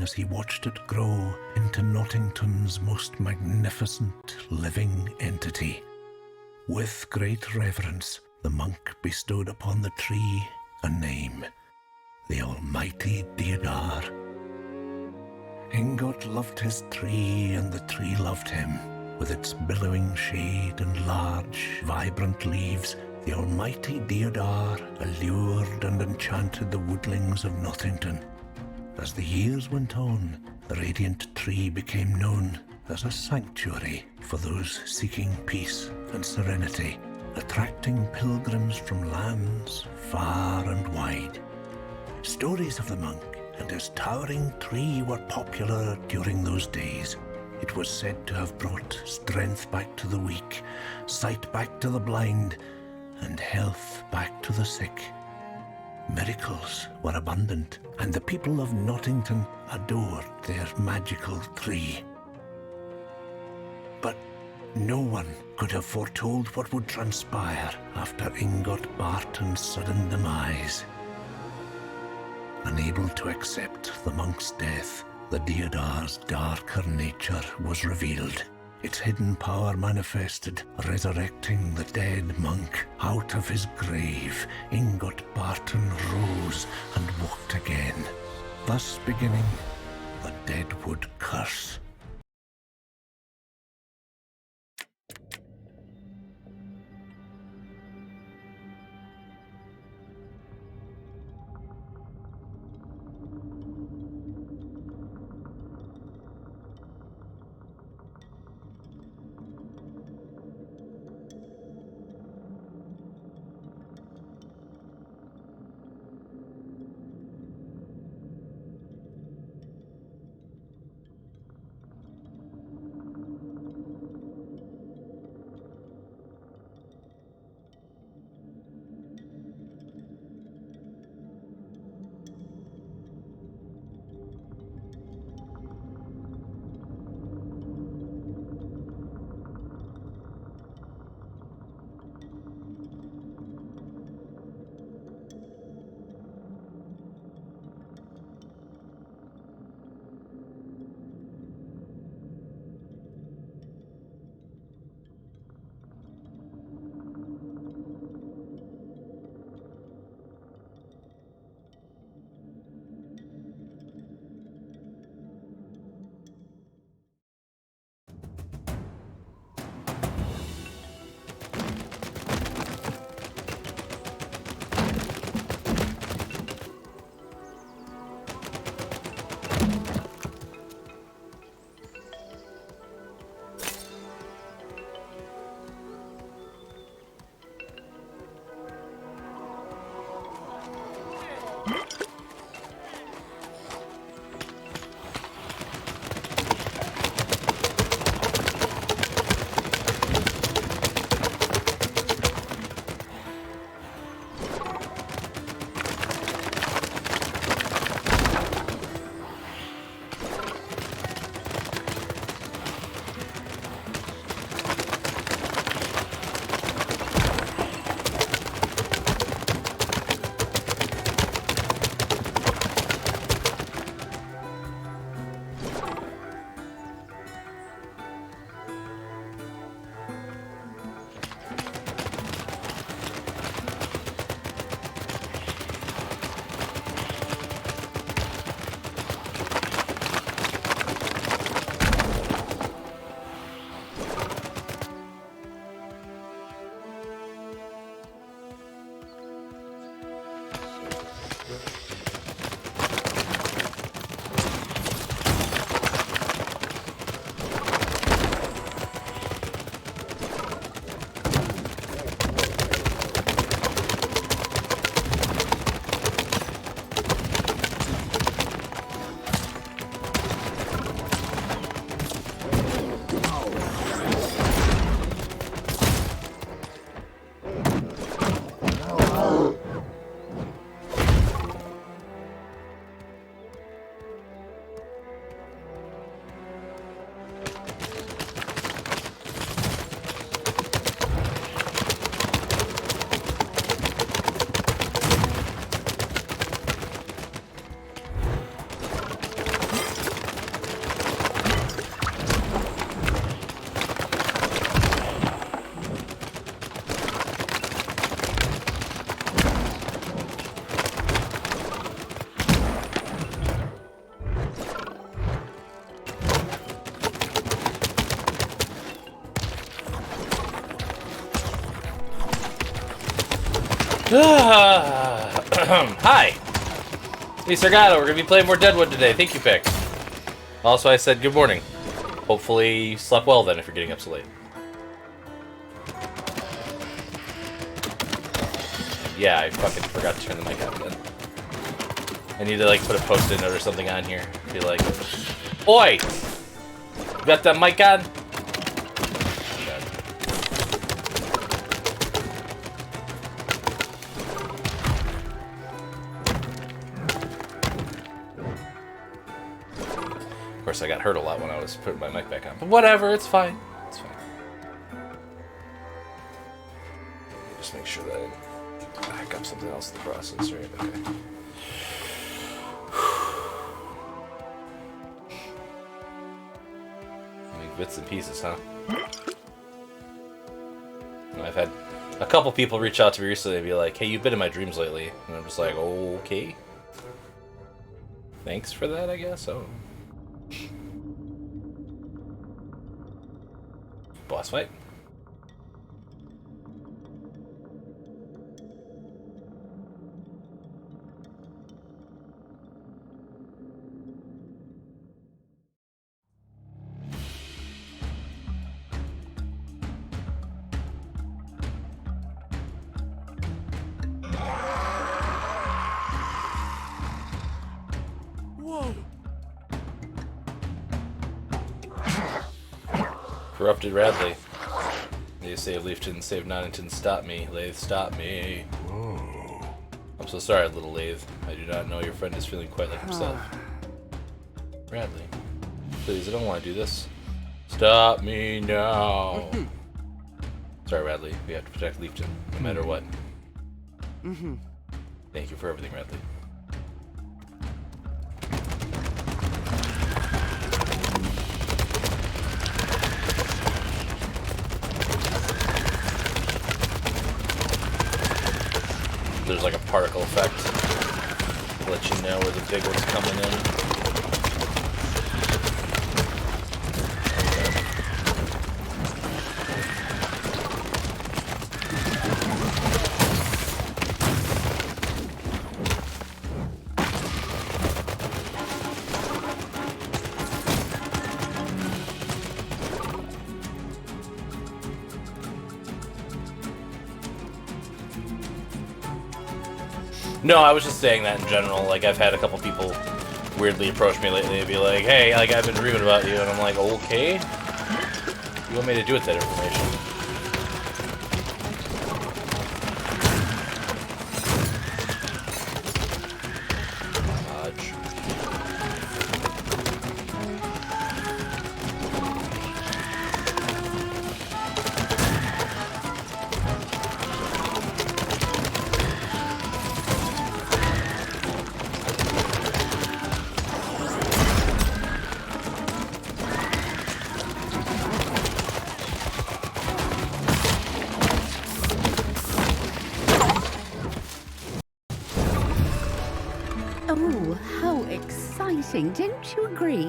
as he watched it grow into Nottington's most magnificent living entity. With great reverence, the monk bestowed upon the tree a name, the Almighty Deodar. Ingot loved his tree, and the tree loved him. With its billowing shade and large, vibrant leaves, the Almighty Deodar allured and enchanted the woodlings of Nottington. As the years went on, the radiant tree became known as a sanctuary for those seeking peace and serenity, attracting pilgrims from lands far and wide. Stories of the monk and his towering tree were popular during those days. It was said to have brought strength back to the weak, sight back to the blind, and health back to the sick. Miracles were abundant, and the people of Nottington adored their magical tree. But no one could have foretold what would transpire after Ingot Barton's sudden demise. Unable to accept the monk's death, the Deodar's darker nature was revealed. Its hidden power manifested, resurrecting the dead monk. Out of his grave, Ingot Barton rose and walked again, thus beginning the Deadwood curse. Hi! Hey, Sargato, we're gonna be playing more Deadwood today. Thank you, Pick. Also, I said good morning. Hopefully you slept well then if you're getting up so late. Yeah, I fucking forgot to turn the mic on again. I need to, like, put a post-it note or something on here. Be like, Oi! You got that mic on? Of course, I got hurt a lot when I was putting my mic back on. But whatever, it's fine. It's fine. Just make sure that I back up something else in the process, right? Okay. Make bits and pieces, huh? I've had a couple people reach out to me recently and be like, hey, you've been in my dreams lately. And I'm just like, okay. Thanks for that, I guess. Oh. Boss fight. Whoa! Corrupted Radley. They save Leafton, save Nonnington, stop me. Lathe, stop me. Oh. I'm so sorry, little Lathe. I do not know your friend is feeling quite like himself. Radley. Please, I don't want to do this. Stop me now. Sorry, Radley. We have to protect Leafton, no matter what. Thank you for everything, Radley. There's like a particle effect to let you know where the big one's coming in. No, I was just saying that in general. Like, I've had a couple people weirdly approach me lately and be like, hey, like, I've been dreaming about you. And I'm like, okay. What do you want me to do with that information? Dodge. Oh, how exciting, don't you agree?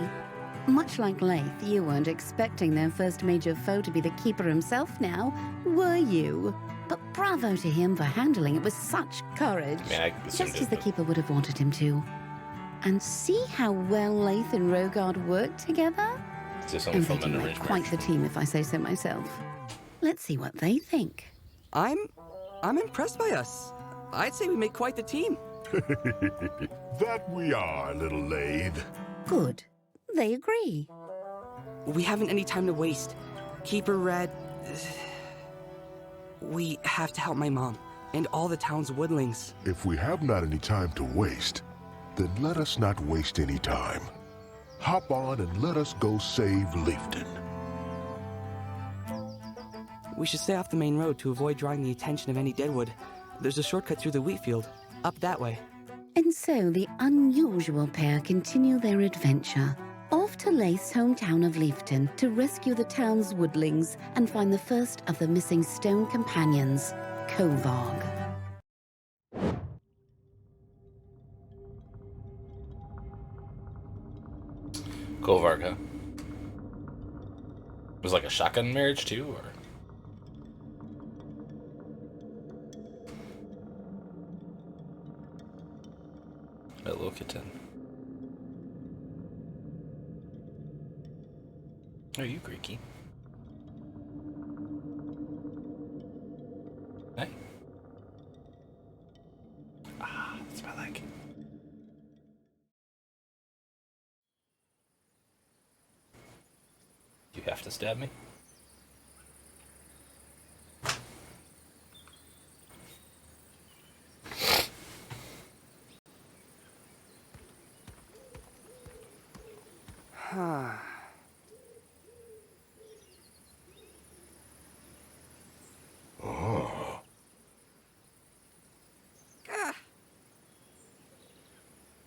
Much like Lath, you weren't expecting their first major foe to be the Keeper himself now, were you? But bravo to him for handling it with such courage. Just as the Keeper would have wanted him to. And see how well Lath and Rogard worked together? And they do make quite the team, if I say so myself. Let's see what they think. I'm impressed by us. I'd say we make quite the team. That we are, little Lathe. Good. They agree. We haven't any time to waste. Keeper Red... We have to help my mom and all the town's woodlings. If we have not any time to waste, then let us not waste any time. Hop on and let us go save Leafton. We should stay off the main road to avoid drawing the attention of any Deadwood. There's a shortcut through the wheat field, up that way. And so the unusual pair continue their adventure, off to Lath's hometown of Leafton to rescue the town's woodlings and find the first of the missing stone companions, Kovarg. Kovarg, huh? It was like a shotgun marriage too, or? little kitten. Oh, you Greeky. Hey. Ah, that's what I like. You have to stab me?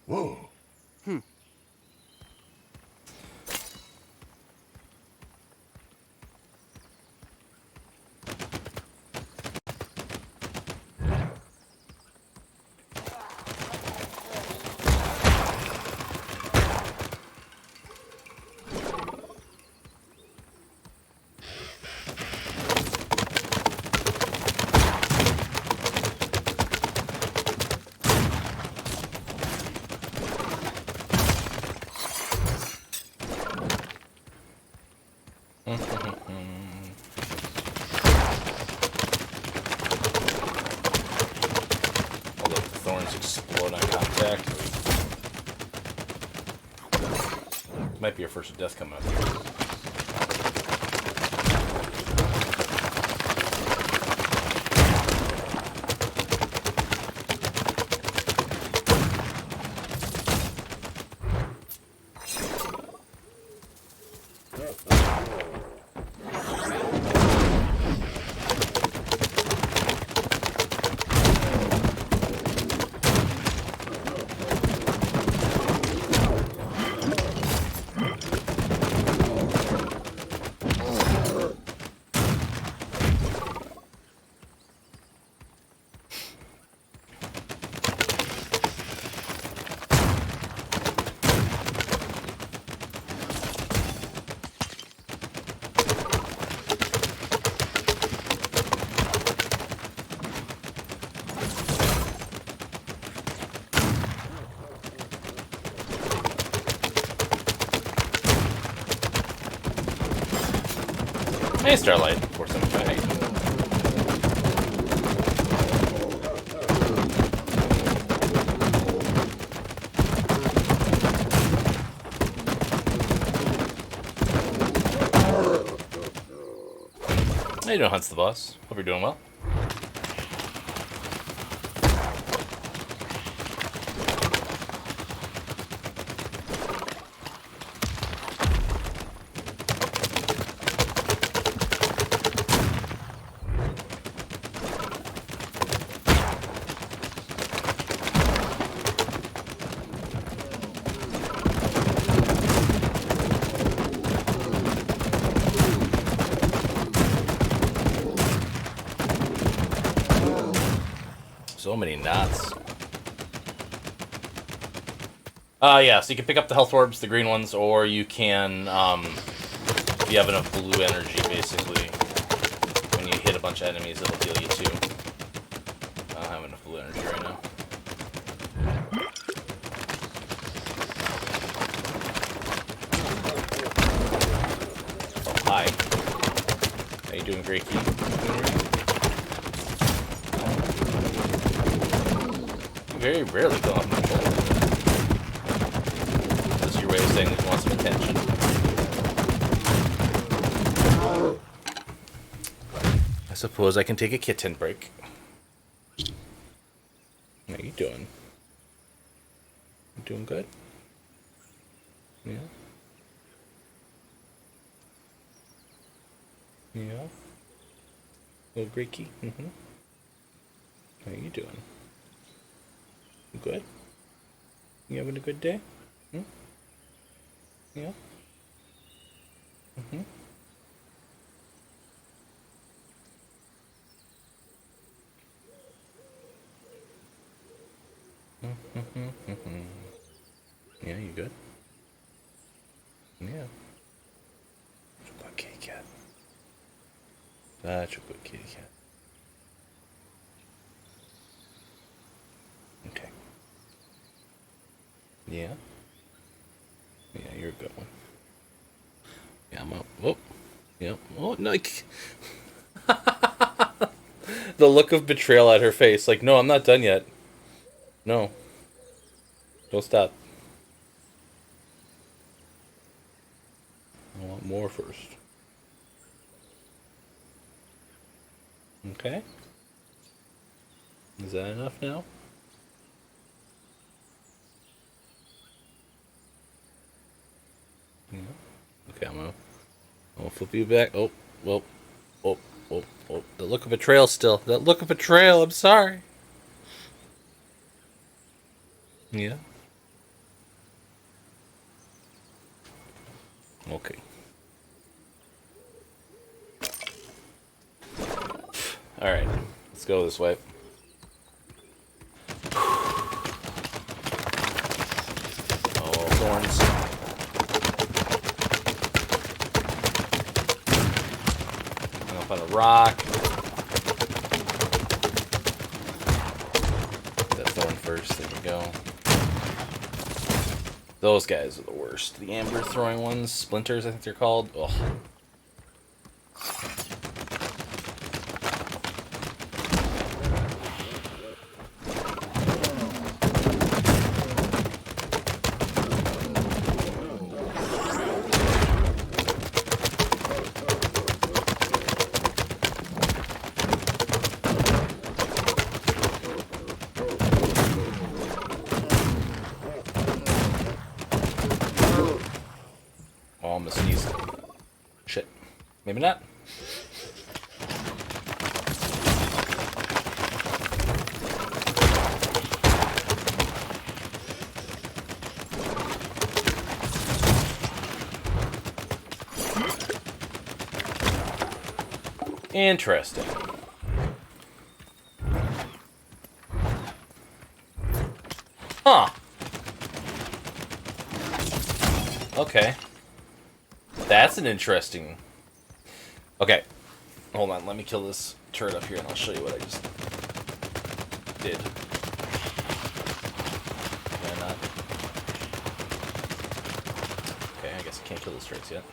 Whoa. Although the thorns explode on contact. Might be your first death coming up here. Hey, Starlight. 475. How you doing, Hunts the boss? Hope you're doing well. So many knots. Yeah, so you can pick up the health orbs, the green ones, or you can, if you have enough blue energy, basically, when you hit a bunch of enemies, it'll heal you too. I don't have enough blue energy right now. Oh, hi. How you doing, Greeky? Very rarely go off my shoulder. That's your way of saying that you want some attention. I suppose I can take a kitten break. How you doing? You doing good? Yeah? Yeah? Little Greeky? Mm-hmm. How you doing? Good? You having a good day? Hmm? Yeah? Mm-hmm. Yeah, you good? Yeah. Such a good kitty cat. Such a good kitty cat. Okay. Yeah. Yeah, you're a good one. Yeah, I'm up. Oh. Yep. Oh, no. The look of betrayal at her face. Like, no, I'm not done yet. No. Don't stop. I want more first. Okay. Is that enough now? Yeah. Okay, I'm gonna flip you back. Oh, well, oh, oh, oh. The look of betrayal still. That look of betrayal. I'm sorry. Yeah. Okay. All right. Let's go this way. Oh, thorns. Hang up on a rock. That thorn first. There we go. Those guys are the worst. The amber throwing ones, splinters, I think they're called. Ugh. Oh, I'm gonna sneeze. Shit. Maybe not. Interesting. Huh. Okay. That's an interesting... Okay. Hold on, let me kill this turret up here and I'll show you what I just did. Can I not? Okay, I guess I can't kill those turrets yet.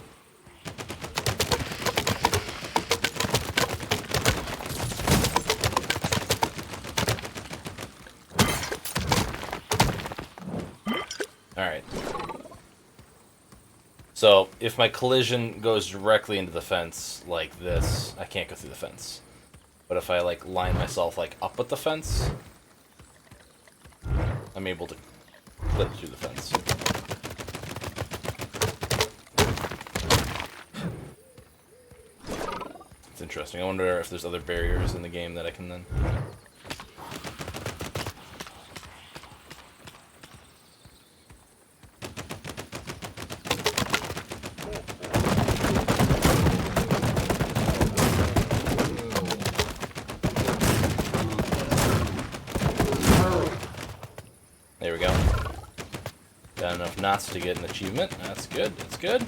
Alright. So, if my collision goes directly into the fence, like this, I can't go through the fence. But if I, like, line myself, like, up with the fence, I'm able to clip through the fence. It's interesting. I wonder if there's other barriers in the game that I can then... There we go. Got enough knots to get an achievement. That's good. That's good.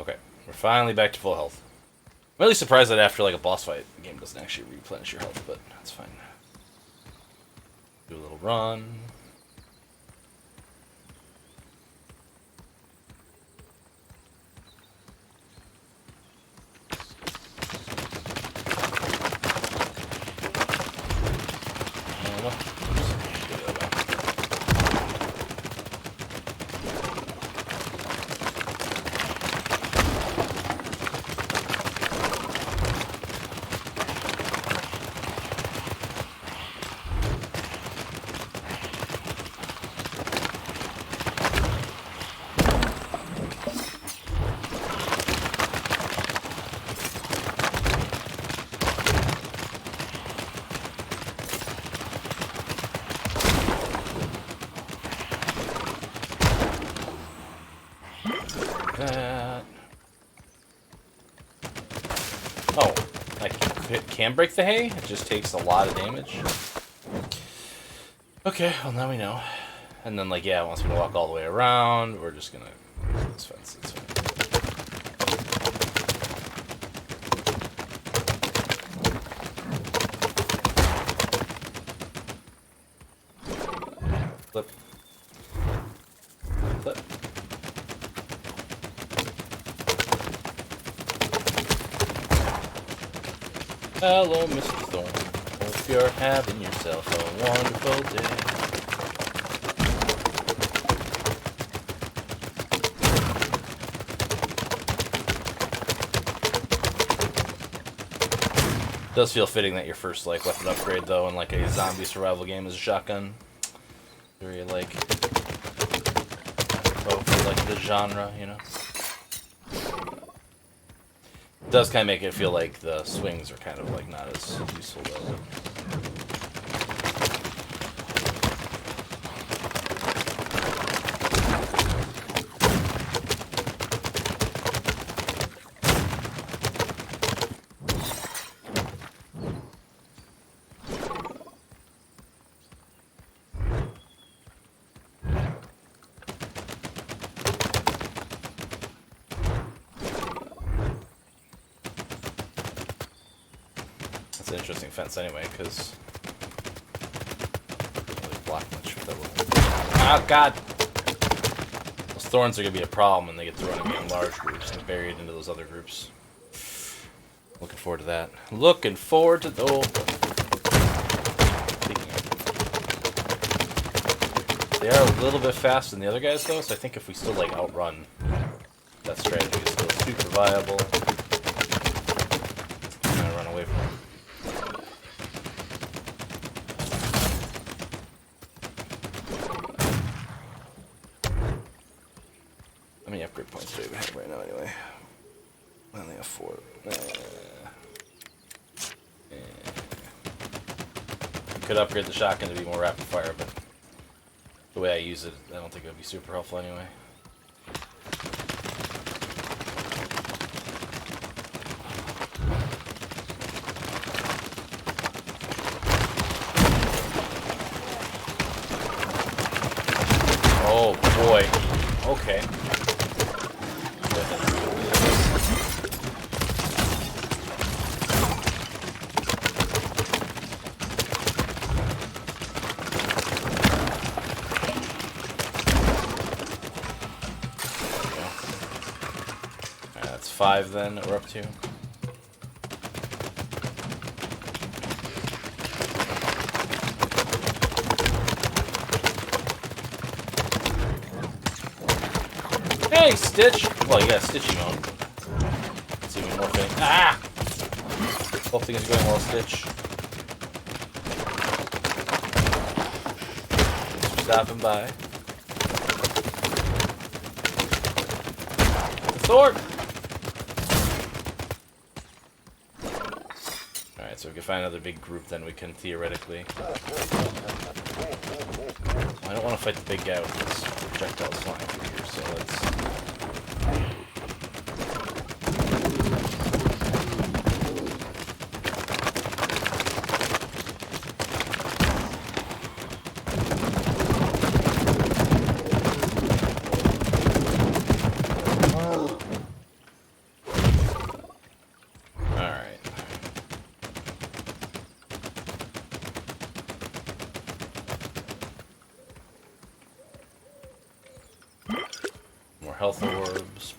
Okay, we're finally back to full health. I'm really surprised that after like a boss fight, the game doesn't actually replenish your health, but that's fine. Do a little run. That. Oh, I can break the hay? It just takes a lot of damage. Okay, well now we know. And then, like, yeah, it wants me to walk all the way around. We're just gonna... This fence, it's fine. Flip. Flip. Hello, Mr. Thorne. Hope you're having yourself a wonderful day. It does feel fitting that your first like weapon upgrade though in like a zombie survival game is a shotgun. Very like for like the genre, you know. It does kind of make it feel like the swings are kind of like not as useful though. It's an interesting fence anyway, because really block much with that little... Oh god! Those thorns are gonna be a problem when they get thrown in large groups and buried into those other groups. Looking forward to that. Looking forward to those. They are a little bit faster than the other guys though, so I think if we still like outrun, that strategy is still super viable. I'm gonna run away from them. How many upgrade points do we have right now anyway? I only have 4. You could upgrade the shotgun to be more rapid fire, but the way I use it, I don't think it would be super helpful anyway. Oh boy. Okay. That's 5 then that we're up to. Hey, Stitch! Well, you got Stitchy mode. It's even more fitting. Ah! Both things are going well, Stitch. Thanks for stopping by. The sword! Alright, so we can find another big group, then we can theoretically... I don't want to fight the big guy with this projectiles flying through here, so let's... health orbs.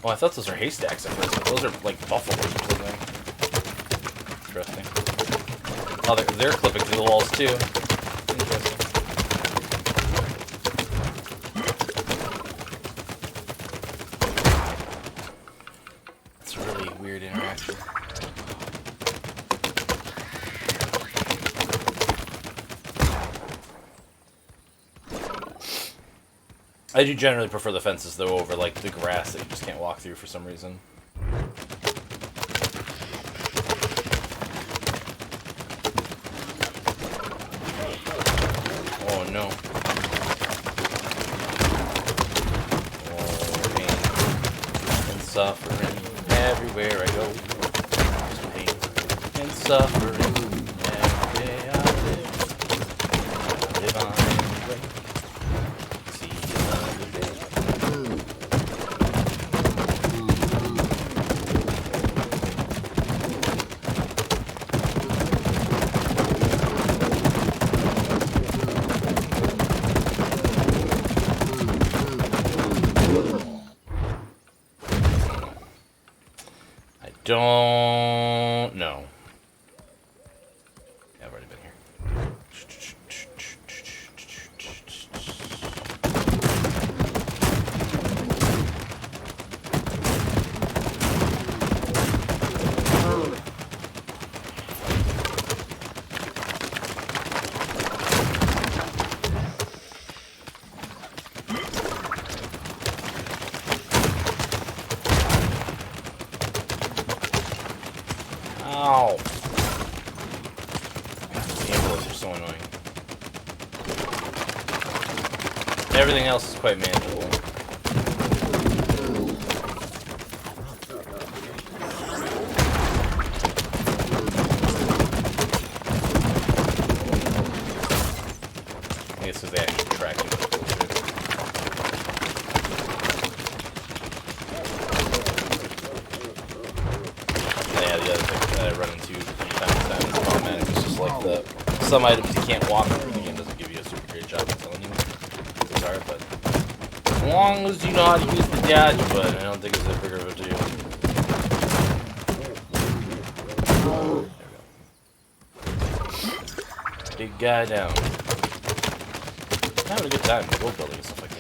Oh, I thought those are haystacks at first, but those are like buffaloes or something. Interesting. Oh, they're clipping through the walls too. Interesting. Weird interaction. I do generally prefer the fences, though, over, like, the grass that you just can't walk through for some reason. Oh, no. Oh, pain and suffering everywhere I go. There's pain and suffering every day I live. I live on the way. See another day. I don't know. Yeah, I've already been here. Ow. The ambulance are so annoying. Everything else is quite manageable. I guess because they actually track you. Yeah, the other thing that I run into from time to time is problematic. It's just like some items you can't walk through. The game doesn't give you a super great job of telling you. It's hard, but as long as you know how to use the dodge button, I don't think it's that big of a deal. There we go. Big guy down. I'm having a good time with world building and stuff like that.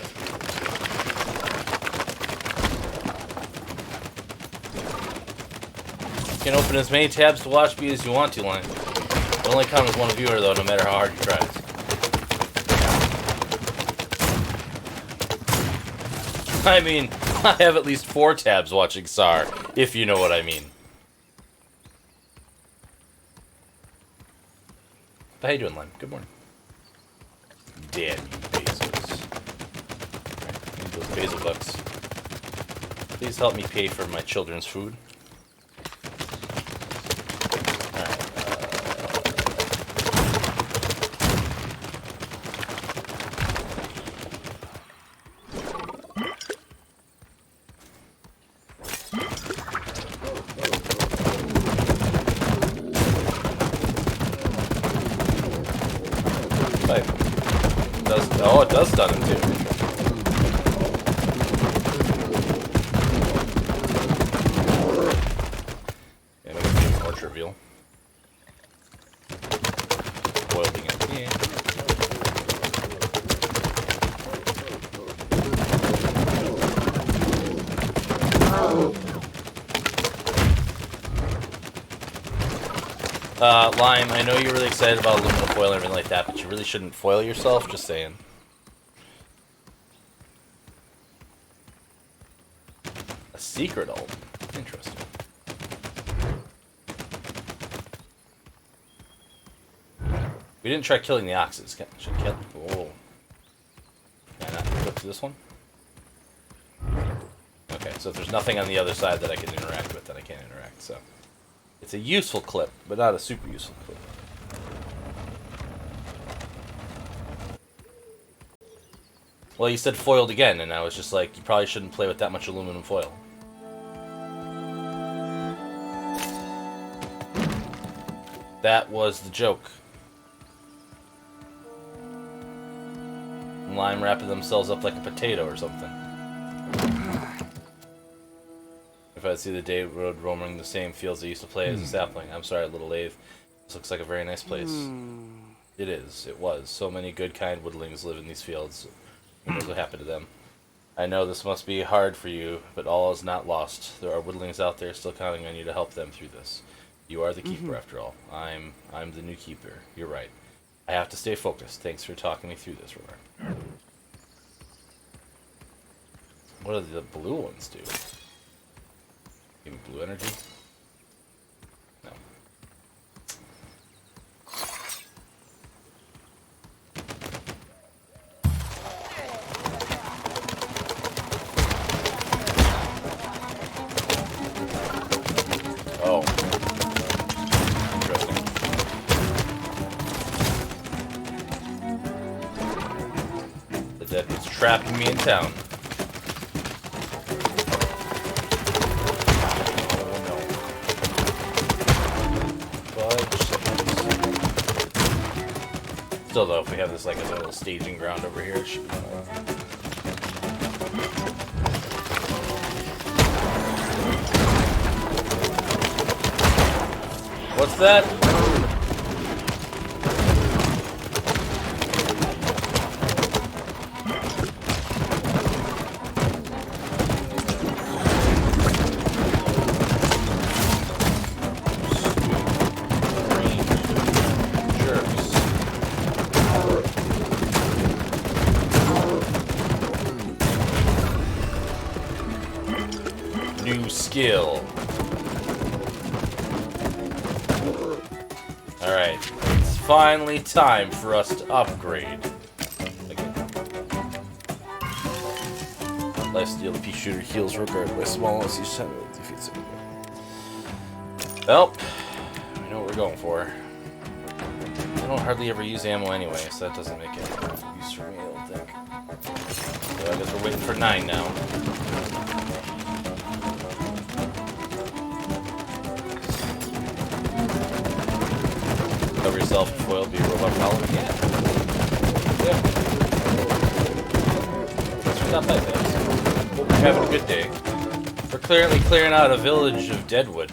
You can open as many tabs to watch me as you want to, Line. It only counts as one viewer, though, no matter how hard you try. I mean, I have at least 4 tabs watching SAR, if you know what I mean. But how you doing, Line? Good morning. Damn you, Bezos. I need those Bezos bucks. Please help me pay for my children's food. Oh, it does stun him too. Yeah, make it even more trivial. Boiling it. Yeah. Lime, I know you're really excited about aluminum foil and everything like that, but you really shouldn't foil yourself, just saying. A secret ult. Interesting. We didn't try killing the oxes. Should kill. Whoa. Can I not go to this one? Okay, so if there's nothing on the other side that I can interact with, then I can't interact, so. It's a useful clip, but not a super useful clip. Well, you said foiled again, and I was just like, you probably shouldn't play with that much aluminum foil. That was the joke. Lime wrapping themselves up like a potato or something. If I see the Deadwood roaming the same fields they used to play as a sapling. I'm sorry, little Lave. This looks like a very nice place. It is. It was. So many good, kind woodlings live in these fields. Who knows what happened to them? I know this must be hard for you, but all is not lost. There are woodlings out there still counting on you to help them through this. You are the keeper, after all. I'm the new keeper. You're right. I have to stay focused. Thanks for talking me through this, Roar. What do the blue ones do? Give me blue energy? No. Oh. Interesting. The Deadwood's trapping me in town. Still though, if we have this like a little staging ground over here, it should be fine. What's that? Skill. Alright, it's finally time for us to upgrade. Lifesteal pea shooter heals regarded by smallness each time it defeats it. Well, we know what we're going for. I don't hardly ever use ammo anyway, so that doesn't make any use for me, I don't think. So I guess we're waiting for 9 now. Cover yourself in foil, be a robot column. Yeah. It's not that bad. Hope we're having a good day. We're clearly clearing out a village of Deadwood.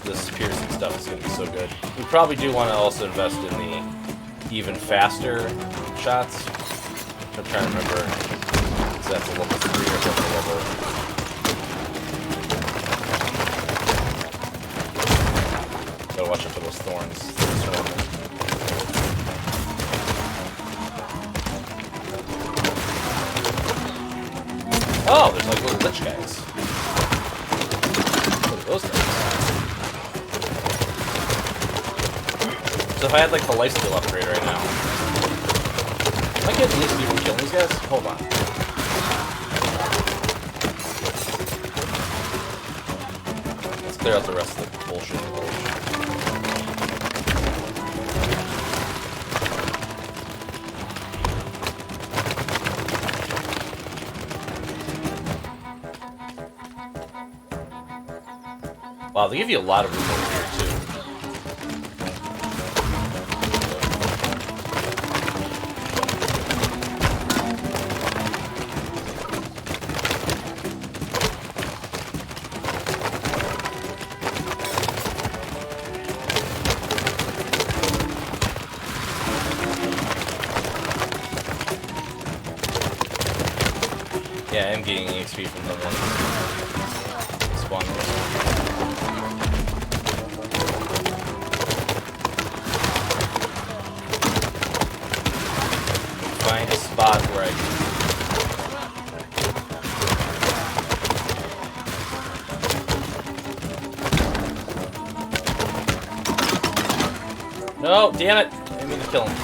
This piercing stuff is going to be so good. We probably do want to also invest in the even faster shots. I'm trying to remember if that's a level 3 or something level. Gotta watch out for those thorns. Oh, there's like little lich guys. Look at those things. So if I had like the lifesteal upgrade right now, am I getting these people killing these guys? Hold on. Let's clear out the rest of the bullshit. Wow, they give you a lot of room over here, too. Yeah, I'm getting EXP from the one spawn. Find a spot where I can... No, damn it! I didn't mean to kill him.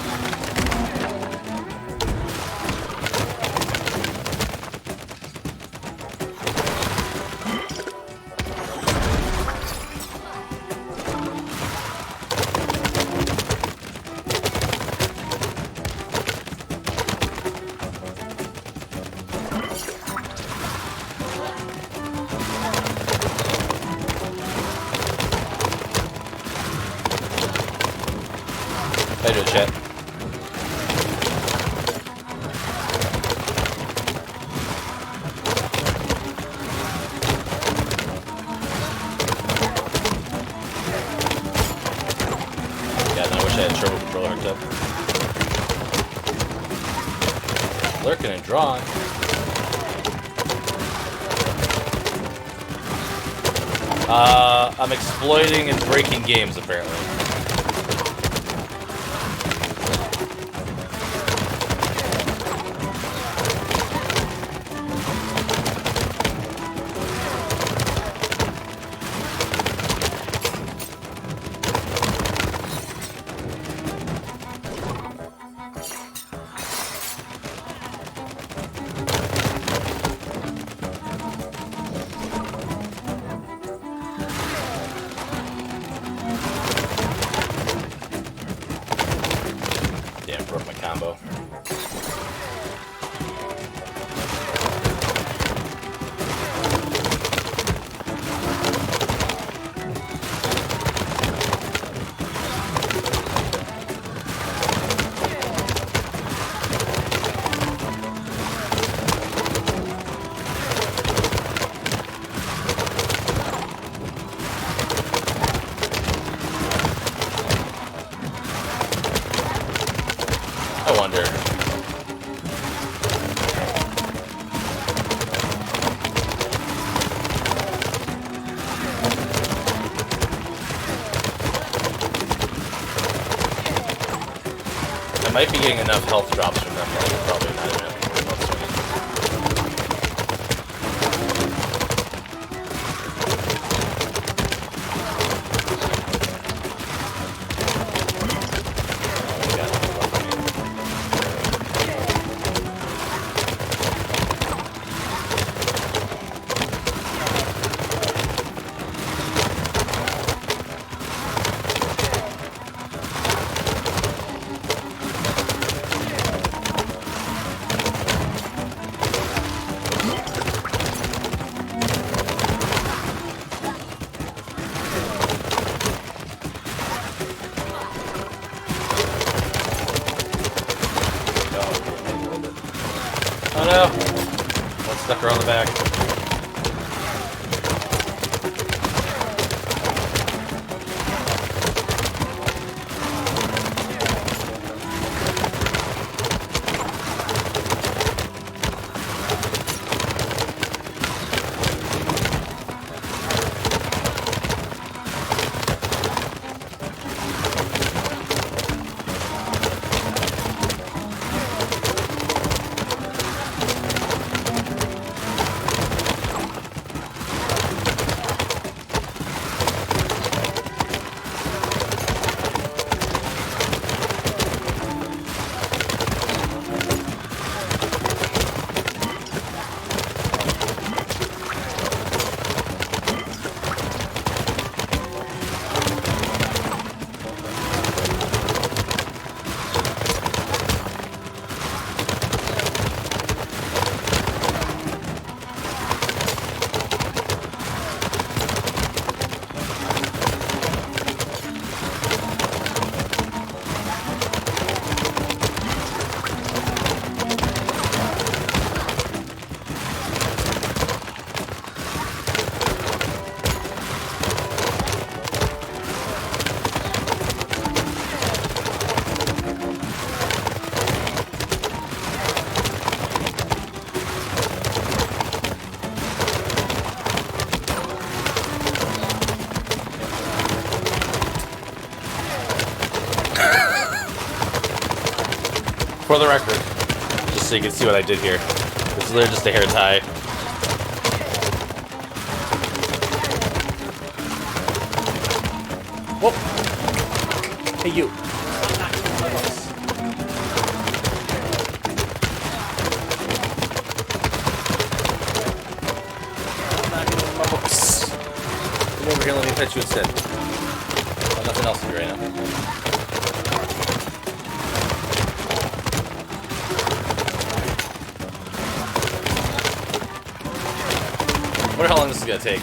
How you doing, chat? Yeah, no, I wish I had a turbo controller hooked up. Lurking and drawing. I'm exploiting and breaking games, apparently. go. I wonder. I might be getting enough health drops from them, but I'm probably not even worried about swinging. Oh, yeah. Oh no! One stuck around the back. For the record, just so you can see what I did here. This is literally just a hair tie. Whoa! Hey you! Come over here, let me pet you instead. Got nothing else to do right now. I wonder how long this is gonna take.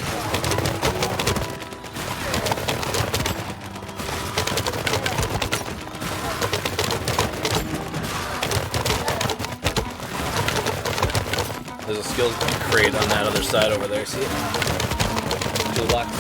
There's a skill crate on that other side over there, see it? Blue box.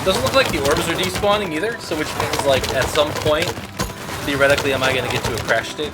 Doesn't look like the orbs are despawning either, so which means, like, at some point, theoretically, am I going to get to a crash state?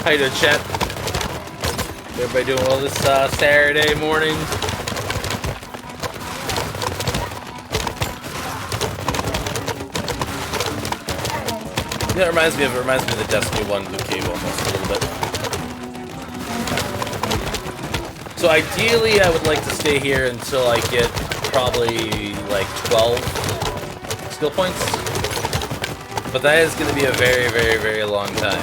How you doing, chat? Everybody doing well this Saturday morning? Yeah, it reminds me of the Destiny 1 Luke Cage almost a little bit. So ideally, I would like to stay here until I get probably like 12 skill points. But that is going to be a very, very, very long time.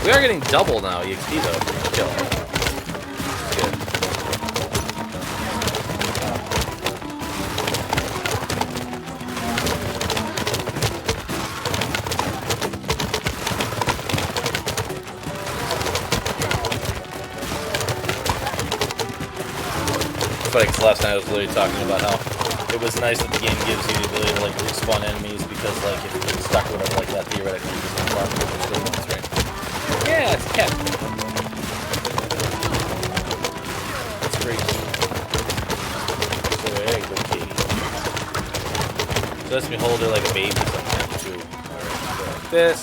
We are getting double now, EXP though. Kill. Good. Funny, because last night I was literally talking about how it was nice that the game gives you the ability to like respawn enemies because like if you're stuck or whatever like that, theoretically you just respawn them still once, right? Yeah, it's a cat. That's great. So there you go, kitty. So lets me hold her like a baby sometimes too. Alright, so like this.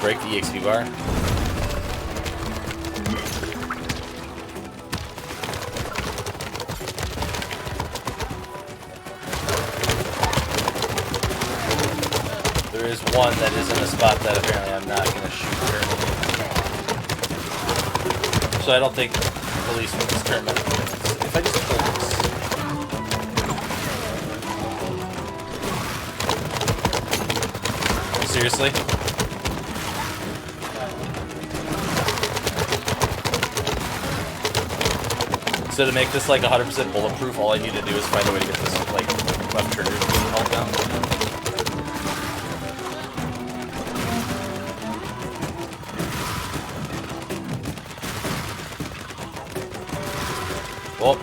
Break the EXP bar. There is one that is in a spot that apparently I'm not going to shoot currently. So I don't think police with this tournament. If I just kill this. Seriously? So to make this like 100% bulletproof, all I need to do is find a way to get this like left trigger held down. Well.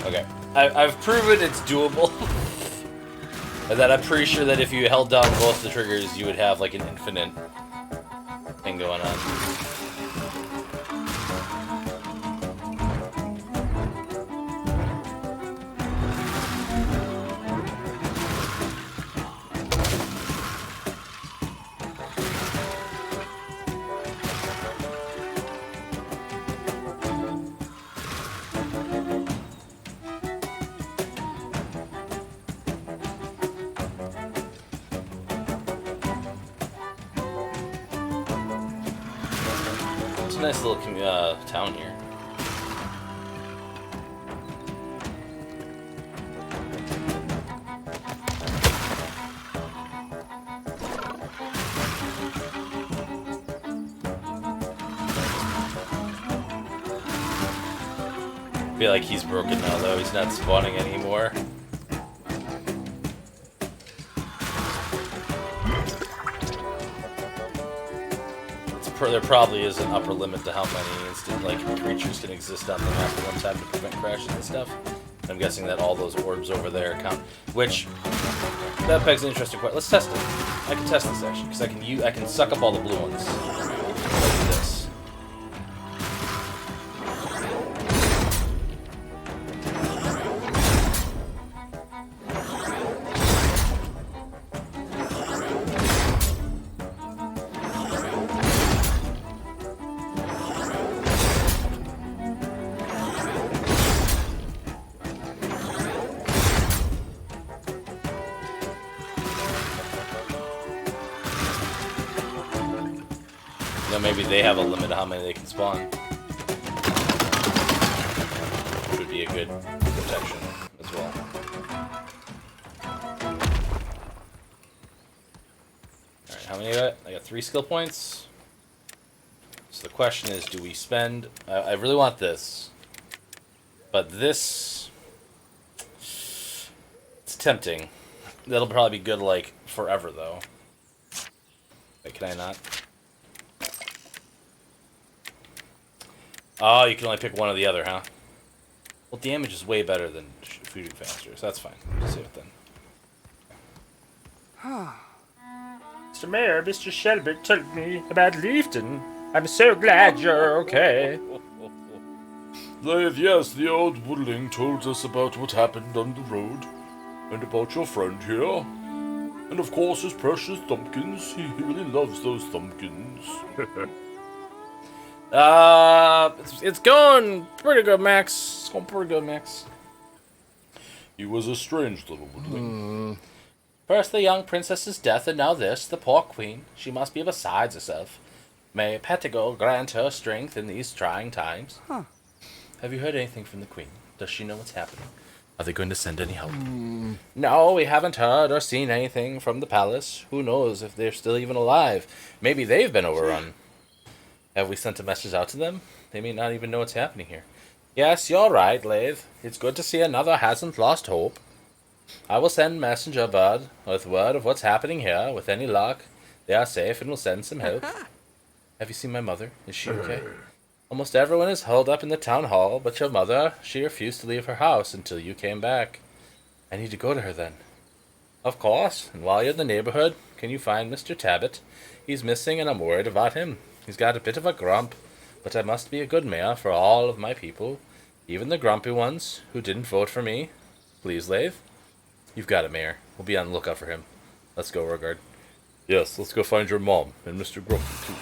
Okay, I've proven it's doable. And that I'm pretty sure that if you held down both the triggers, you would have like an infinite thing going on. Nice little town here. I feel like he's broken now though, he's not spawning anymore. There probably is an upper limit to how many instant creatures can exist on the map at one time to prevent crashes and stuff. I'm guessing that all those orbs over there count. Which that begs an interesting question. Let's test it. I can test this actually because I can suck up all the blue ones like this. You know, maybe they have a limit of how many they can spawn. Which would be a good protection as well. Alright, how many I got? I got 3 skill points. So the question is, do we spend... I really want this. But this... It's tempting. That'll probably be good, like, forever, though. Wait, can I not? Oh, you can only pick one or the other, huh? Well, damage is way better than shooting faster, so that's fine. Let's save it then. Mr. Mayor, Mr. Shelbert told me about Leafton. I'm so glad you're okay. Liv, yes, the old woodling told us about what happened on the road. And about your friend here. And of course his precious thumbkins. He really loves those thumbkins. It's going pretty good, Max. It's going pretty good, Max. He was a strange little woodling. First the young princess's death, and now this, the poor queen. She must be beside herself. May Petigo grant her strength in these trying times. Huh. Have you heard anything from the queen? Does she know what's happening? Are they going to send any help? No, we haven't heard or seen anything from the palace. Who knows if they're still even alive? Maybe they've been overrun. Have we sent a message out to them? They may not even know what's happening here. Yes, you're right, Lathe. It's good to see another hasn't lost hope. I will send messenger bird with word of what's happening here. With any luck, they are safe and will send some help. Have you seen my mother? Is she okay? Almost everyone is held up in the town hall, but your mother, she refused to leave her house until you came back. I need to go to her then. Of course, and while you're in the neighborhood, can you find Mr. Tabbitt? He's missing and I'm worried about him. He's got a bit of a grump, but I must be a good mayor for all of my people, even the grumpy ones who didn't vote for me. Please, Lathe. You've got it, Mayor. We'll be on the lookout for him. Let's go, Rogard. Yes, let's go find your mom and Mr. Grumpy, too.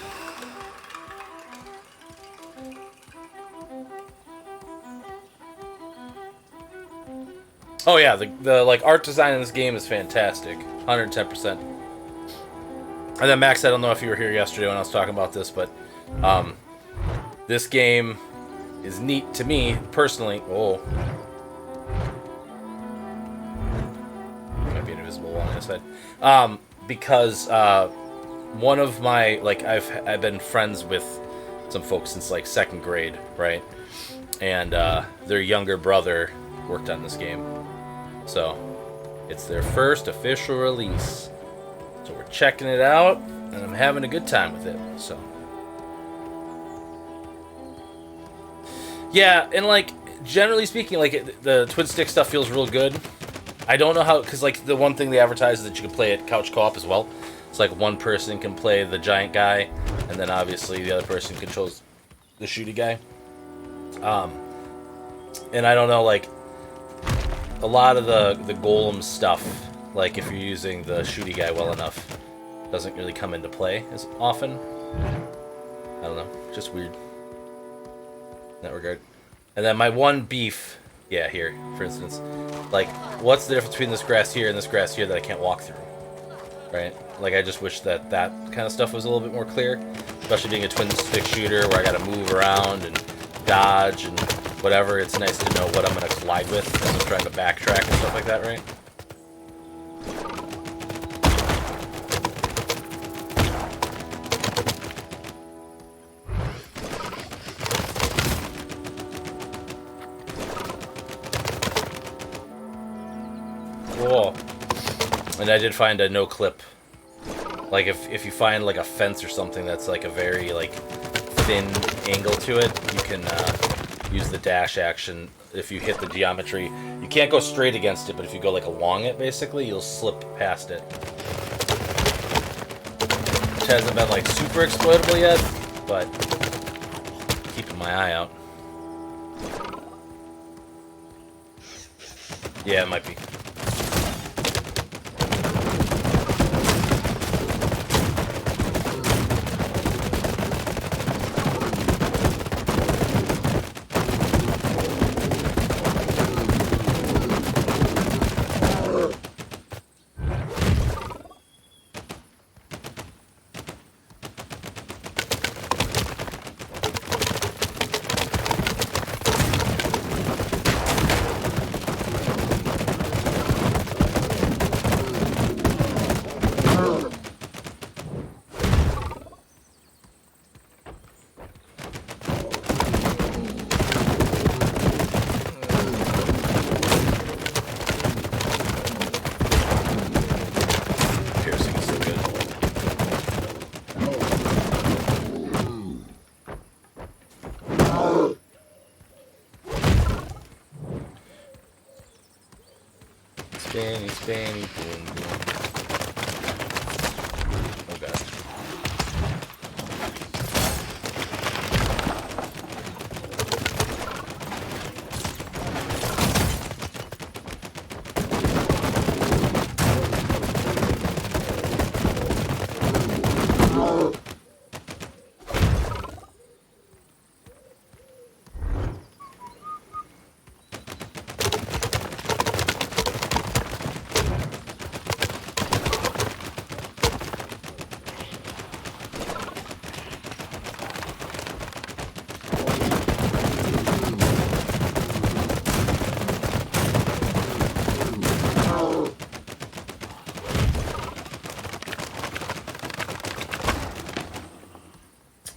Oh yeah, the like art design in this game is fantastic, 110%. And then Max, I don't know if you were here yesterday when I was talking about this, but this game is neat to me personally. Oh, might be an invisible wall on the side. Because one of my I've been friends with some folks since like 2nd grade, right? And their younger brother worked on this game. So, it's their first official release. So we're checking it out, and I'm having a good time with it, so. Yeah, and like, generally speaking, like, the twin stick stuff feels real good. I don't know how, because like, the one thing they advertise is that you can play it couch co-op as well. It's like one person can play the giant guy, and then obviously the other person controls the shooty guy. And I don't know, like, a lot of the golem stuff, like if you're using the shooty guy well enough, doesn't really come into play as often. I don't know, just weird in that regard. And then my one beef, yeah, here, for instance, like, what's the difference between this grass here and this grass here that I can't walk through, right? Like, I just wish that that kind of stuff was a little bit more clear, especially being a twin stick shooter where I gotta move around and dodge and whatever. It's nice to know what I'm going to collide with as I'm trying to backtrack and stuff like that, right? Whoa. And I did find a no clip. Like if you find like a fence or something that's like a very like thin angle to it, you can use the dash action. If you hit the geometry, you can't go straight against it, but if you go like along it, basically, you'll slip past it. Which hasn't been like super exploitable yet, but keeping my eye out. Yeah, it might be. Spinny, spinny, boom, boom. Oh god.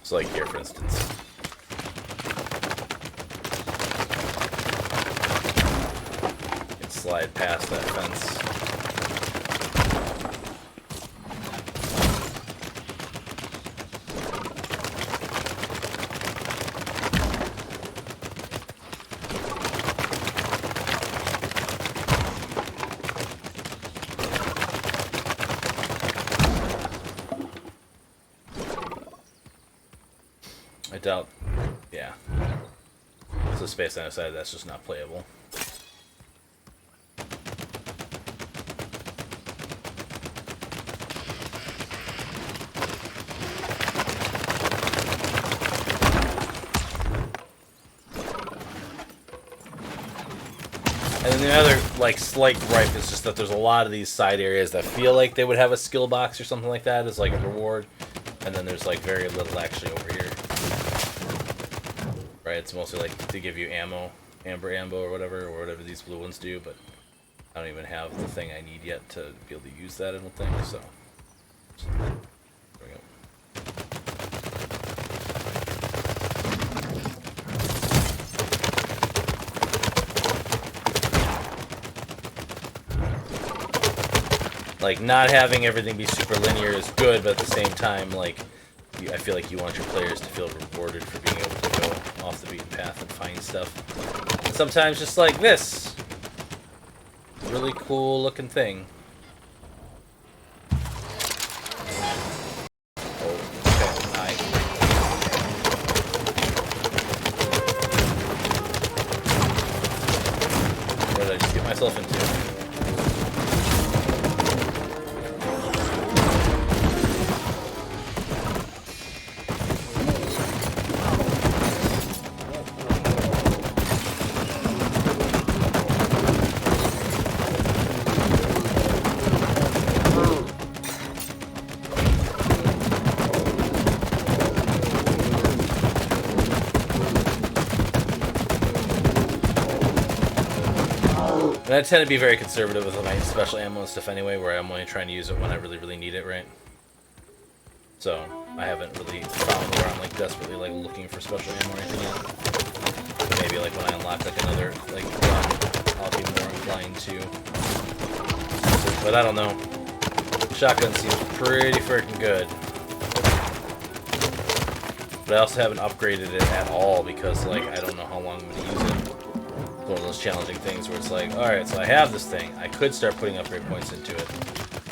So like here, for instance. You can slide past that fence. I doubt, yeah. So space on the side, that's just not playable. And then the other, like, slight gripe is just that there's a lot of these side areas that feel like they would have a skill box or something like that as, like, a reward. And then there's, like, very little actually over here. Right, it's mostly, like, to give you ammo, amber ammo or whatever these blue ones do, but I don't even have the thing I need yet to be able to use that, I don't think, so. There we go. Like, not having everything be super linear is good, but at the same time, like, I feel like you want your players to feel rewarded for being able to go off the beaten path and find stuff. And sometimes just like this. Really cool looking thing. Oh, okay, hi. What did I just get myself into? And I tend to be very conservative with my special ammo and stuff anyway, where I'm only trying to use it when I really, really need it, right? So, I haven't really found where I'm, like, desperately, like, looking for special ammo or anything yet. But maybe, like, when I unlock, like, another, like, gun, I'll be more inclined to. But I don't know. Shotgun seems pretty freaking good. But I also haven't upgraded it at all because, like, I don't know how long I'm going to use it. One of those challenging things where it's like, alright, so I have this thing. I could start putting upgrade points into it.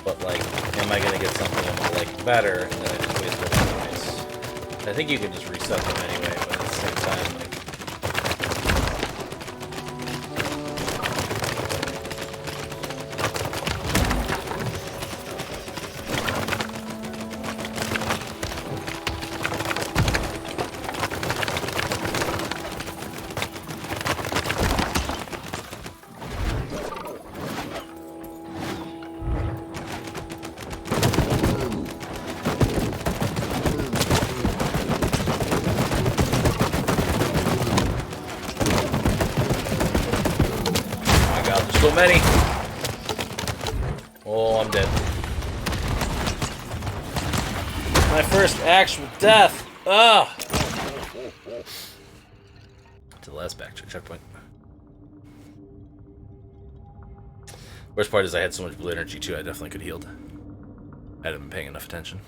But, like, am I going to get something I'm going to like better? And then I just waste all the points. I think you can just reset them anyway, but at the same time, like, so many. Oh, I'm dead. My first actual death. Ugh. To the last back checkpoint. Worst part is I had so much blue energy too. I definitely could have healed. I hadn't been paying enough attention.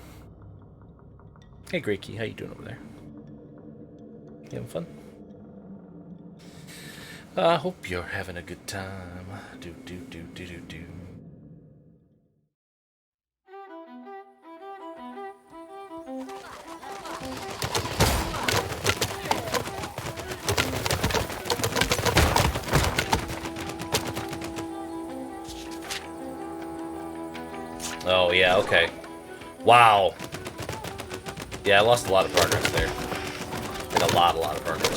Hey, Grey Key, how you doing over there? You having fun? I hope you're having a good time. Do do do do do do. Oh yeah, okay. Wow. Yeah, I lost a lot of partners there. Like a lot of partners.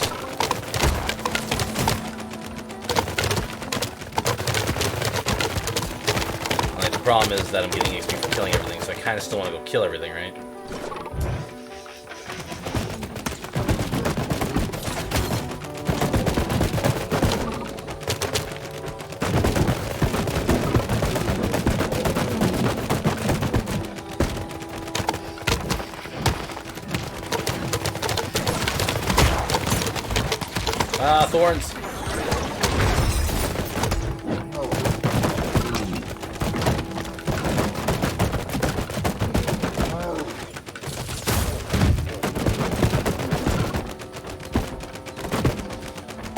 Like, the problem is that I'm getting XP for killing everything, so I kind of still want to go kill everything, right? Ah, thorns.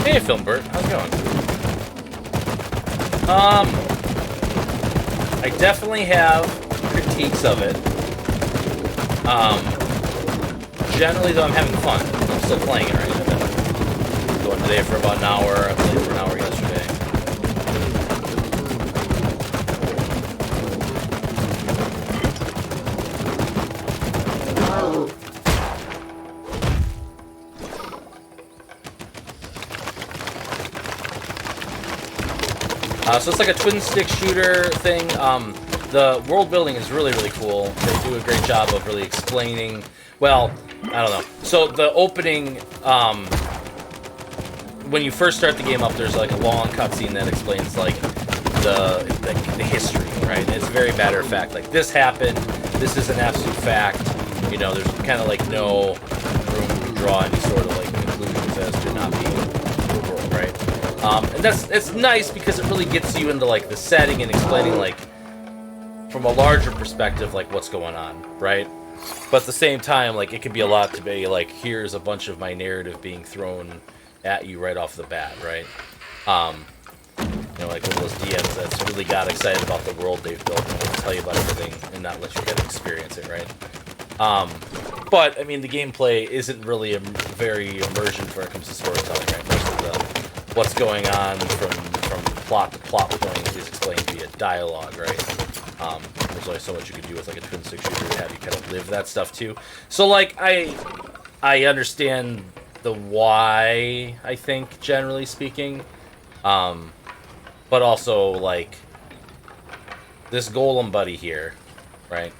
Hey, Filmbert, how's it going? I definitely have critiques of it. Generally, though, I'm having fun. I'm still playing it right now. Going today for about an hour. I played for an hour yesterday. So it's like a twin stick shooter thing. The world building is really, really cool. They do a great job of really explaining. Well, I don't know. So the opening, when you first start the game up, there's like a long cutscene that explains like the history, right? And it's very matter of fact. Like, this happened. This is an absolute fact. You know, there's kind of like no room to draw any sort of like conclusions as to not being the world, right? And it's nice because it really gets you into like the setting and explaining like from a larger perspective like what's going on, right? But at the same time, like, it could be a lot to be like, here's a bunch of my narrative being thrown at you right off the bat, right? You know, like one of those DMs that's really got excited about the world they've built and will tell you about everything and not let you get to experience it, right? But I mean, the gameplay isn't really very immersion when it comes to storytelling, right? Most of the what's going on from plot to plot point is explained via dialogue, right? There's only so much you can do with like a twin stick shooter to have you kind of live that stuff too. So like I understand the why, I think, generally speaking, but also like this golem buddy here, right?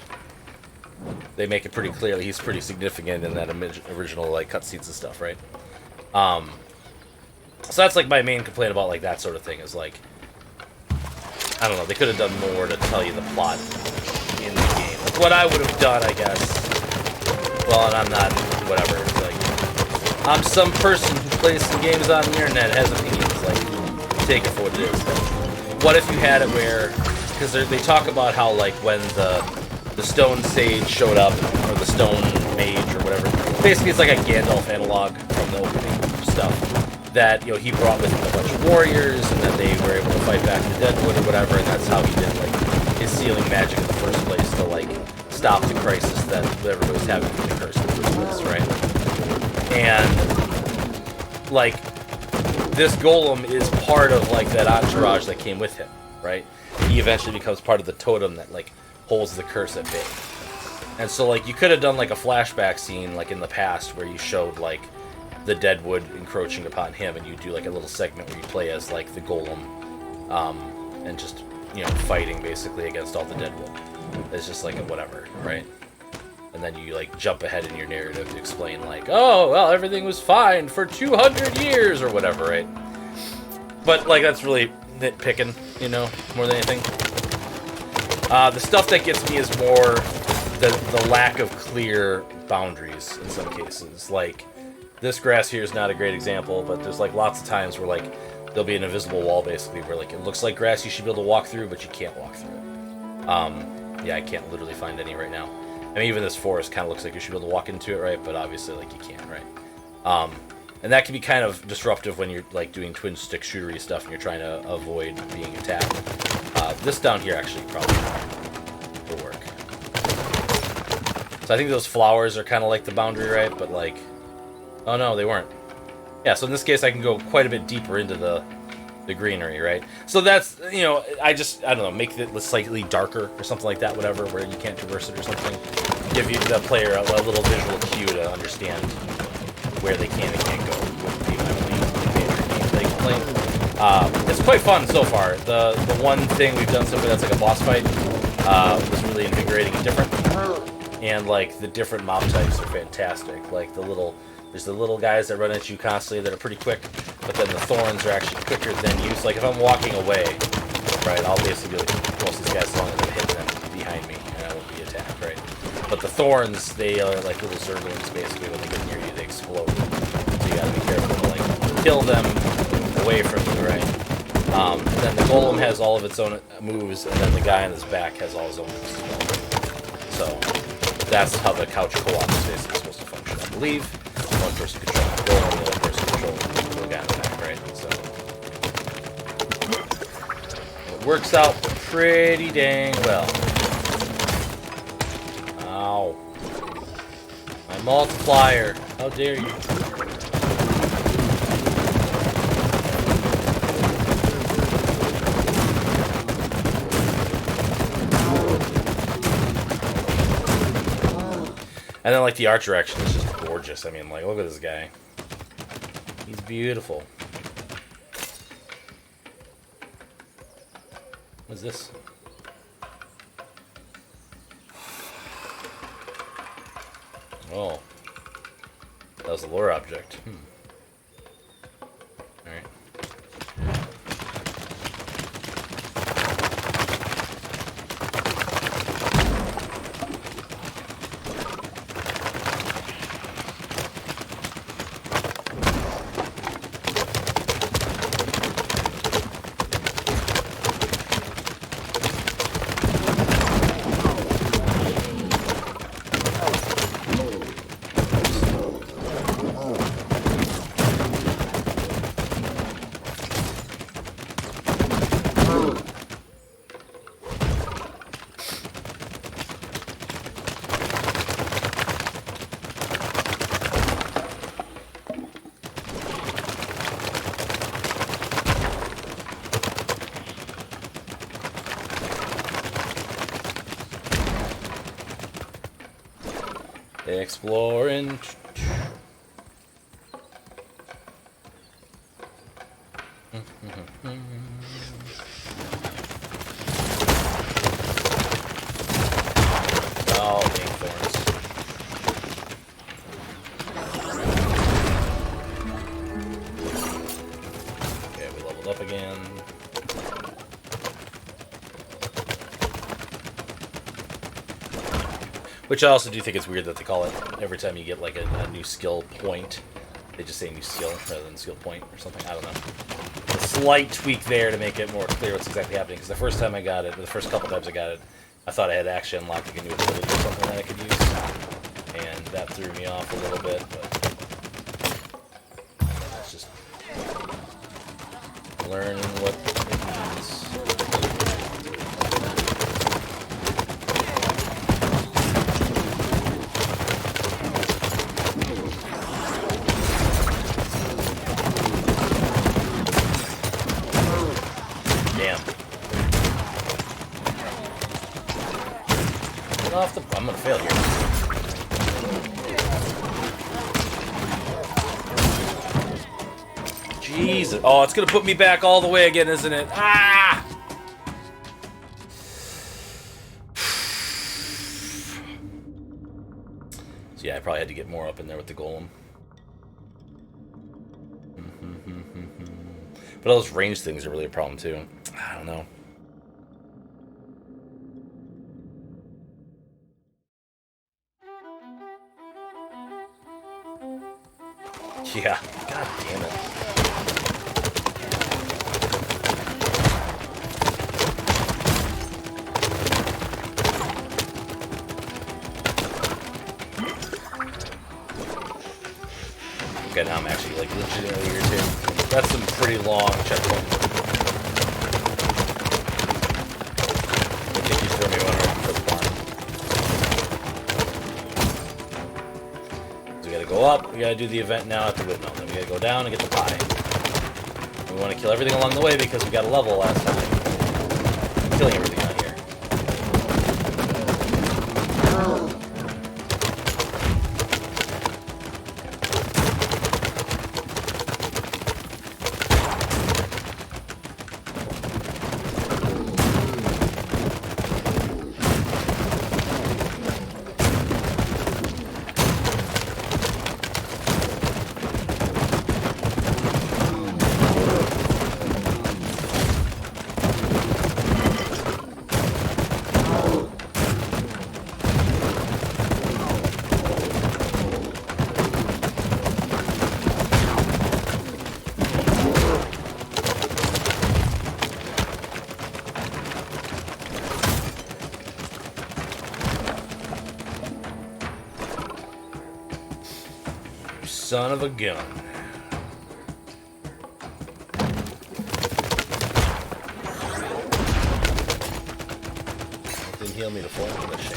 They make it pretty clear that he's pretty significant in that original like cutscenes and stuff, right? So that's like my main complaint about like that sort of thing is like, I don't know, they could have done more to tell you the plot in the game. Like, what I would have done, I guess, well, and I'm not, whatever, it's like, I'm some person who plays some games on the internet, has opinions, like, take it for what it is. But what if you had it where, because they talk about how, like, when the stone sage showed up, or the stone mage, or whatever, basically it's like a Gandalf analog from the opening stuff. That, you know, he brought with him a bunch of warriors, and that they were able to fight back the Deadwood or whatever, and that's how he did, like, his sealing magic in the first place to, like, stop the crisis that everybody was having with the curse in the first place, right? And, like, this golem is part of, like, that entourage that came with him, right? He eventually becomes part of the totem that, like, holds the curse at bay. And so, like, you could have done, like, a flashback scene, like, in the past where you showed, like, the Deadwood encroaching upon him, and you do like a little segment where you play as like the golem, and just, you know, fighting basically against all the Deadwood. It's just like a whatever, right? And then you like jump ahead in your narrative to explain like, oh well, everything was fine for 200 years or whatever, right? But like that's really nitpicking, you know, more than anything. The stuff that gets me is more the lack of clear boundaries in some cases, like. This grass here is not a great example, but there's like lots of times where like there'll be an invisible wall basically where like it looks like grass you should be able to walk through, but you can't walk through it. Yeah, I can't literally find any right now. I mean, even this forest kind of looks like you should be able to walk into it, right? But obviously like you can't, right? And that can be kind of disruptive when you're like doing twin stick shootery stuff and you're trying to avoid being attacked. This down here actually probably will work. So I think those flowers are kind of like the boundary, right? But like, oh no, they weren't. Yeah, so in this case I can go quite a bit deeper into the greenery, right? So that's, you know, I don't know, make it slightly darker or something like that, whatever, where you can't traverse it or something. Give you the player a little visual cue to understand where they can and can't go. Would be my only major complaint. It's quite fun so far. The one thing we've done so far that's like a boss fight was really invigorating and different. And like the different mob types are fantastic. Like there's the little guys that run at you constantly that are pretty quick, but then the thorns are actually quicker than you. So like if I'm walking away, right, I'll basically be like most of these guys as long as I'm hitting them behind me and I won't be attacked, right? But the thorns, they are like little zerglings basically. When they get near you, they explode. So you gotta be careful to like kill them away from you, right? And then the golem has all of its own moves, and then the guy on his back has all his own moves as well. So that's how the couch co-op is basically supposed to function, I believe. One person controlling the golem, the other person controlling the guy in the back, right? So it works out pretty dang well. Ow. My multiplier. How dare you? And then, like, the art direction is just gorgeous. I mean, like, look at this guy. He's beautiful. What's this? Oh. That was a lore object. Alright. Exploring. Oh, dang thorns. Okay, we leveled up again. Which I also do think it's weird that they call it, every time you get like a new skill point, they just say new skill rather than skill point or something. I don't know. A slight tweak there to make it more clear what's exactly happening. Because the first time I got it, or the first couple times I got it, I thought I had actually unlocked like a new ability or something that I could use. And that threw me off a little bit, but it's just learning what it means. I'm gonna fail here. Jesus. Oh, it's gonna put me back all the way again, isn't it? Ah! So yeah, I probably had to get more up in there with the golem. But all those range things are really a problem too. I don't know. Yeah, god damn it. Okay, now I'm actually like legitimately irritated. That's some pretty long checkpoint. I think you throw me one around for the barn. So we gotta go up, we gotta do the event now at the windmill. Then we gotta go down and get the pie. And we want to kill everything along the way because we got a level last time. Killing everything out here. Son of a gun. Didn't heal me to full. What a shame.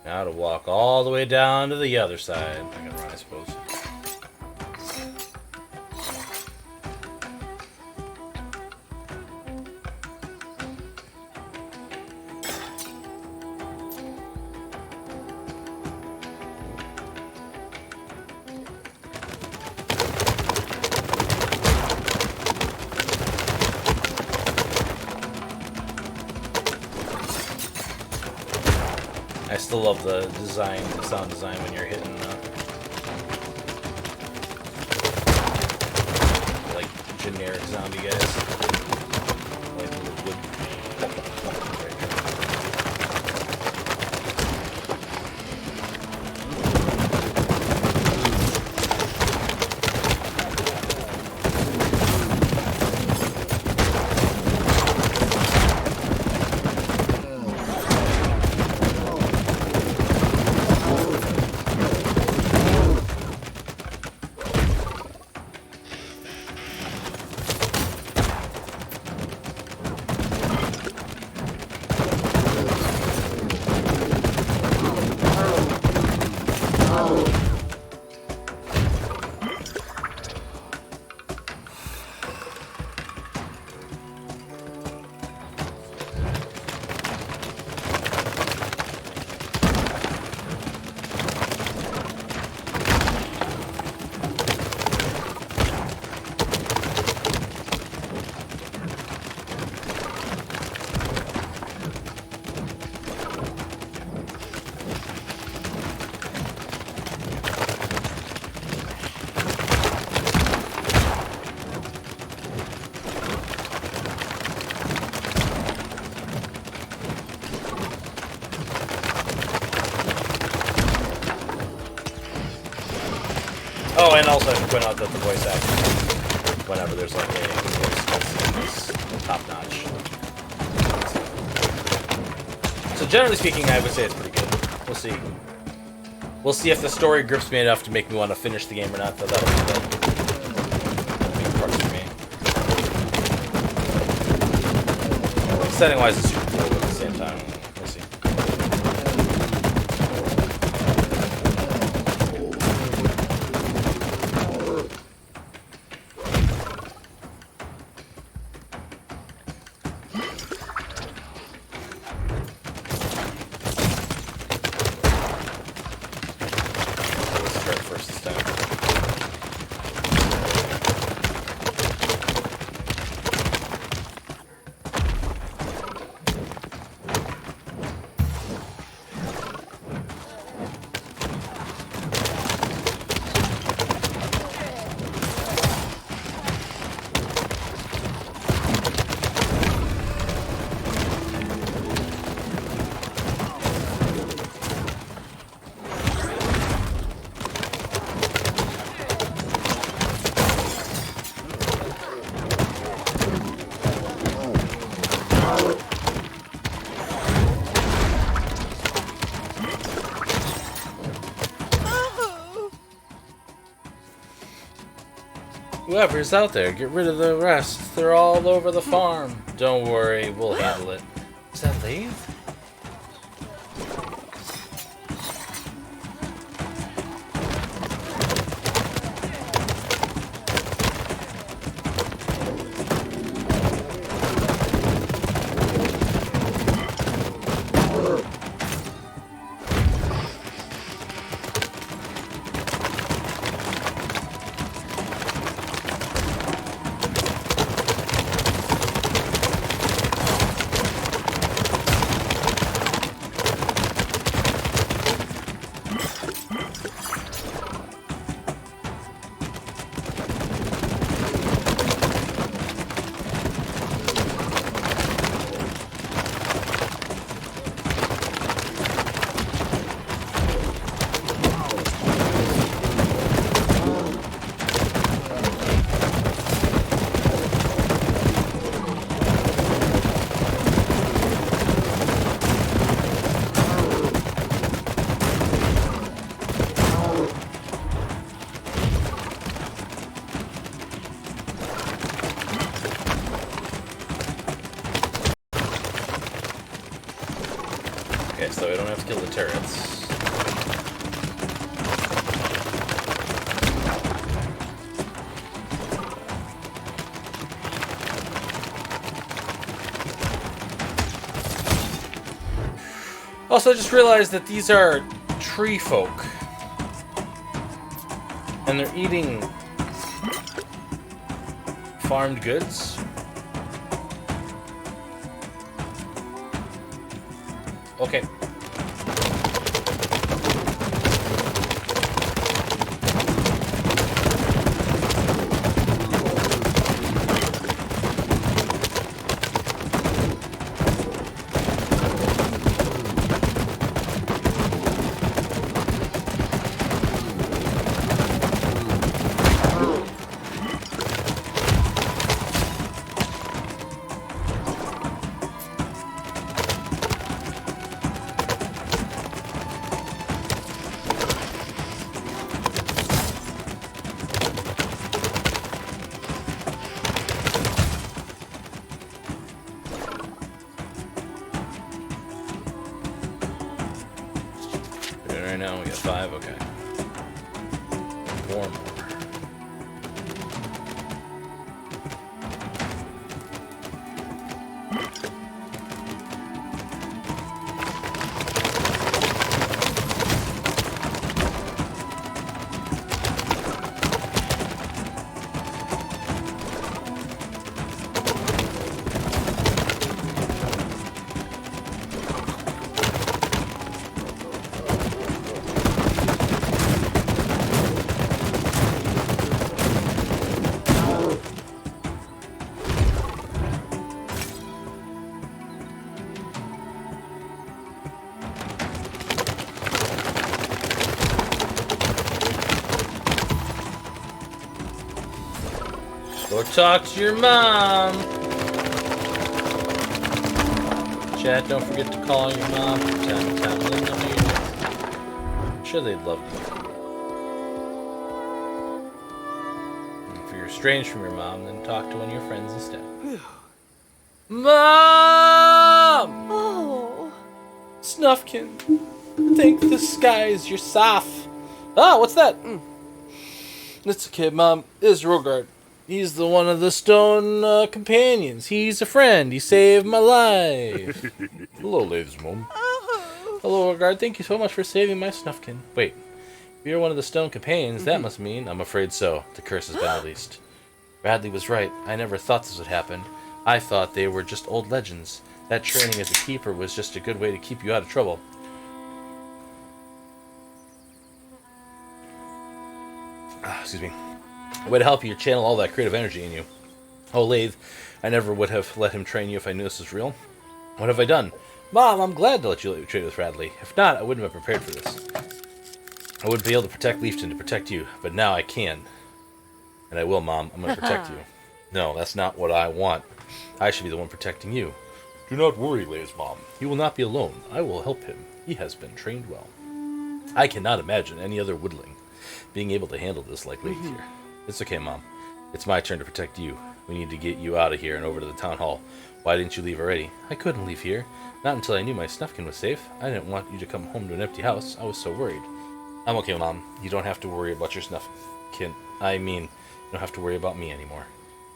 Now to walk all the way down to the other side. I can run, I suppose. I still love the design, the sound design when you're hitting like generic zombie guys. Like wood. Oh, and also I should point out that the voice acting, whenever there's like a voice cutscene, is top notch. So generally speaking, I would say it's pretty good. We'll see. We'll see if the story grips me enough to make me want to finish the game or not. Though that'll be the big part for me. Setting-wise, it's super cool, but at the same time, we'll see. Whoever's out there, get rid of the rest. They're all over the farm. Don't worry, we'll handle it. Is that Lathe? Okay, so I don't have to kill the turrets. Also, I just realized that these are tree folk. And they're eating farmed goods. Okay. Right now we got 5, okay. 4 more. Go talk to your mom. Chat, don't forget to call your mom from time to time. Let them know you do. I'm sure they'd love you. And if you're estranged from your mom, then talk to one of your friends instead. Mom! Oh. Snuffkin, thank the skies you're soft. Ah, what's that? It's a kid, Mom. It's Rogard. He's the one of the stone companions. He's a friend. He saved my life. Hello, ladies, Mom. Hello, Rogard. Thank you so much for saving my Snuffkin. Wait, if you're one of the stone companions, that must mean I'm afraid so. The curse has been released. Bradley was right. I never thought this would happen. I thought they were just old legends. That training as a keeper was just a good way to keep you out of trouble. Excuse me. A way to help you channel all that creative energy in you. Oh, Lathe, I never would have let him train you if I knew this was real. What have I done? Mom, I'm glad to let you trade with Bradley. If not, I wouldn't have prepared for this. I wouldn't be able to protect Leafton to protect you, but now I can. And I will, Mom. I'm going to protect you. No, that's not what I want. I should be the one protecting you. Do not worry, Lay's mom. He will not be alone. I will help him. He has been trained well. I cannot imagine any other woodling being able to handle this like Layth here. It's okay, Mom. It's my turn to protect you. We need to get you out of here and over to the town hall. Why didn't you leave already? I couldn't leave here. Not until I knew my Snuffkin was safe. I didn't want you to come home to an empty house. I was so worried. I'm okay, Mom. You don't have to worry about your Snuffkin. I mean, you don't have to worry about me anymore.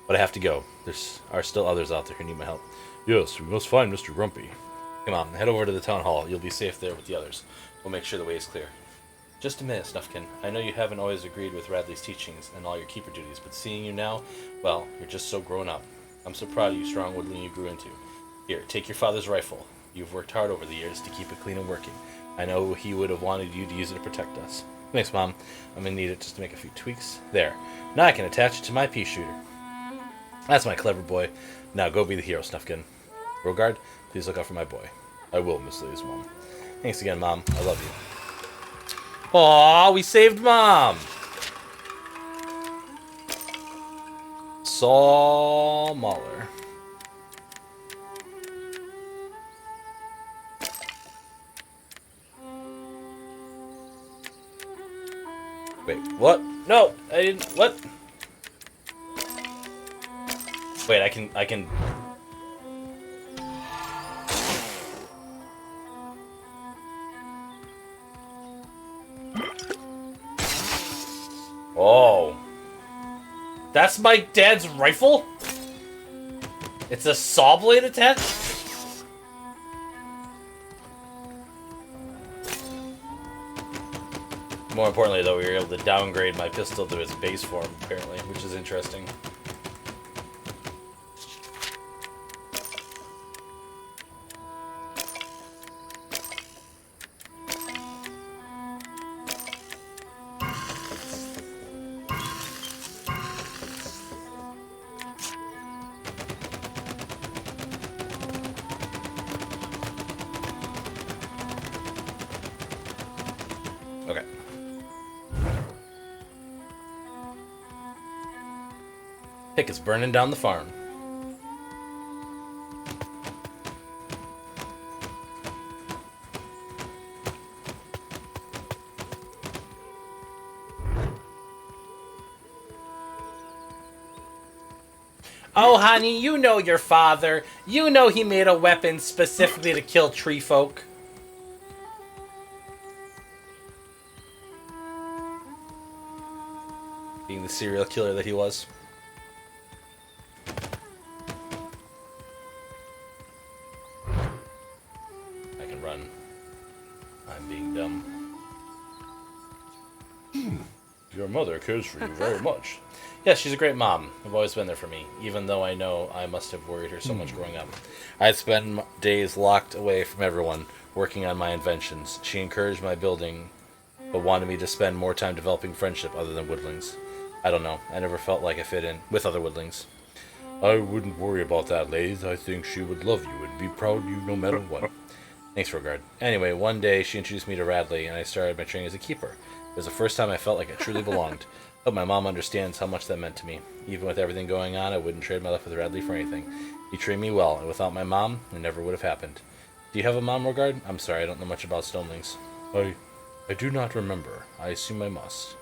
But I have to go. There are still others out there who need my help. Yes, we must find Mr. Grumpy. Come on, head over to the town hall. You'll be safe there with the others. We'll make sure the way is clear. Just a minute, Snuffkin. I know you haven't always agreed with Radley's teachings and all your keeper duties, but seeing you now, well, you're just so grown up. I'm so proud of you, strong woodling you grew into. Here, take your father's rifle. You've worked hard over the years to keep it clean and working. I know he would have wanted you to use it to protect us. Thanks, Mom. I'm gonna need it just to make a few tweaks. There. Now I can attach it to my pea shooter. That's my clever boy. Now go be the hero, Snuffkin. Rogard, please look out for my boy. I will, Miss Lay's mom. Thanks again, Mom. I love you. Aw, we saved Mom! Saul Mahler. Wait, what? No, I didn't. What? Wait, I can. Oh. That's my dad's rifle? It's a saw blade attached? More importantly, though, we were able to downgrade my pistol to its base form, apparently, which is interesting. Okay. Pick is burning down the farm. Oh, honey, you know your father. You know he made a weapon specifically to kill tree folk. Being the serial killer that he was. I can run. I'm being dumb. Your mother cares for you very much. Yes, she's a great mom. I've always been there for me, even though I know I must have worried her so much growing up. I'd spend days locked away from everyone, working on my inventions. She encouraged my building, but wanted me to spend more time developing friendship other than woodlings. I don't know. I never felt like I fit in with other woodlings. I wouldn't worry about that, Lath. I think she would love you and be proud of you no matter what. Thanks, Rogard. Anyway, one day she introduced me to Radley, and I started my training as a keeper. It was the first time I felt like I truly belonged. Hope my mom understands how much that meant to me. Even with everything going on, I wouldn't trade my life with Radley for anything. He treated me well, and without my mom, it never would have happened. Do you have a mom, Rogard? I'm sorry, I don't know much about stonelings. I do not remember. I assume I must.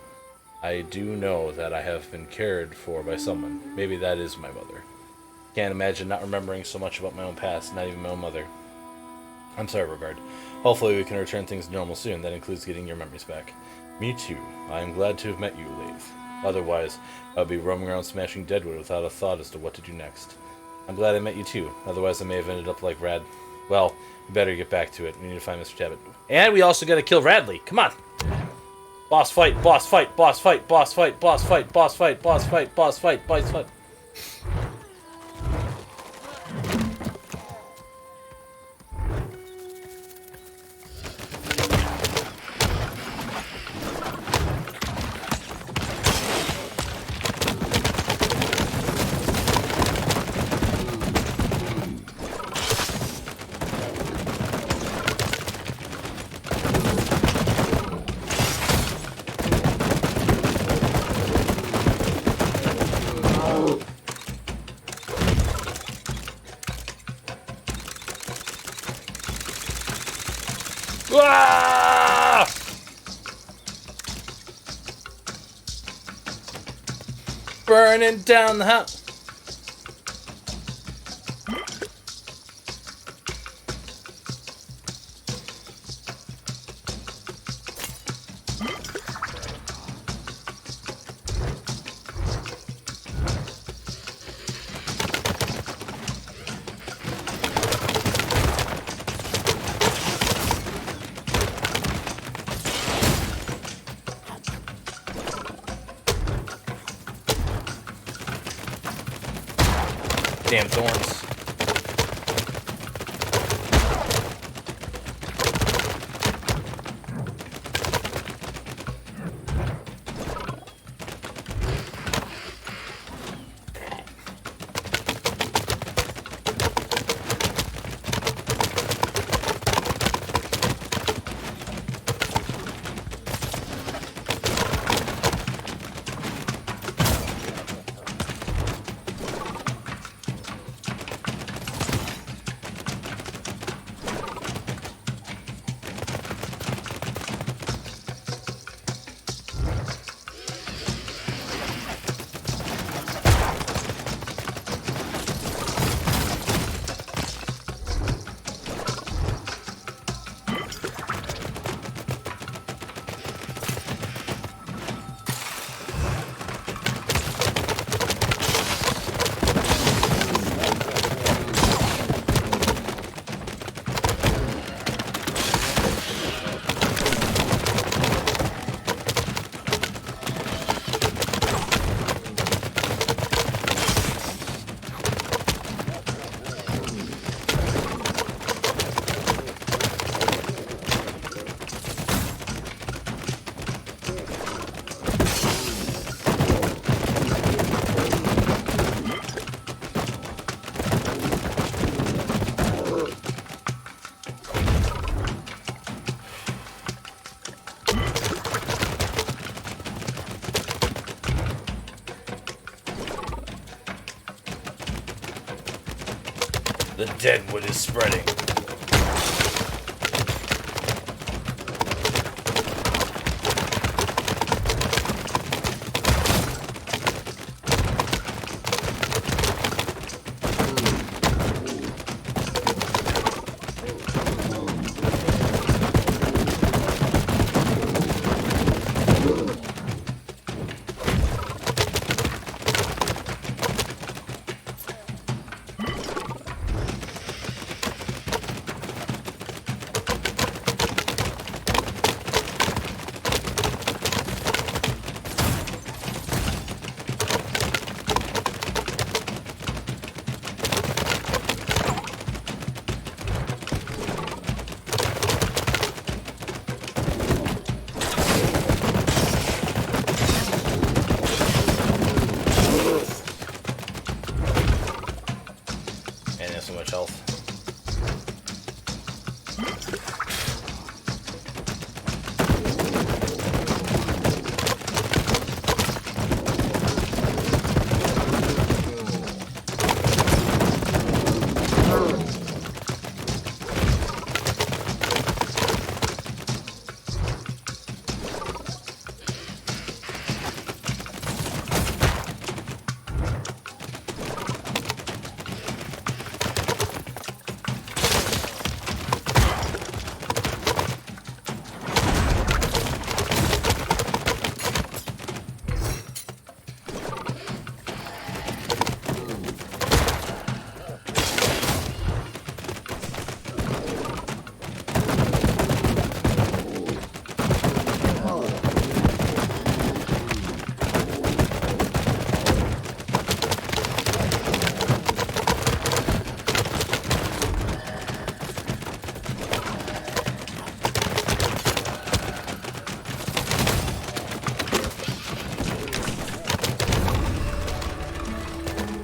I do know that I have been cared for by someone. Maybe that is my mother. Can't imagine not remembering so much about my own past, not even my own mother. I'm sorry, Rogard. Hopefully we can return things to normal soon. That includes getting your memories back. Me too. I am glad to have met you, Lath. Otherwise, I would be roaming around smashing Deadwood without a thought as to what to do next. I'm glad I met you too. Otherwise, I may have ended up like Rad. Well, we better get back to it. We need to find Mr. Tabbit. And we also gotta kill Radley. Come on! Boss fight, boss fight, boss fight, boss fight, boss fight, boss fight, boss fight, boss fight, boss fight. Burning down the house. Damn thorns. The Deadwood is spreading. So much health.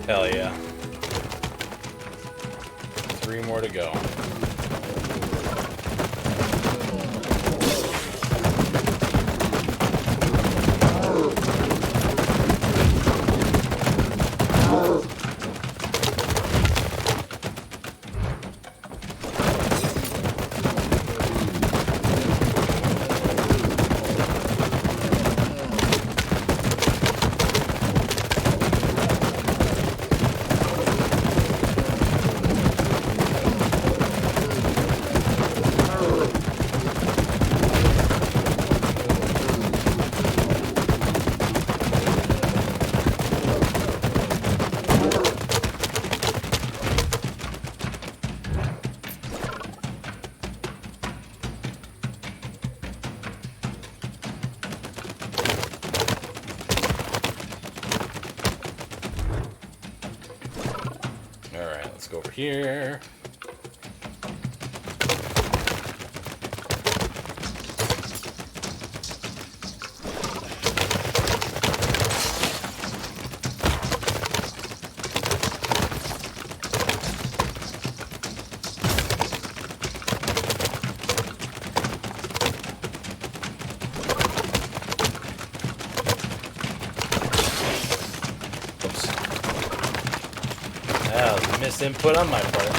Hell yeah. 3 more to go. go over here. Misinput on my part.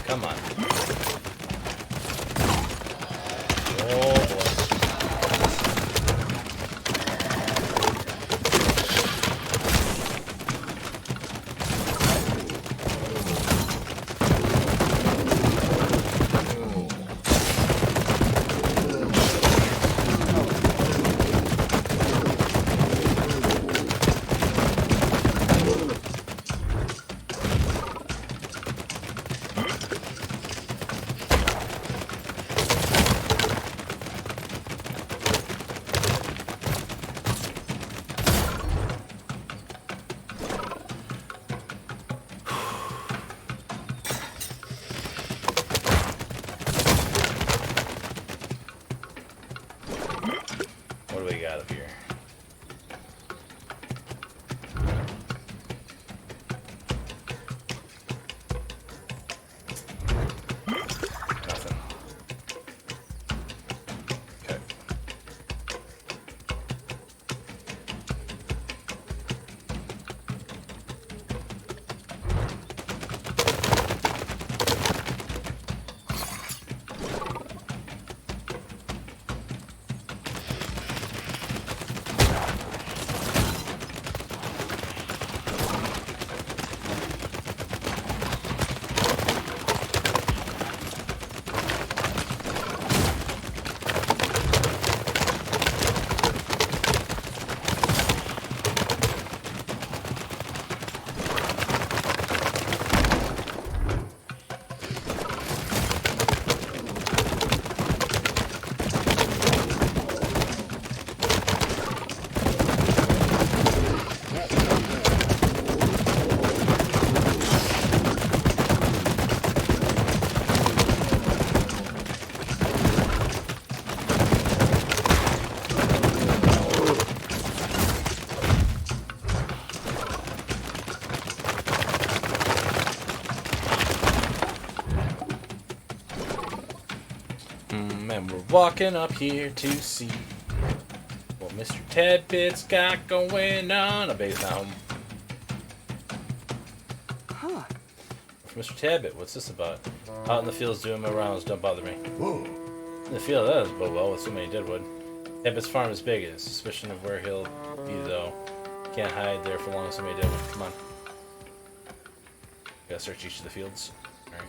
Come on. Oh boy. What do we got up here? Nothing. Okay. And we're walking up here to see what Mr. Tedbit's got going on. A base now. Huh. Mr. Tedbit, what's this about? Out in the fields doing my rounds, don't bother me. Whoa. In the field, that doesn't bode well with so many Deadwood. Tedbit's farm is big. It's suspicion of where he'll be, though. Can't hide there for long as so many Deadwood. Come on. Gotta search each of the fields. Alright.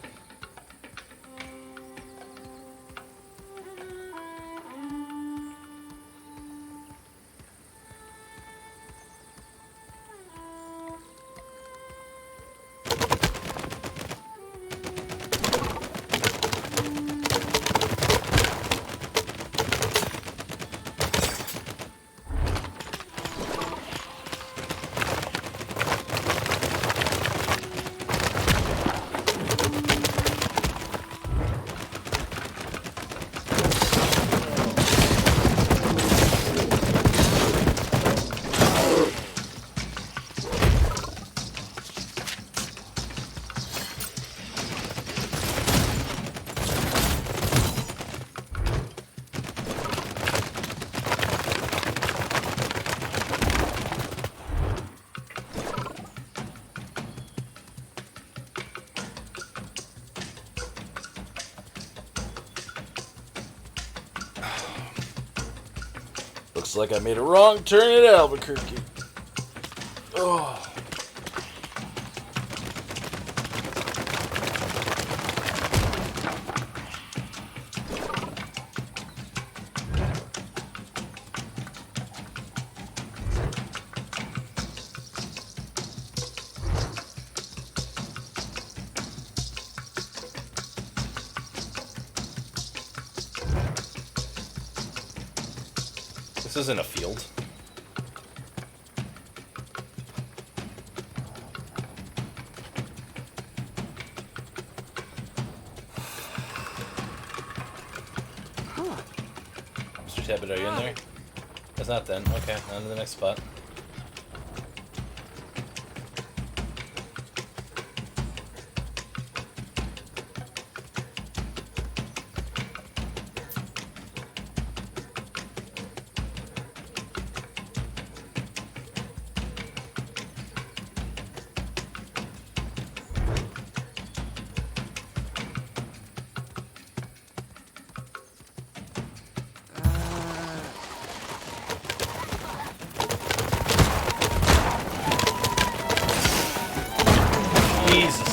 Looks like I made a wrong turn at Albuquerque. Oh. This isn't a field. Mr. Tabbit, are you in there? That's not then. Okay, on to the next spot. Jesus.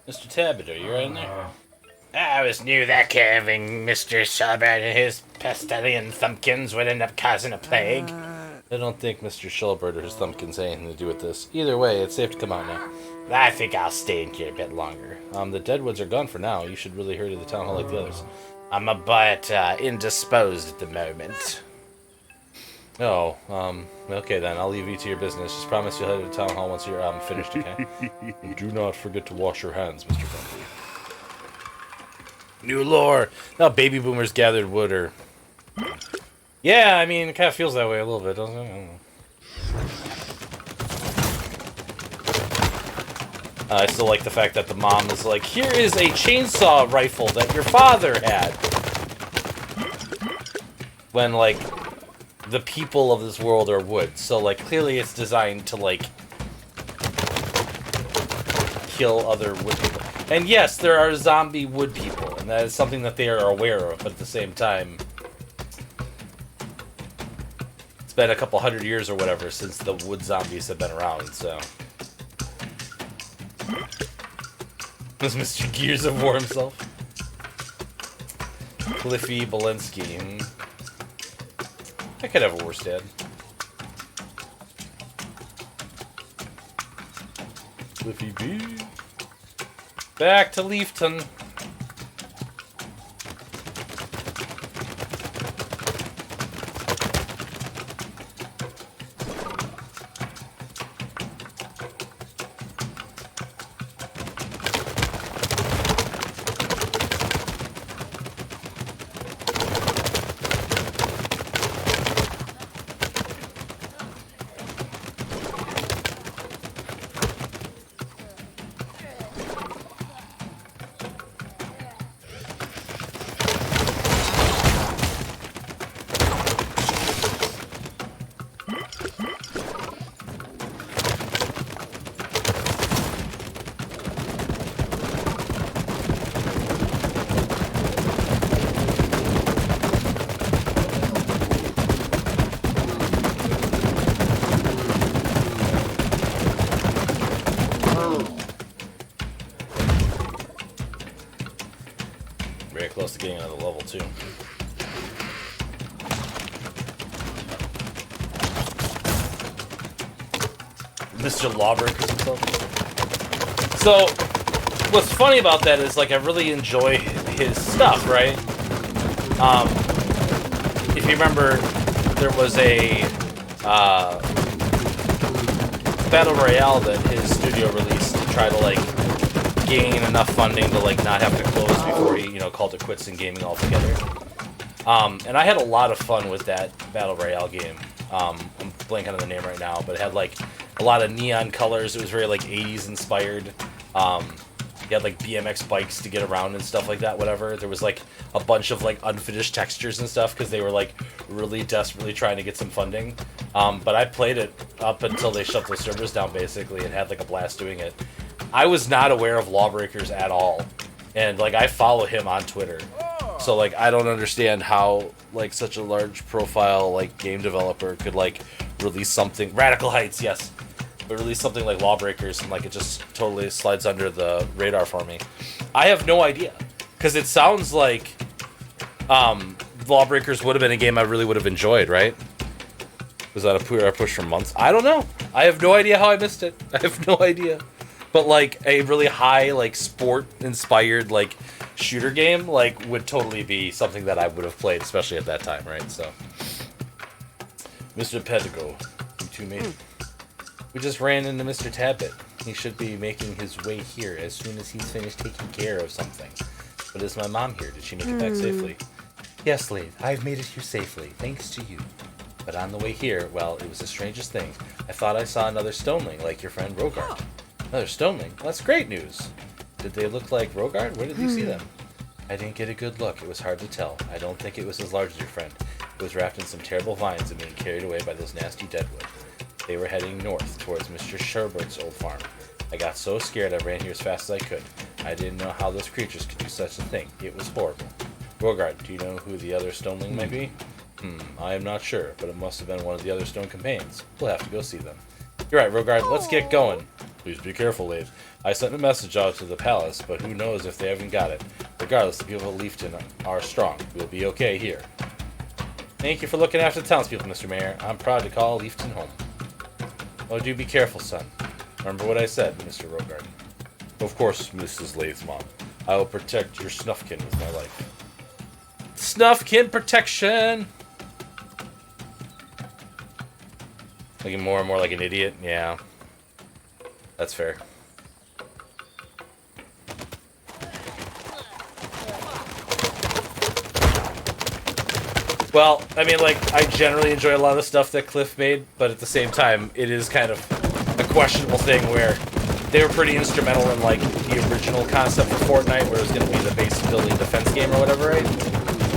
Mr. Tabbit, are you right in there? I always knew that carving Mr. Shelbert and his pestilent thumpkins would end up causing a plague. I don't think Mr. Shellbird or his thumbkins had anything to do with this. Either way, it's safe to come out now. I think I'll stay in here a bit longer. The Deadwoods are gone for now. You should really hurry to the town hall like the others. I'm a bit indisposed at the moment. Oh, okay then. I'll leave you to your business. Just promise you'll head to the town hall once you're finished, okay? And do not forget to wash your hands, Mr. Friendly. New lore! Now baby boomers gathered wood or... Yeah, I mean, it kind of feels that way a little bit, doesn't it? I don't know. I still like the fact that the mom is like, here is a chainsaw rifle that your father had. When, like, the people of this world are wood. So, like, clearly it's designed to, like, kill other wood people. And yes, there are zombie wood people, and that is something that they are aware of, but at the same time, it's been a couple hundred years or whatever since the wood zombies have been around, so. Does Mr. Gears of War himself? Cliffy Belinsky. I could have a worse dad. Cliffy B. Back to Leafton. Very close to getting out of the level, too. Mr. Lawbreakers himself. So, what's funny about that is, like, I really enjoy his stuff, right? If you remember, there was a Battle Royale that his studio released to try to, like, gain enough funding to, like, not have to close before he, you know, called it quits in gaming altogether. And I had a lot of fun with that Battle Royale game. I'm blanking on the name right now, but it had, like, a lot of neon colors. It was very, like, 80s inspired. You had, like, BMX bikes to get around and stuff like that, whatever. There was, like, a bunch of, like, unfinished textures and stuff because they were, like, really desperately trying to get some funding. But I played it up until they shut those servers down, basically, and had, like, a blast doing it. I was not aware of Lawbreakers at all. And, like, I follow him on Twitter. So like I don't understand how like such a large profile like game developer could like release something Radical Heights, yes. But release something like Lawbreakers and like it just totally slides under the radar for me. I have no idea. Cuz it sounds like Lawbreakers would have been a game I really would have enjoyed, right? Was that a push for months? I don't know. I have no idea how I missed it. I have no idea. But like a really high like sport inspired like shooter game like would totally be something that I would have played, especially at that time, right? So Mr. Pedigo, you two made it. We just ran into Mr. Tabbit. He should be making his way here as soon as he's finished taking care of something. But is my mom here? Did she make it back safely? Yes, Slade. I've made it here safely, thanks to you. But on the way here, well, it was the strangest thing. I thought I saw another stoneling, like your friend Rogard. Another stoneling? Well, that's great news. Did they look like Rogard? Where did you see them? I didn't get a good look. It was hard to tell. I don't think it was as large as your friend. It was wrapped in some terrible vines and being carried away by those nasty Deadwood. They were heading north towards Mr. Sherbert's old farm. I got so scared I ran here as fast as I could. I didn't know how those creatures could do such a thing. It was horrible. Rogard, do you know who the other stoneling might be? I am not sure, but it must have been one of the other stone companions. We'll have to go see them. You're right, Rogard. Let's get going. Please be careful, Lave. I sent a message out to the palace, but who knows if they haven't got it. Regardless, the people of Leafton are strong. We'll be okay here. Thank you for looking after the townspeople, Mr. Mayor. I'm proud to call Leafton home. Oh, do be careful, son. Remember what I said, Mr. Rogard. Of course, Mrs. Lave's mom. I will protect your Snuffkin with my life. Snuffkin protection! Looking more and more like an idiot? Yeah. That's fair. Well, I mean, like, I generally enjoy a lot of the stuff that Cliff made, but at the same time, it is kind of a questionable thing where they were pretty instrumental in, like, the original concept for Fortnite, where it was going to be the base building defense game or whatever, right?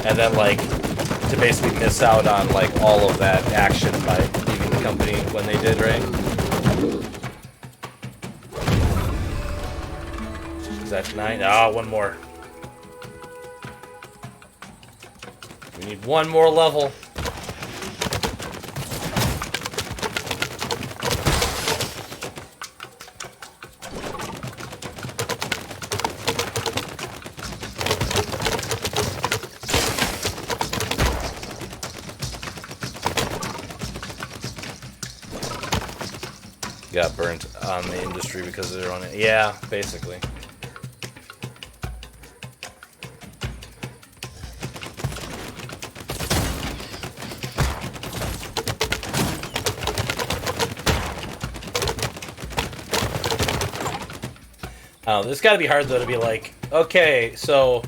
And then, like, to basically miss out on, like, all of that action by leaving the company when they did, right? Is that 9? Ah, one more. We need one more level. Got burnt on the industry because they're on it. Yeah, basically. It's got to be hard though to be like, okay, so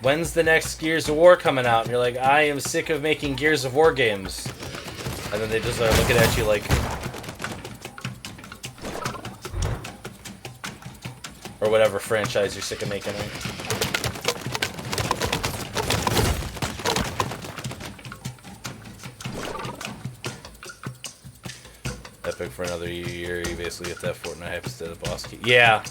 when's the next Gears of War coming out? And you're like, I am sick of making Gears of War games. And then they just are looking at you like, or whatever franchise you're sick of making, right? Epic for another year, you basically get that Fortnite hype instead of boss key. Yeah.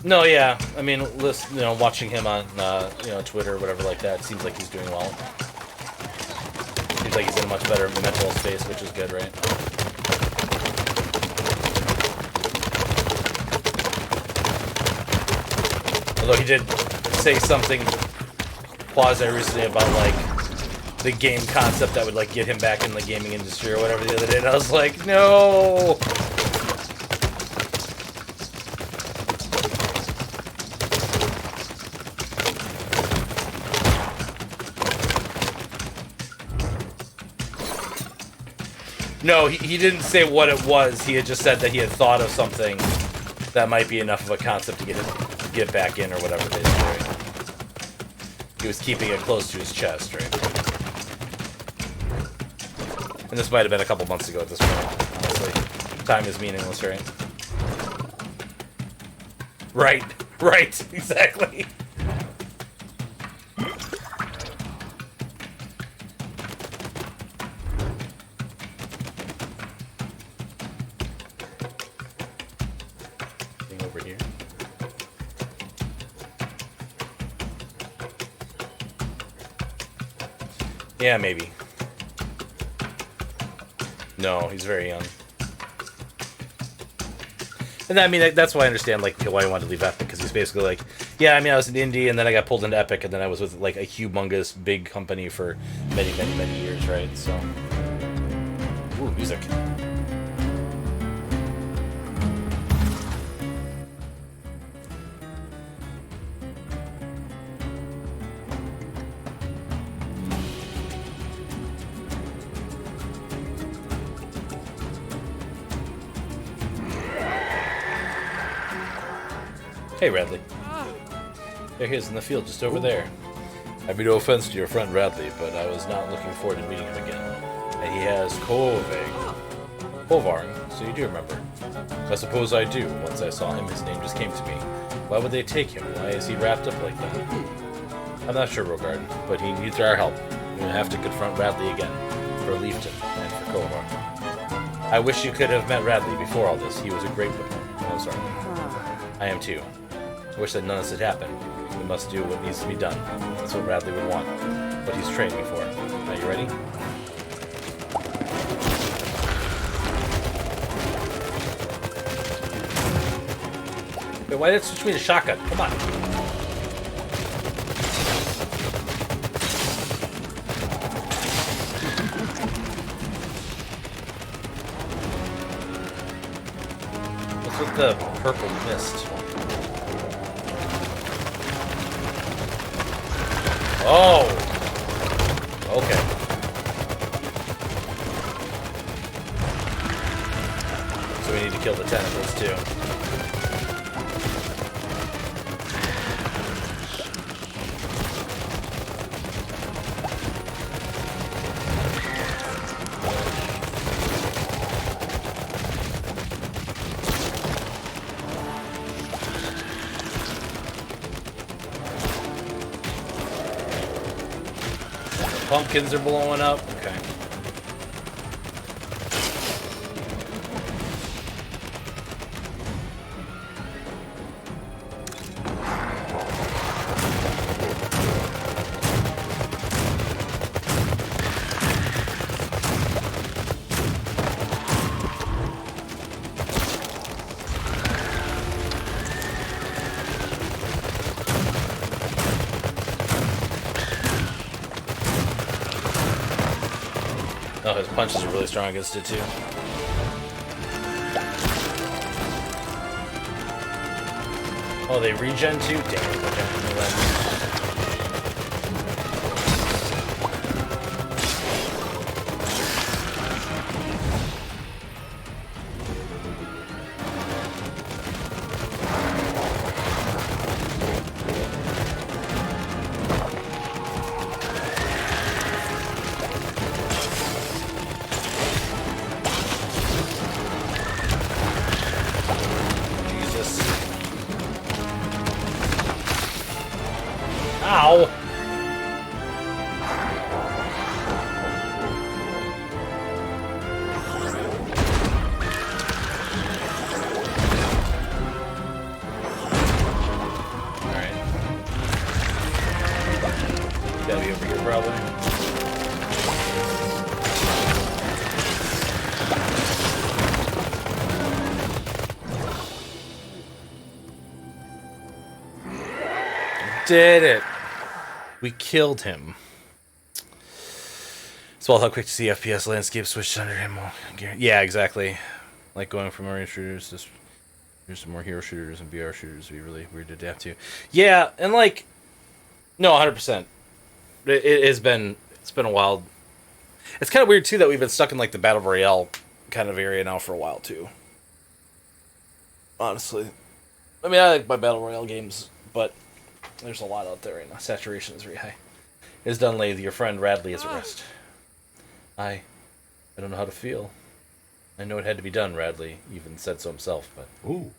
No, yeah. I mean, listen, watching him on, Twitter or whatever like that, it seems like he's doing well. Seems like he's in a much better mental space, which is good, right? Although he did say something quasi recently about, like, the game concept that would, like, get him back in the gaming industry or whatever the other day, and I was like, no! No, he didn't say what it was. He had just said that he had thought of something that might be enough of a concept to get back in or whatever it is. Right? He was keeping it close to his chest, right? And this might have been a couple months ago at this point, honestly. Time is meaningless, right? Right, exactly. Thing over here. Yeah, maybe. No, he's very young. And I mean, that's why I understand, like, why I wanted to leave Epic, because he's basically like, yeah, I mean, I was in indie, and then I got pulled into Epic, and then I was with, like, a humongous, big company for many, many, many years, right? So... Ooh, music. Hey, Radley. There he is in the field just over there. I mean, no offense to your friend Radley, but I was not looking forward to meeting him again. And he has Kovarn, so you do remember. I suppose I do. Once I saw him, his name just came to me. Why would they take him? Why is he wrapped up like that? I'm not sure, Rogard, but he needs our help. We'll have to confront Radley again, for Leafton and for Kovarn. I wish you could have met Radley before all this. He was a great one. I'm sorry. I am too. I wish that none of this had happened. We must do what needs to be done. That's what Radley would want. What he's training for. Are you ready? Wait, why did it switch me to shotgun? Come on. What's with the purple mist? Oh! Okay. So we need to kill the tentacles too. Pumpkins are blowing up. Okay. Oh, his punches are really strong against it, too. Oh, they regen, too? Damn it, okay. Ow! Alright. Gotta be over here, probably. Did it! We killed him. It's wild how quick to see FPS landscape switched under him. Yeah, exactly. Like going from arena shooters to here's some more hero shooters and VR shooters would be really weird to adapt to. Yeah, and like, no, 100%. It's been a while. It's kind of weird too that we've been stuck in like the battle royale kind of area now for a while too. Honestly, I mean, I like my battle royale games, but there's a lot out there right now. Saturation is very high. It's done, Lathe. Your friend Radley is at rest. I don't know how to feel. I know it had to be done, Radley even said so himself, but Oh,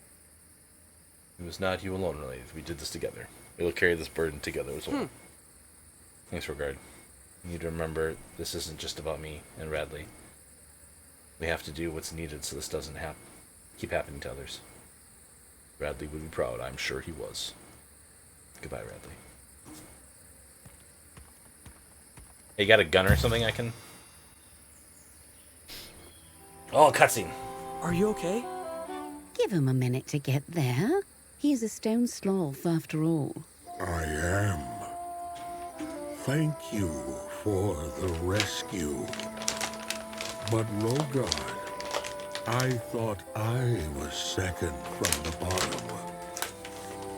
it was not you alone, Lathe. We did this together. We'll carry this burden together as well. Thanks, Regard. You need to remember, this isn't just about me and Radley. We have to do what's needed so this doesn't keep happening to others. Radley would be proud. I'm sure he was. Goodbye, Radley. Hey, you got a gun or something I can... Oh, cutscene. Are you okay? Give him a minute to get there. He's a stone sloth after all. I am. Thank you for the rescue. But Rogard, I thought I was second from the bottom.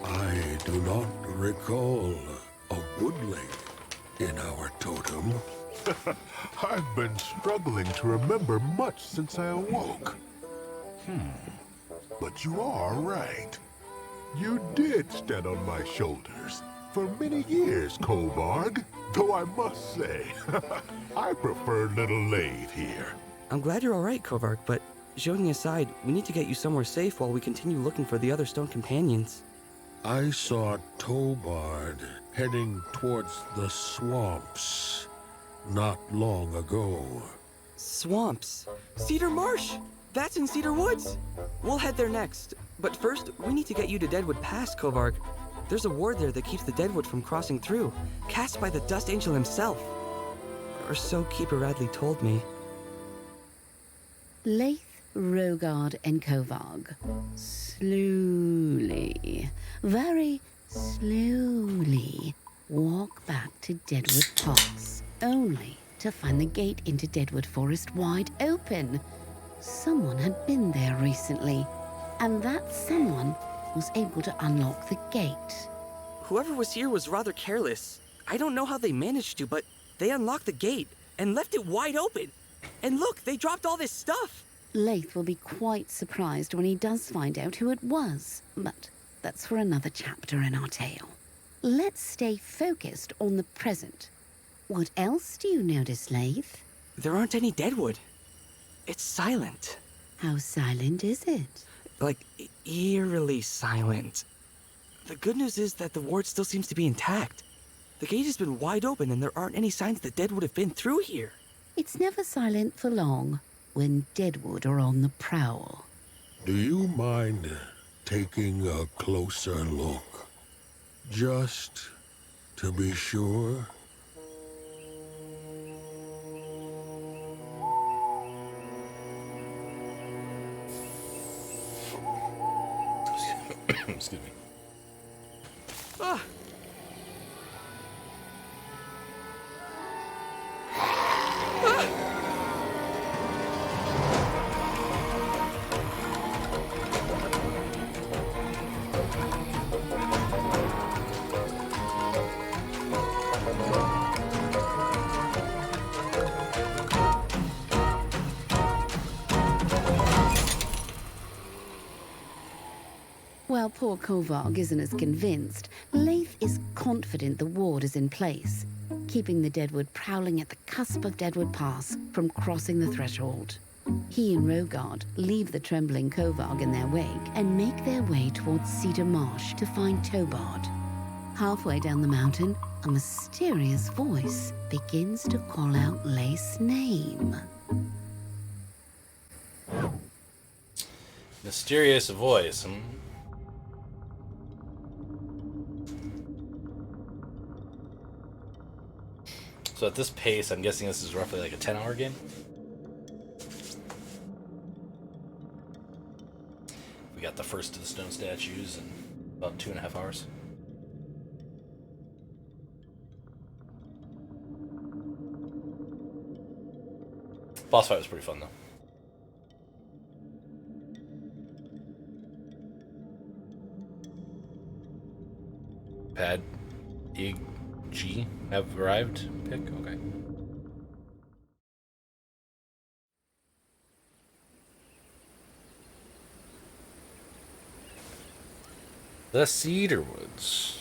I do not recall a woodling in our totem. I've been struggling to remember much since I awoke. But you are right. You did stand on my shoulders for many years, Kovarg. Though I must say, I prefer little Lathe here. I'm glad you're alright, Kovark, but joking aside, we need to get you somewhere safe while we continue looking for the other stone companions. I saw Tobard heading towards the swamps not long ago. Swamps. Cedar Marsh! That's in Cedar Woods! We'll head there next. But first, we need to get you to Deadwood Pass, Kovark. There's a ward there that keeps the Deadwood from crossing through, cast by the Dust Angel himself. Or so Keeper Radley told me. Lathe, Rogard, and Kovarg slowly, very slowly, walk back to Deadwood Pass, only to find the gate into Deadwood Forest wide open. Someone had been there recently, and that someone was able to unlock the gate. Whoever was here was rather careless. I don't know how they managed to, but they unlocked the gate and left it wide open. And look, they dropped all this stuff. Lathe will be quite surprised when he does find out who it was, but that's for another chapter in our tale. Let's stay focused on the present. What else do you notice, Lathe? There aren't any Deadwood. It's silent. How silent is it? Like, eerily silent. The good news is that the ward still seems to be intact. The gate has been wide open and there aren't any signs that Deadwood have been through here. It's never silent for long when Deadwood are on the prowl. Do you mind taking a closer look? Just to be sure? Excuse me. Ah! While poor Kovarg isn't as convinced, Leif is confident the ward is in place, keeping the Deadwood prowling at the cusp of Deadwood Pass from crossing the threshold. He and Rogard leave the trembling Kovarg in their wake and make their way towards Cedar Marsh to find Tobard. Halfway down the mountain, a mysterious voice begins to call out Leif's name. Mysterious voice. So at this pace, I'm guessing this is roughly like a 10-hour game? We got the first of the stone statues in about 2.5 hours. Boss fight was pretty fun, though. Pad EG have arrived. Pick? Okay. The Cedar Woods.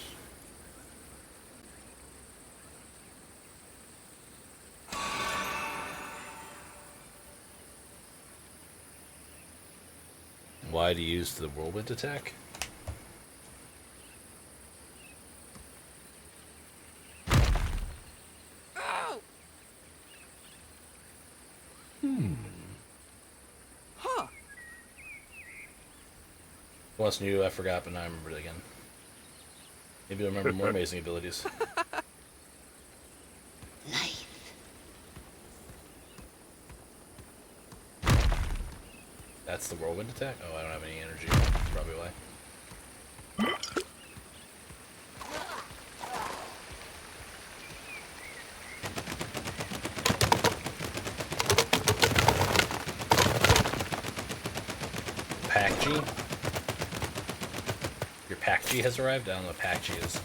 Why do you use the whirlwind attack? Huh. Once knew, I forgot, but now I remember it again. Maybe I remember more amazing abilities. Life. That's the whirlwind attack? Oh, I don't have any energy. That's probably why. Pack G? Your Pack G has arrived? I don't know what Pack G is.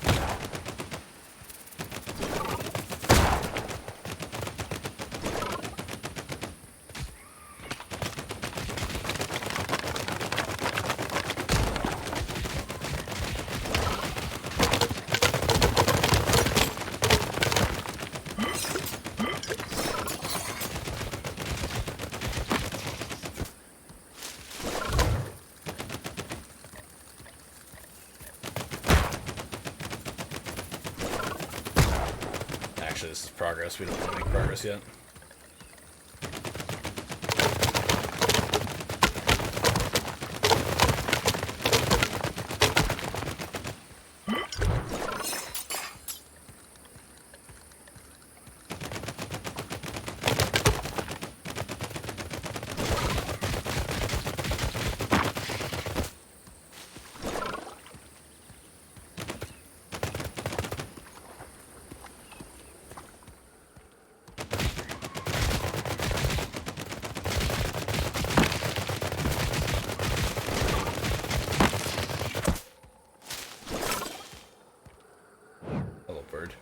Actually, this is progress. We don't want to make progress yet. Hello, bird.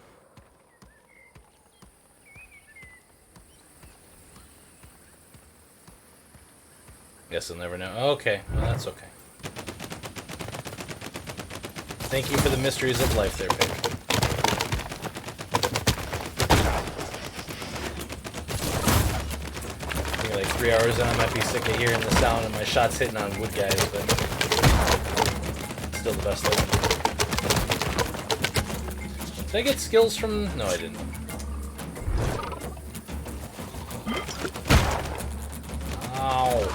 Guess I'll never know. Okay, well, that's okay. Thank you for the mysteries of life there, Pig. I think like 3 hours in, I might be sick of hearing the sound of my shots hitting on wood guys, but still the best thing. Did I get skills from... No, I didn't. Ow.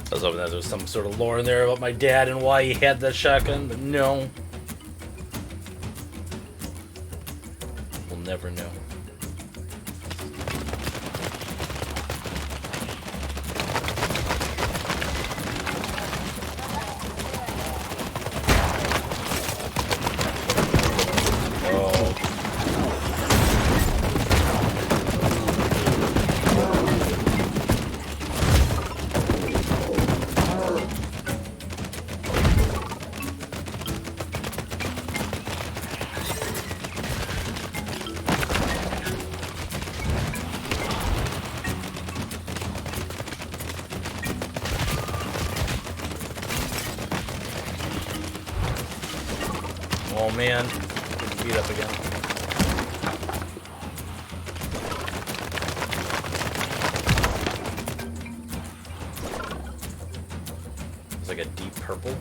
I was hoping that there was some sort of lore in there about my dad and why he had that shotgun, but no. We'll never know. Oh. Oh man, getting beat up again. It's like a deep purple.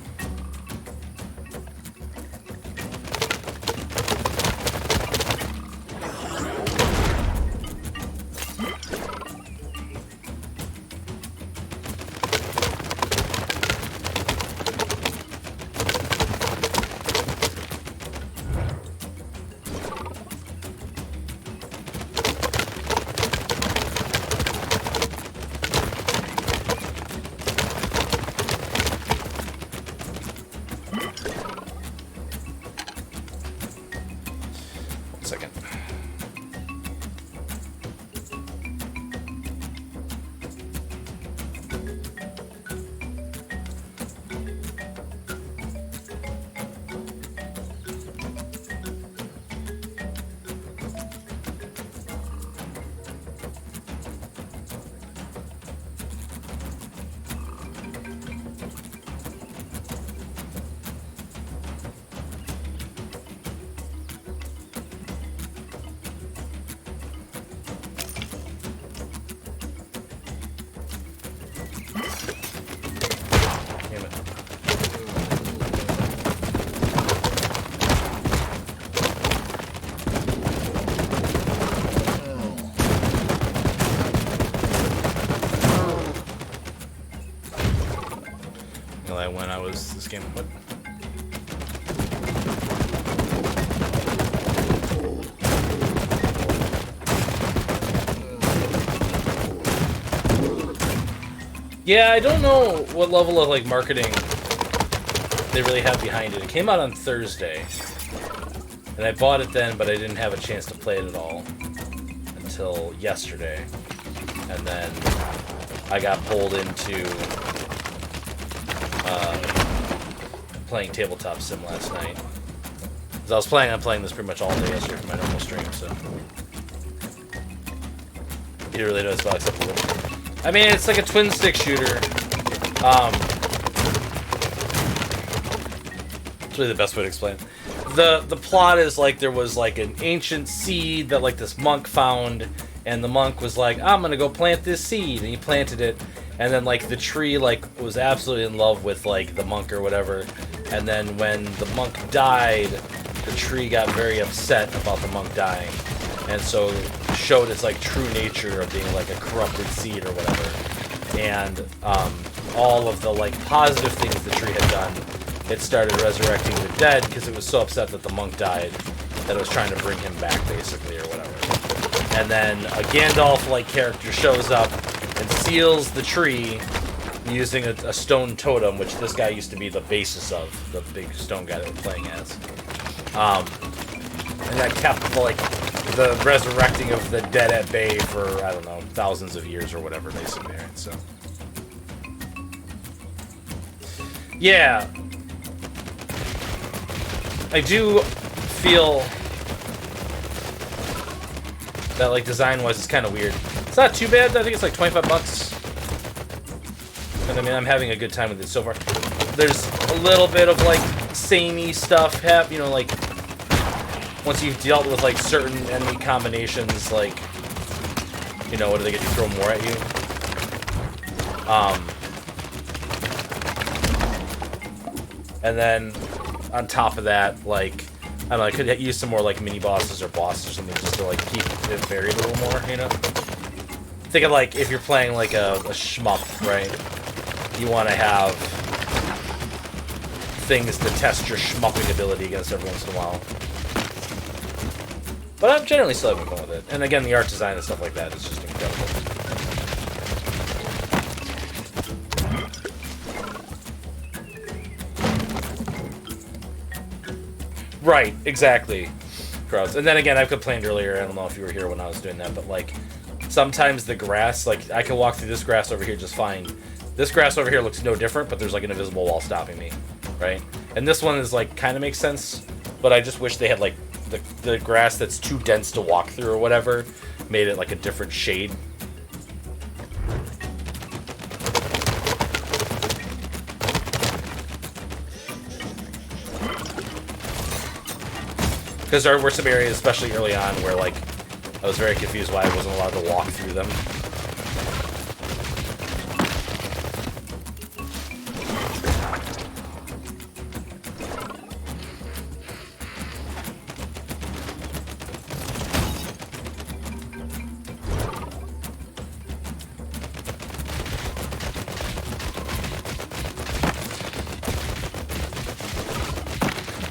When I was this game. What? Yeah, I don't know what level of like marketing they really have behind it. It came out on Thursday, and I bought it then, but I didn't have a chance to play it at all until yesterday, and then I got pulled into playing tabletop sim last night. Because I was planning on playing this pretty much all day yesterday for my normal stream, so you didn't really notice about except a little. I mean, it's like a twin stick shooter. It's really the best way to explain it. The plot is like there was like an ancient seed that like this monk found, and the monk was like, I'm gonna go plant this seed, and he planted it. And then, like, the tree, like, was absolutely in love with, like, the monk or whatever. And then when the monk died, the tree got very upset about the monk dying. And so showed its, like, true nature of being, like, a corrupted seed or whatever. And all of the, like, positive things the tree had done, it started resurrecting the dead because it was so upset that the monk died that it was trying to bring him back, basically, or whatever. And then a Gandalf-like character shows up and seals the tree using a stone totem, which this guy used to be the basis of, the big stone guy that we're playing as. And that kept, like, the resurrecting of the dead at bay for, I don't know, thousands of years or whatever, basically, right? So, yeah. I do feel that, like, design-wise, it's kind of weird. It's not too bad. I think it's like 25 bucks. And I mean, I'm having a good time with it so far. There's a little bit of like samey stuff you know, like once you've dealt with like certain enemy combinations, like, you know, what do they get to throw more at you? And then on top of that, like, I don't know, I could use some more like mini bosses or bosses or something just to like keep it varied a little more, you know? Think of like if you're playing like a shmup, right? You want to have things to test your shmupping ability against every once in a while. But I'm generally still having fun with it. And again, the art design and stuff like that is just incredible. Right, exactly. Gross. And then again, I complained earlier, I don't know if you were here when I was doing that, but like, sometimes the grass, like, I can walk through this grass over here just fine. This grass over here looks no different, but there's like an invisible wall stopping me, right? And this one is like, kind of makes sense, but I just wish they had like, the grass that's too dense to walk through or whatever, made it like a different shade. Because there were some areas, especially early on, where like I was very confused why I wasn't allowed to walk through them.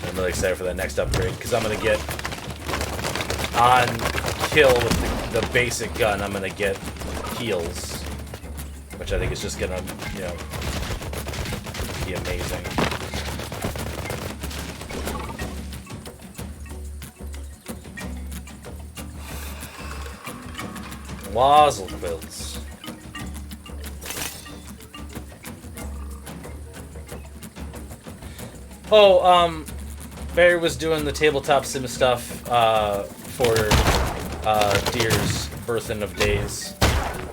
I'm really excited for that next upgrade because I'm gonna get on kill with the basic gun. I'm gonna get heals, which I think is just gonna, you know, be amazing. Wazzle quills. Oh, Barry was doing the tabletop sim stuff for Deer's Birthing of Days,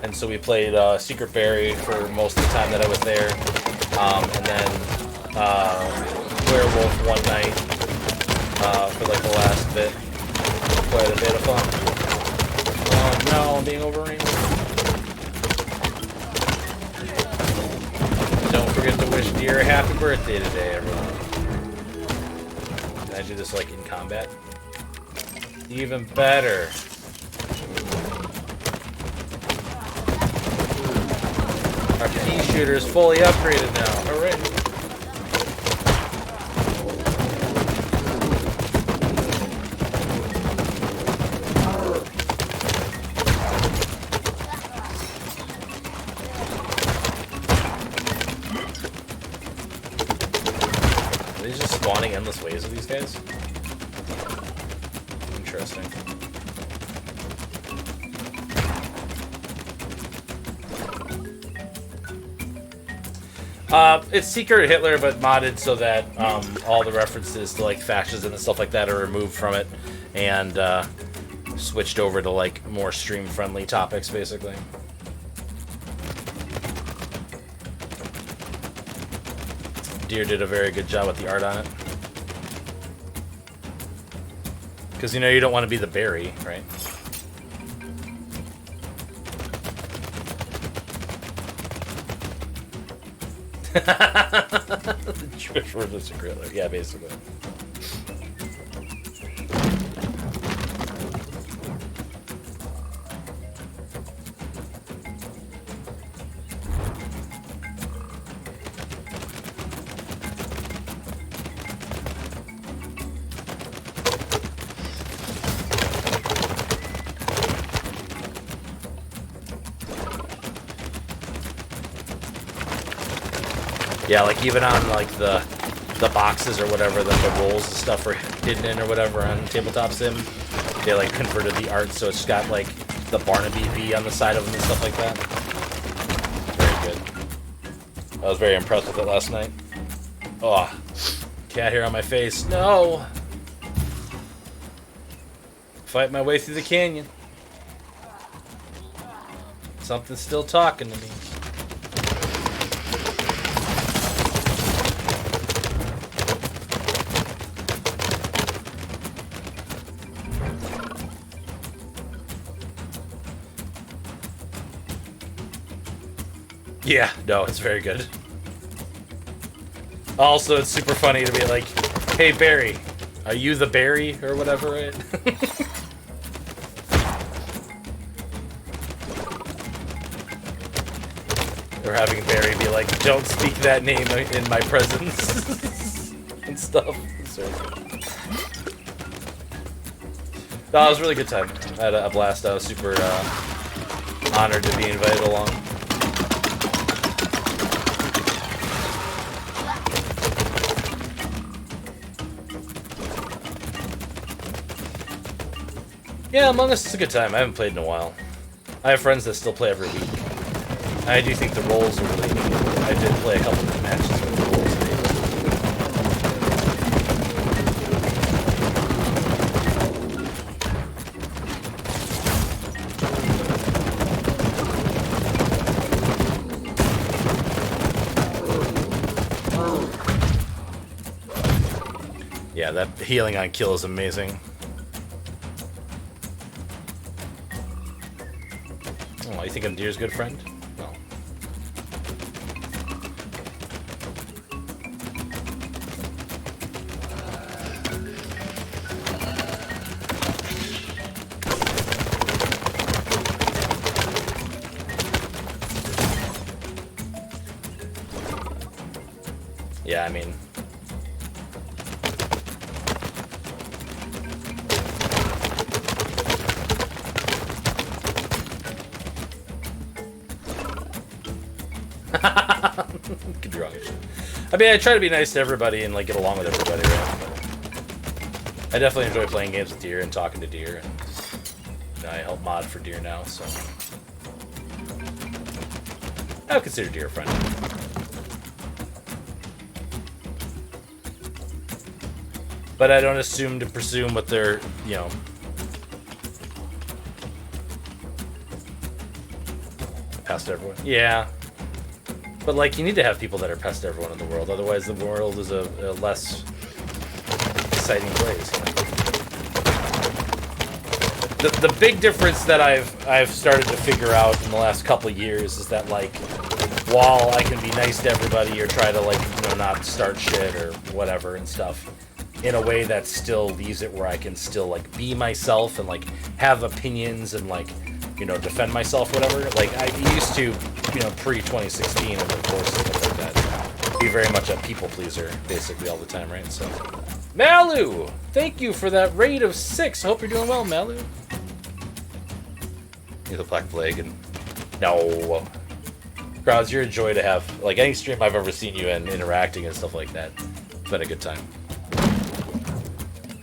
and so we played Secret Barry for most of the time that I was there, and then Werewolf one night for like the last bit. Quite a bit of fun. Oh no, I'm being overrun. Don't forget to wish Deer a happy birthday today, everyone. Can I do this like in combat? Even better. Our pea shooter is fully upgraded now. Hooray! Are they just spawning endless waves of these guys? Interesting. It's Secret Hitler, but modded so that all the references to like fascism and stuff like that are removed from it, and switched over to like more stream-friendly topics, basically. Deer did a very good job with the art on it. Because, you know, you don't want to be the berry, right? The Jewish word is Secret Hitler. Yeah, basically. Yeah, like even on like the boxes or whatever that the rolls and stuff are hidden in or whatever on Tabletop Sim, they like converted the art so it's got like the Barnaby V on the side of them and stuff like that. Very good. I was very impressed with it last night. Oh, cat hair on my face. No! Fight my way through the canyon. Something's still talking to me. Yeah, no, it's very good. Also, it's super funny to be like, hey, Barry, are you the Barry or whatever, right? Or having Barry be like, don't speak that name in my presence and stuff. No, it was a really good time. I had a blast. I was super honored to be invited along. Yeah, Among Us is a good time. I haven't played in a while. I have friends that still play every week. I do think the roles are really neat. I did play a couple of matches with the roles. Yeah, that healing on kill is amazing. You think a deer's a good friend? No. Yeah, I mean... Could be wrong. I mean, I try to be nice to everybody and like get along with everybody, right? But I definitely enjoy playing games with deer and talking to deer, and you know, I help mod for deer now, so I would consider deer a friend. But I don't assume to presume what they're, you know. Past everyone. Yeah. But, like, you need to have people that are past everyone in the world. Otherwise, the world is a less exciting place. You know? The big difference that I've started to figure out in the last couple of years is that, like, while I can be nice to everybody or try to, like, you know, not start shit or whatever and stuff, in a way that still leaves it where I can still, like, be myself and, like, have opinions and, like, you know, defend myself, whatever. Like, I used to, you know, pre-2016 and of course stuff like that, be very much a people pleaser, basically, all the time, right? So, Malu! Thank you for that raid of 6. I hope you're doing well, Malu. You're the Black Plague, and... No. Crowds, you're a joy to have. Like, any stream I've ever seen you in, interacting and stuff like that. It's been a good time.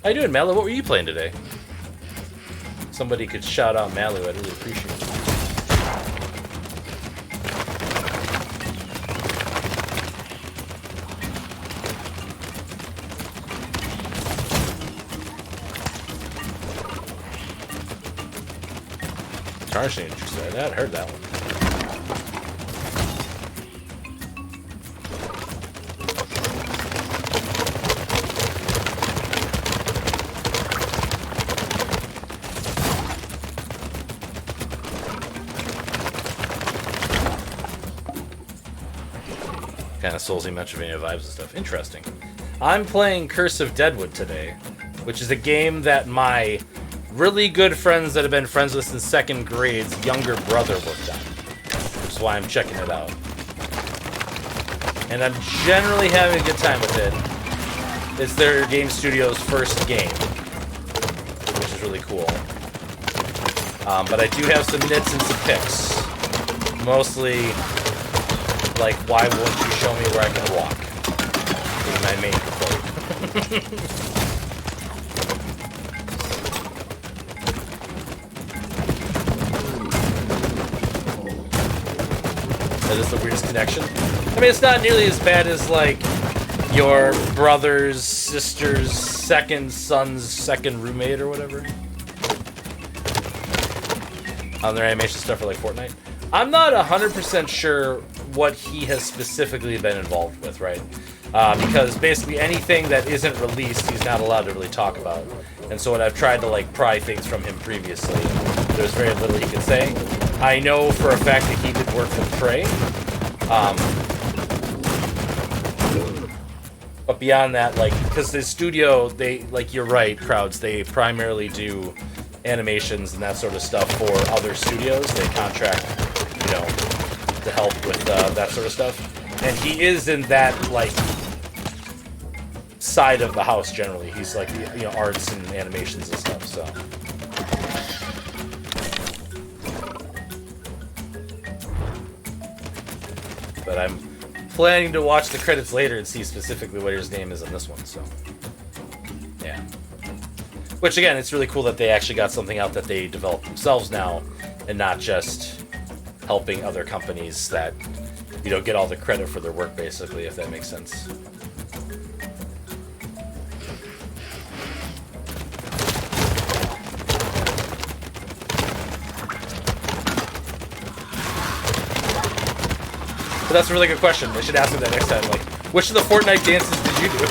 How you doing, Malu? What were you playing today? Somebody could shout out Malu, I'd really appreciate it. Tarnishing interesting. I heard that one. Kind of Soulsy Metroidvania vibes and stuff. Interesting. I'm playing Curse of Deadwood today, which is a game that my really good friends that have been friends with since 2nd grade's younger brother worked on. Which is why I'm checking it out. And I'm generally having a good time with it. It's their game studio's first game, which is really cool. But I do have some nits and some picks. Mostly... like, why won't you show me where I can walk? Is my main complaint. That is the weirdest connection. I mean, it's not nearly as bad as, like, your brother's sister's second son's second roommate or whatever. On their animation stuff for, like, Fortnite. I'm not 100% sure what he has specifically been involved with, right? Because basically anything that isn't released, he's not allowed to really talk about. And so when I've tried to, like, pry things from him previously, there's very little he could say. I know for a fact that he did work with Prey. But beyond that, like, because the studio, they, like, you're right, Crowds, they primarily do animations and that sort of stuff for other studios. They contract, you know, to help with that sort of stuff. And he is in that, like, side of the house generally. He's like, you know, arts and animations and stuff, so. But I'm planning to watch the credits later and see specifically what his name is in this one, so. Yeah. Which, again, it's really cool that they actually got something out that they developed themselves now, and not just helping other companies that, you know, get all the credit for their work, basically, if that makes sense. But that's a really good question. They should ask me that next time. Like, which of the Fortnite dances did you do?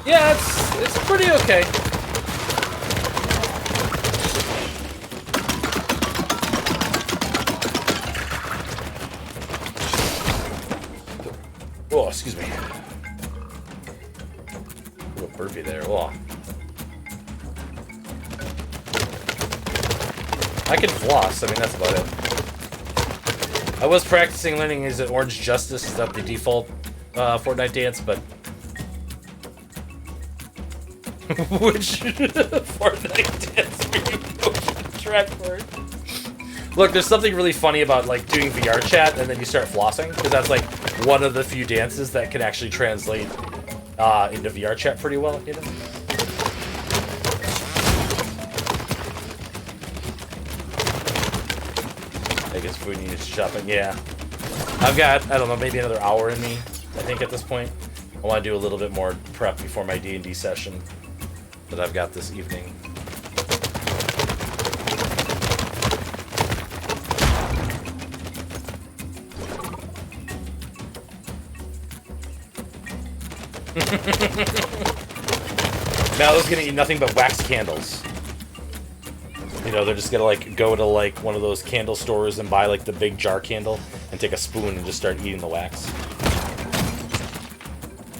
Yeah, it's pretty okay. Oh, excuse me. Ooh, a burpee there. Oh. I can floss. I mean, that's about it. I was practicing learning is it Orange Justice is that the default Fortnite dance, but which Fortnite dance are you motion track for? Look, there's something really funny about like doing VR chat and then you start flossing because that's like one of the few dances that can actually translate into VR chat pretty well, you know. I guess food needs shopping. Yeah, I've got I don't know maybe another hour in me. I think at this point, I want to do a little bit more prep before my D&D session that I've got this evening. Mallow's gonna eat nothing but wax candles. You know, they're just gonna like go to like one of those candle stores and buy like the big jar candle and take a spoon and just start eating the wax.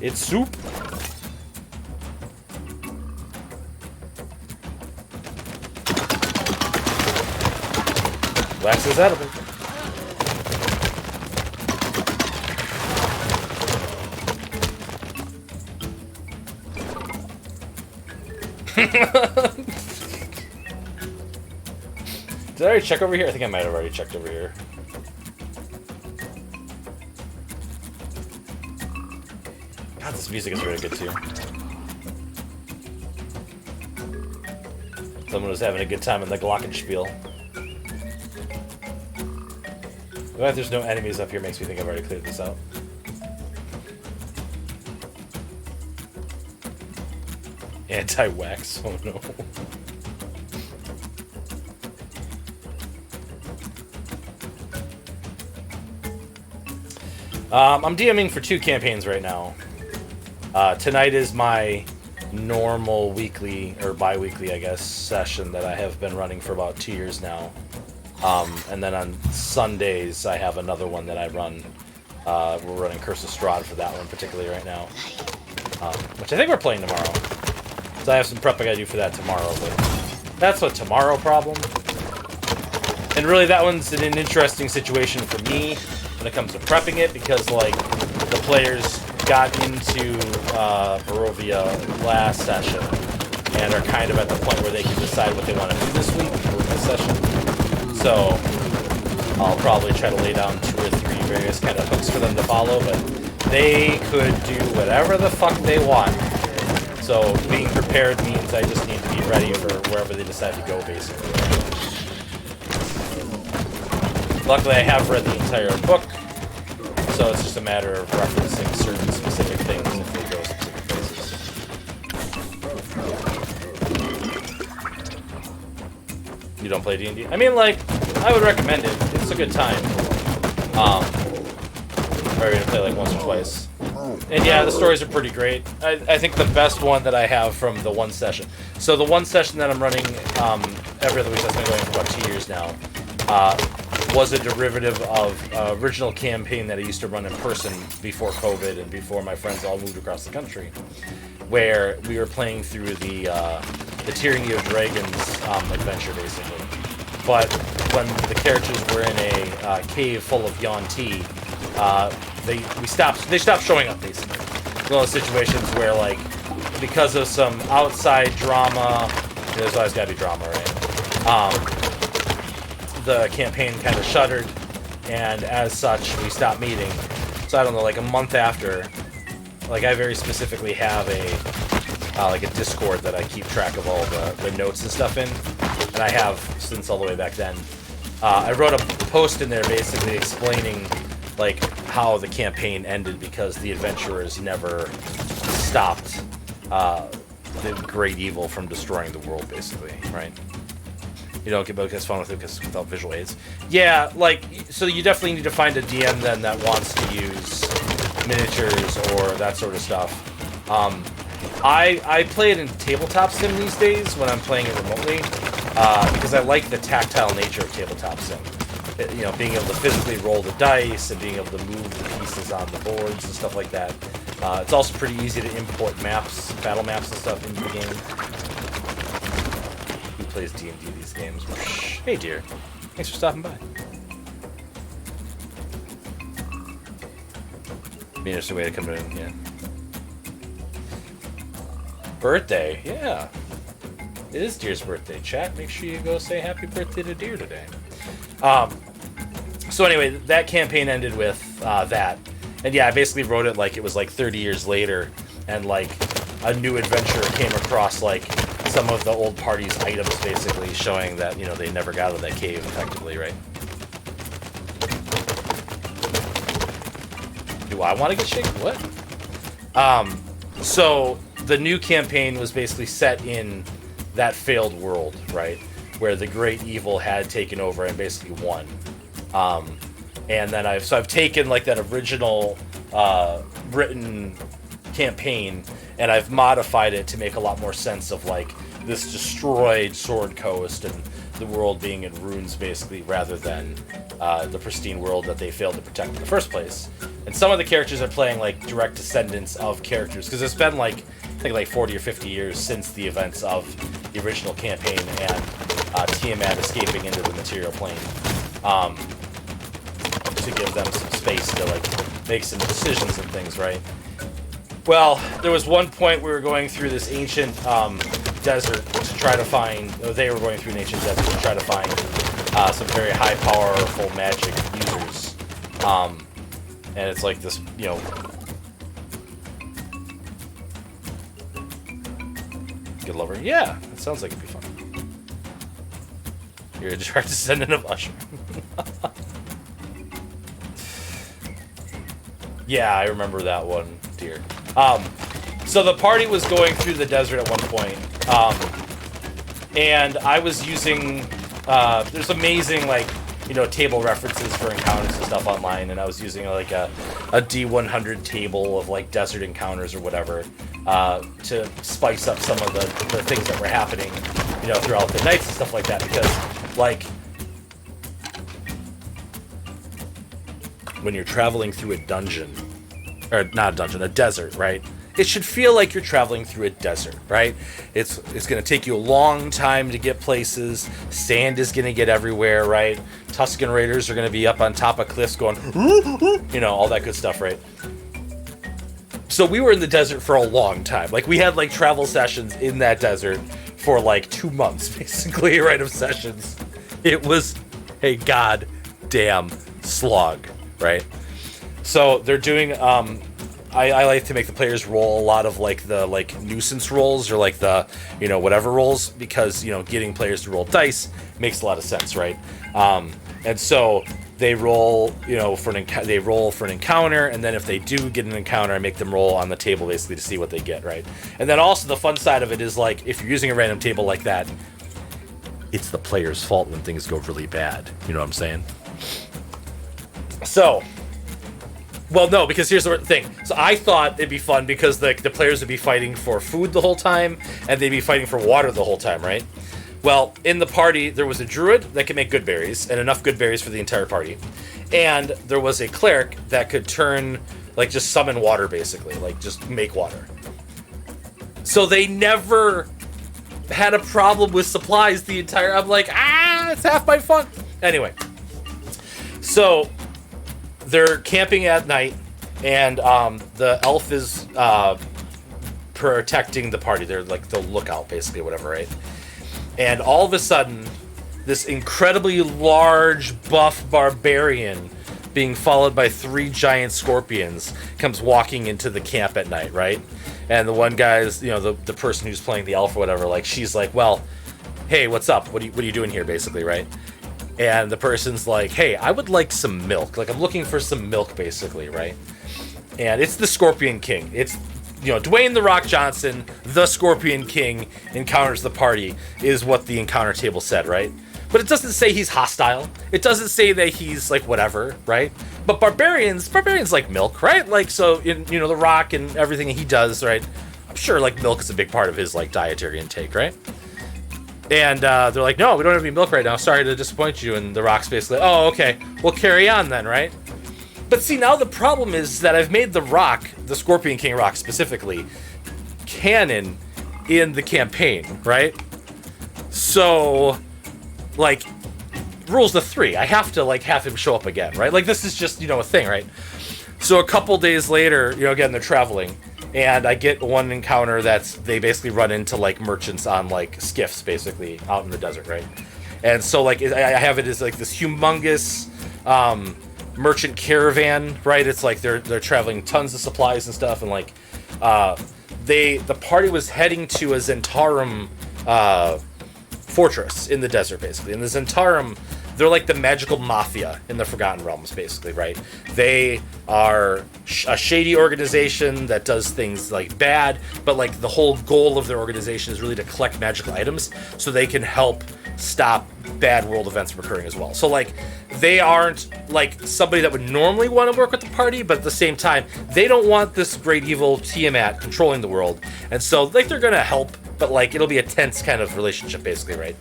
It's soup. Wax is edible. Did I already check over here? I think I might have already checked over here. God, this music is really good too. Someone was having a good time in the Glockenspiel. The fact there's no enemies up here makes me think I've already cleared this out. Anti-wax, oh no. I'm DMing for 2 campaigns right now. Tonight is my normal weekly, or bi-weekly, I guess, session that I have been running for about 2 years now. And then on Sundays, I have another one that I run. We're running Curse of Strahd for that one particularly right now. Which I think we're playing tomorrow. So I have some prep I gotta do for that tomorrow, but that's a tomorrow problem. And really that one's in an interesting situation for me when it comes to prepping it, because like the players got into Barovia last session and are kind of at the point where they can decide what they want to do this week or this session. So I'll probably try to lay down 2 or 3 various kind of hooks for them to follow, but they could do whatever the fuck they want. So being prepared means I just need to be ready for wherever they decide to go, basically. Luckily, I have read the entire book, so it's just a matter of referencing certain specific things if they go specific places. You don't play D&D? I mean, like, I would recommend it. It's a good time. Or you're gonna play like once or twice. And yeah, the stories are pretty great. I think the best one that I have from the one session. So the one session that I'm running every other week, that's been going for about 2 years now, was a derivative of original campaign that I used to run in person before COVID and before my friends all moved across the country, where we were playing through the Tyranny of Dragons adventure, basically. But when the characters were in a cave full of Yuan-Ti, they stopped showing up, basically. One of those situations where, like, because of some outside drama, there's always got to be drama, right? The campaign kind of shuttered, and as such, we stopped meeting. So I don't know, like a month after, like I very specifically have like a Discord that I keep track of all the notes and stuff in, and I have since all the way back then. I wrote a post in there basically explaining like how the campaign ended because the adventurers never stopped the great evil from destroying the world, basically, right? You don't get as fun with it because without visual aids. Yeah, like, so you definitely need to find a DM then that wants to use miniatures or that sort of stuff. I play it in tabletop sim these days when I'm playing it remotely, because I like the tactile nature of tabletop sim. You know, being able to physically roll the dice and being able to move the pieces on the boards and stuff like that. It's also pretty easy to import maps, battle maps and stuff into the game. Who plays D&D these games? Hey dear, thanks for stopping by. Be an interesting way to come in, yeah. Birthday, yeah. It is Deer's birthday. Chat, make sure you go say happy birthday to Deer today. So anyway, that campaign ended with that. And yeah, I basically wrote it like it was like 30 years later, and like a new adventurer came across like some of the old party's items, basically showing that, you know, they never got out of that cave effectively, right? Do I want to get shaken? What? So the new campaign was basically set in that failed world, right? Where the great evil had taken over and basically won. And then I've taken like that original written campaign and I've modified it to make a lot more sense of like this destroyed Sword Coast and the world being in ruins basically, rather than the pristine world that they failed to protect in the first place. And some of the characters are playing like direct descendants of characters, because it's been like I think like 40 or 50 years since the events of the original campaign and Tiamat escaping into the material plane. To give them some space to like make some decisions and things, right? Well, there was one point we were going through this ancient desert to try to find, or they were going through an ancient desert to try to find some very high powerful magic users. And it's like this, you know, good lover. Yeah, it sounds like it'd be fun. You're a direct descendant of Usher. Yeah, I remember that one, dear. So the party was going through the desert at one point, and I was using, there's amazing, like, you know, table references for encounters and stuff online, and I was using, like, a D100 table of, like, desert encounters or whatever, to spice up some of the things that were happening, you know, throughout the nights and stuff like that, because, like, when you're traveling through a dungeon, or not a dungeon, a desert, right? It should feel like you're traveling through a desert, right? It's going to take you a long time to get places. Sand is going to get everywhere, right? Tusken Raiders are going to be up on top of cliffs going, you know, all that good stuff, right? So we were in the desert for a long time. Like, we had, like, travel sessions in that desert for, like, 2 months, basically, right, of sessions. It was a goddamn slog, right? So they're doing, I like to make the players roll a lot of, like, the, like, nuisance rolls or, like, the, you know, whatever rolls, because, you know, getting players to roll dice makes a lot of sense, right? And so they roll, you know, for an encounter, and then if they do get an encounter, I make them roll on the table basically to see what they get, right? And then also the fun side of it is, like, if you're using a random table like that, it's the player's fault when things go really bad. You know what I'm saying? So, well, no, because here's the thing. So I thought it'd be fun because the players would be fighting for food the whole time, and they'd be fighting for water the whole time, right? Well, in the party, there was a druid that could make good berries, and enough good berries for the entire party. And there was a cleric that could turn, like, just summon water, basically. Like, just make water. So they never had a problem with supplies the entire... I'm like, it's half my fun. Anyway. So they're camping at night, and the elf is protecting the party. They're, like, the lookout, basically, whatever, right? And all of a sudden, this incredibly large, buff barbarian, being followed by 3 giant scorpions, comes walking into the camp at night, right? And the one guy's, you know, the person who's playing the elf or whatever, like, she's like, well, hey, what's up? What are you doing here, basically, right? And the person's like, hey, I would like some milk. Like, I'm looking for some milk, basically, right? And it's the Scorpion King. It's, you know, Dwayne "The Rock" Johnson, the Scorpion King, encounters the party, is what the encounter table said, right? But it doesn't say he's hostile. It doesn't say that he's, like, whatever, right? But barbarians like milk, right? Like, so, you know, The Rock and everything he does, right, sure, like, milk is a big part of his, like, dietary intake, right? And they're like, no, we don't have any milk right now. Sorry to disappoint you. And the Rock's basically, oh, okay, we'll carry on then, right? But see, now the problem is that I've made the Rock, the Scorpion King Rock specifically, canon in the campaign, right? So, like, rules of 3. I have to, like, have him show up again, right? Like, this is just, a thing, right? So a couple days later, again, they're traveling, and I get one encounter they basically run into, like, merchants on, like, skiffs, basically, out in the desert, right? And so, like, I have it as, like, this humongous merchant caravan, right? It's like they're traveling tons of supplies and stuff, and, like, the party was heading to a Zentarum fortress in the desert, basically. And the Zentarum, they're like the magical mafia in the Forgotten Realms, basically, right? They are a shady organization that does things, like, bad, but, like, the whole goal of their organization is really to collect magical items so they can help stop bad world events from occurring as well. So, like, they aren't, like, somebody that would normally want to work with the party, but at the same time, they don't want this great evil Tiamat controlling the world. And so, like, they're gonna help, but, like, it'll be a tense kind of relationship, basically, right?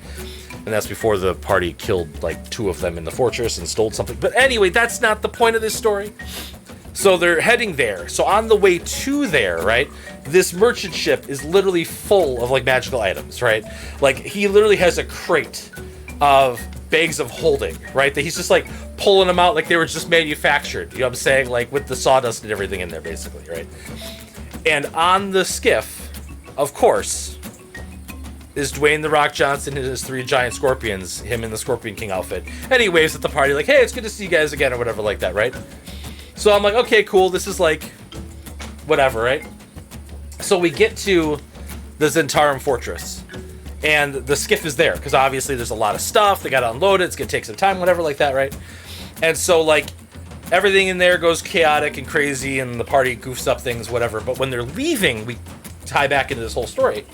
And that's before the party killed, like, 2 of them in the fortress and stole something. But anyway, that's not the point of this story. So they're heading there. So on the way to there, right, this merchant ship is literally full of, like, magical items, right? Like, he literally has a crate of bags of holding, right? That he's just, like, pulling them out like they were just manufactured. You know what I'm saying? Like, with the sawdust and everything in there, basically, right? And on the skiff, of course, is Dwayne "The Rock" Johnson and his 3 giant scorpions, him in the Scorpion King outfit. And he waves at the party like, hey, it's good to see you guys again, or whatever like that, right? So I'm like, okay, cool, this is like, whatever, right? So we get to the Zentarum Fortress, and the skiff is there, because obviously there's a lot of stuff, they gotta unload it, it's gonna take some time, whatever like that, right? And so, like, everything in there goes chaotic and crazy, and the party goofs up things, whatever, but when they're leaving, we tie back into this whole story.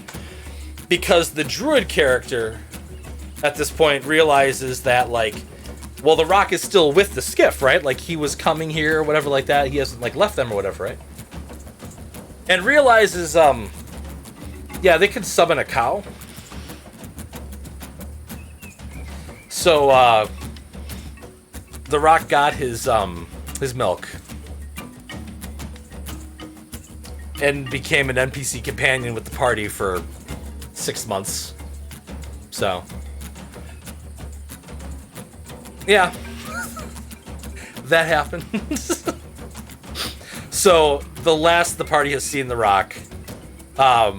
Because the druid character, at this point, realizes that, like, well, the Rock is still with the skiff, right? Like, he was coming here or whatever like that. He hasn't, like, left them or whatever, right? And realizes, yeah, they could summon a cow. So, the Rock got his milk. And became an NPC companion with the party for 6 months. So, yeah, that happened. So the last the party has seen the Rock, there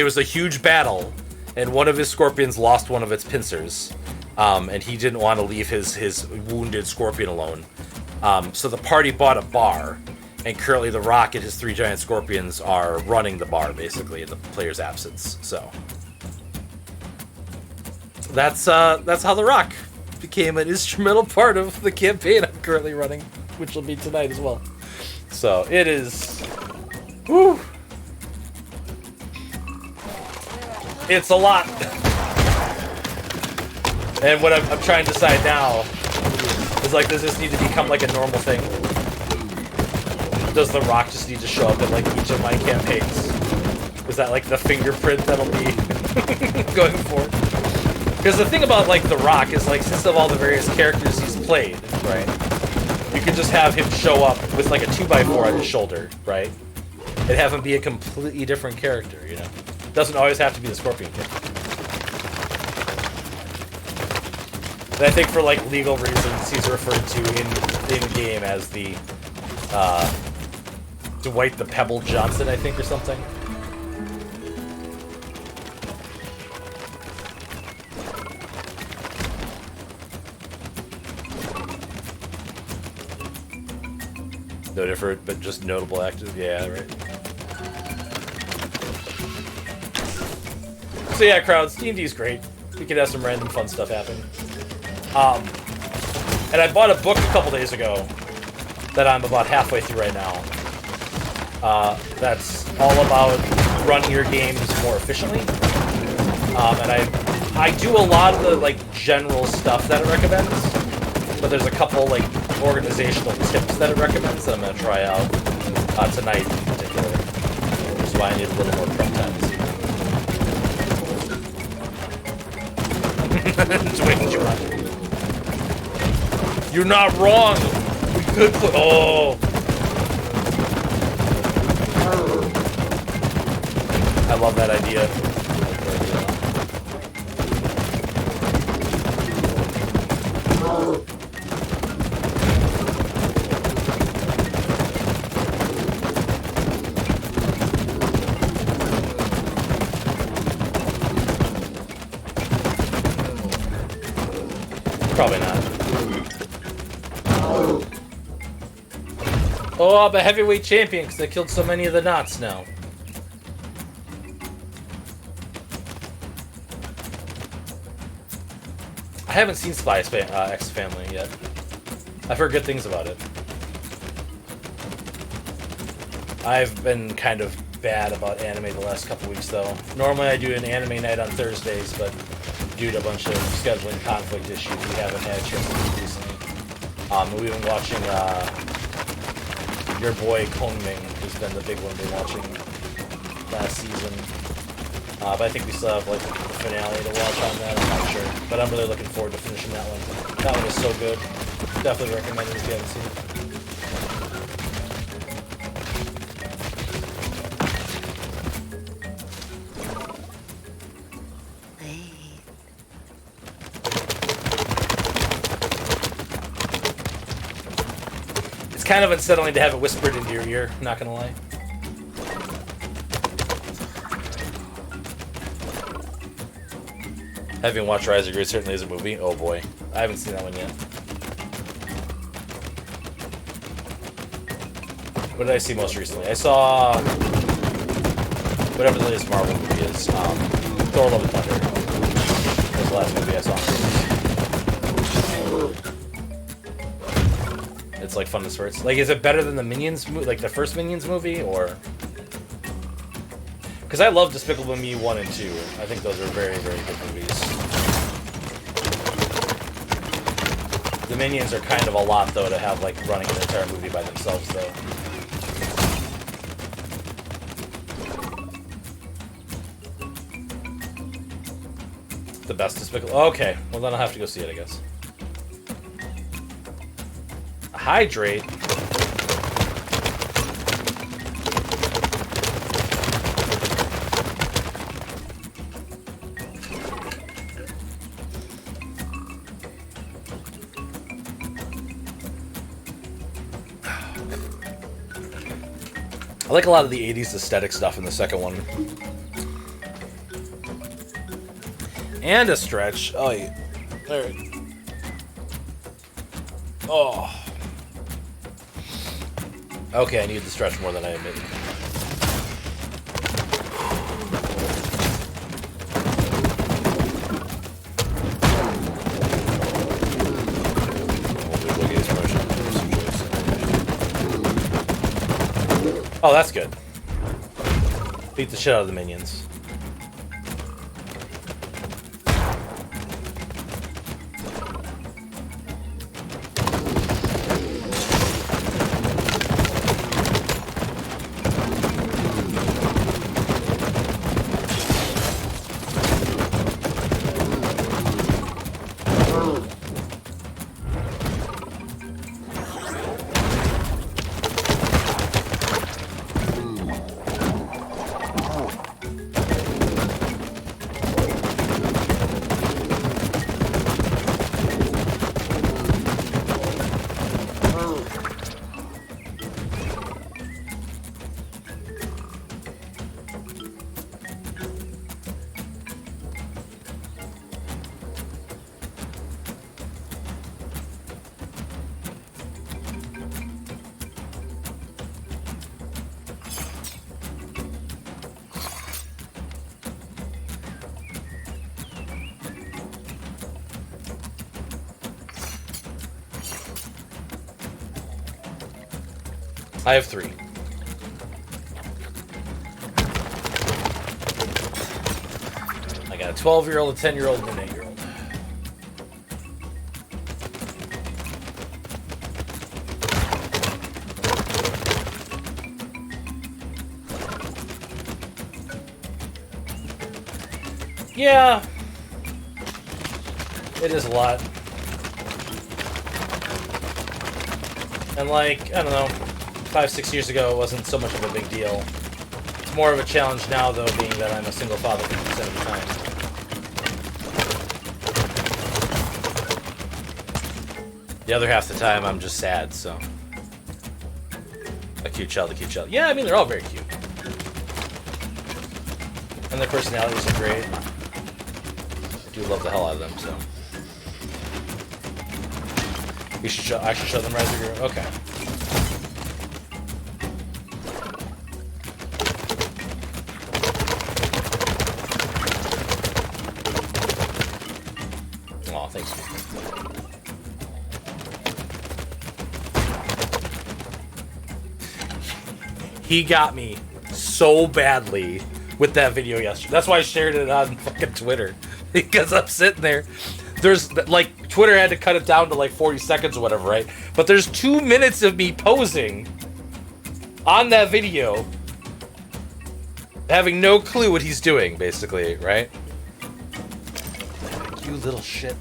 was a huge battle, and one of his scorpions lost one of its pincers, and he didn't want to leave his wounded scorpion alone. So the party bought a bar. And currently the Rock and his 3 giant scorpions are running the bar, basically, in the player's absence. So that's how the Rock became an instrumental part of the campaign I'm currently running, which will be tonight as well. So it is, whew, it's a lot. And what I'm trying to decide now is, like, does this need to become like a normal thing? Does the Rock just need to show up in, like, each of my campaigns? Is that, like, the fingerprint that'll be going forward? Because the thing about, like, the Rock is, like, since of all the various characters he's played, right, you could just have him show up with, like, a 2x4 on his shoulder, right, and have him be a completely different character, you know? Doesn't always have to be the Scorpion King. And I think for, like, legal reasons, he's referred to in-game as the, Dwight the Pebble Johnson, I think, or something. No different, but just notable actors. Yeah, right. So yeah, crowds, D&D's great. We could have some random fun stuff happen. And I bought a book a couple days ago that I'm about halfway through right now. That's all about running your games more efficiently. And I do a lot of the, like, general stuff that it recommends, but there's a couple, like, organizational tips that it recommends that I'm gonna try out. tonight in particular. Which is why I need a little more prep time this evening. Dwayne Johnson. You're not wrong! We could put. Oh! I love that idea. Probably not. Oh, I'm a heavyweight champion because I killed so many of the knots now. I haven't seen Spy X Family yet. I've heard good things about it. I've been kind of bad about anime the last couple weeks, though. Normally I do an anime night on Thursdays, but due to a bunch of scheduling conflict issues, we haven't had a chance to do it recently. We've been watching your boy Kongming, who's been the big one we've been watching last season. But I think we still have like the finale to watch on that, I'm not sure. But I'm really looking forward to finishing that one. That one is so good. Definitely recommend it if you haven't seen it. It's kind of unsettling to have it whispered into your ear, not gonna lie. Having watched Rise of Gru certainly is a movie. Oh boy. I haven't seen that one yet. What did I see most recently? I saw whatever the latest Marvel movie is. Thor: Love and Thunder. That was the last movie I saw. It's like fun to spurts. Like, is it better than the Minions movie, like the first Minions movie, or? Because I love Despicable Me 1 and 2. I think those are very, very good movies. The Minions are kind of a lot, though, to have, like, running an entire movie by themselves, though. The best Despicable... Okay, well then I'll have to go see it, I guess. Hydrate? I like a lot of the 80s aesthetic stuff in the second one. And a stretch. Oh, yeah. There. Oh. Okay, I need the stretch more than I admit. Oh, that's good. Beat the shit out of the minions. I have 3. I got a 12-year-old, a 10-year-old, and an 8-year-old. Yeah. It is a lot. And like, I don't know, 5-6 years ago it wasn't so much of a big deal. It's more of a challenge now though, being that I'm a single father 50% of the time. The other half of the time I'm just sad, so. A cute child. Yeah, I mean, they're all very cute. And their personalities are great. I do love the hell out of them, so. I should show them Rise of Guru. Okay. Aw, thanks. He got me so badly with that video yesterday. That's why I shared it on fucking Twitter. Because I'm sitting there. There's, like, Twitter had to cut it down to, like, 40 seconds or whatever, right? But there's 2 minutes of me posing on that video, having no clue what he's doing, basically, right? You little shit.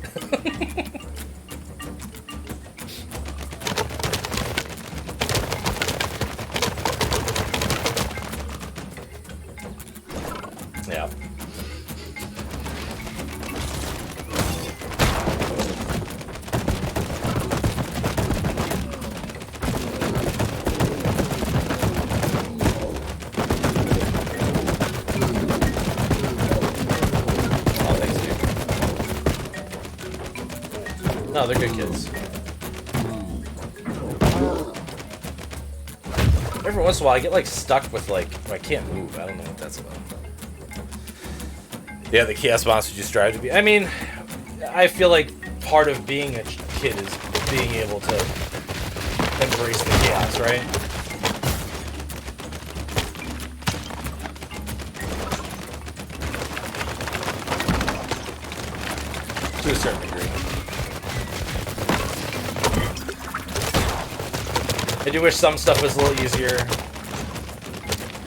Yeah. No, they're good kids. Every once in a while, I get like stuck with like I can't move. I don't know what that's about. Yeah, the chaos monsters you strive to be. I mean, I feel like part of being a kid is being able to embrace the chaos, right? To a certain degree. I do wish some stuff was a little easier,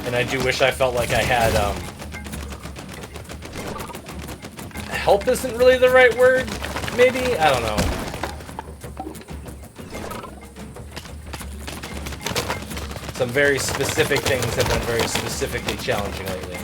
and I do wish I felt like I had, help isn't really the right word, maybe? I don't know. Some very specific things have been very specifically challenging lately.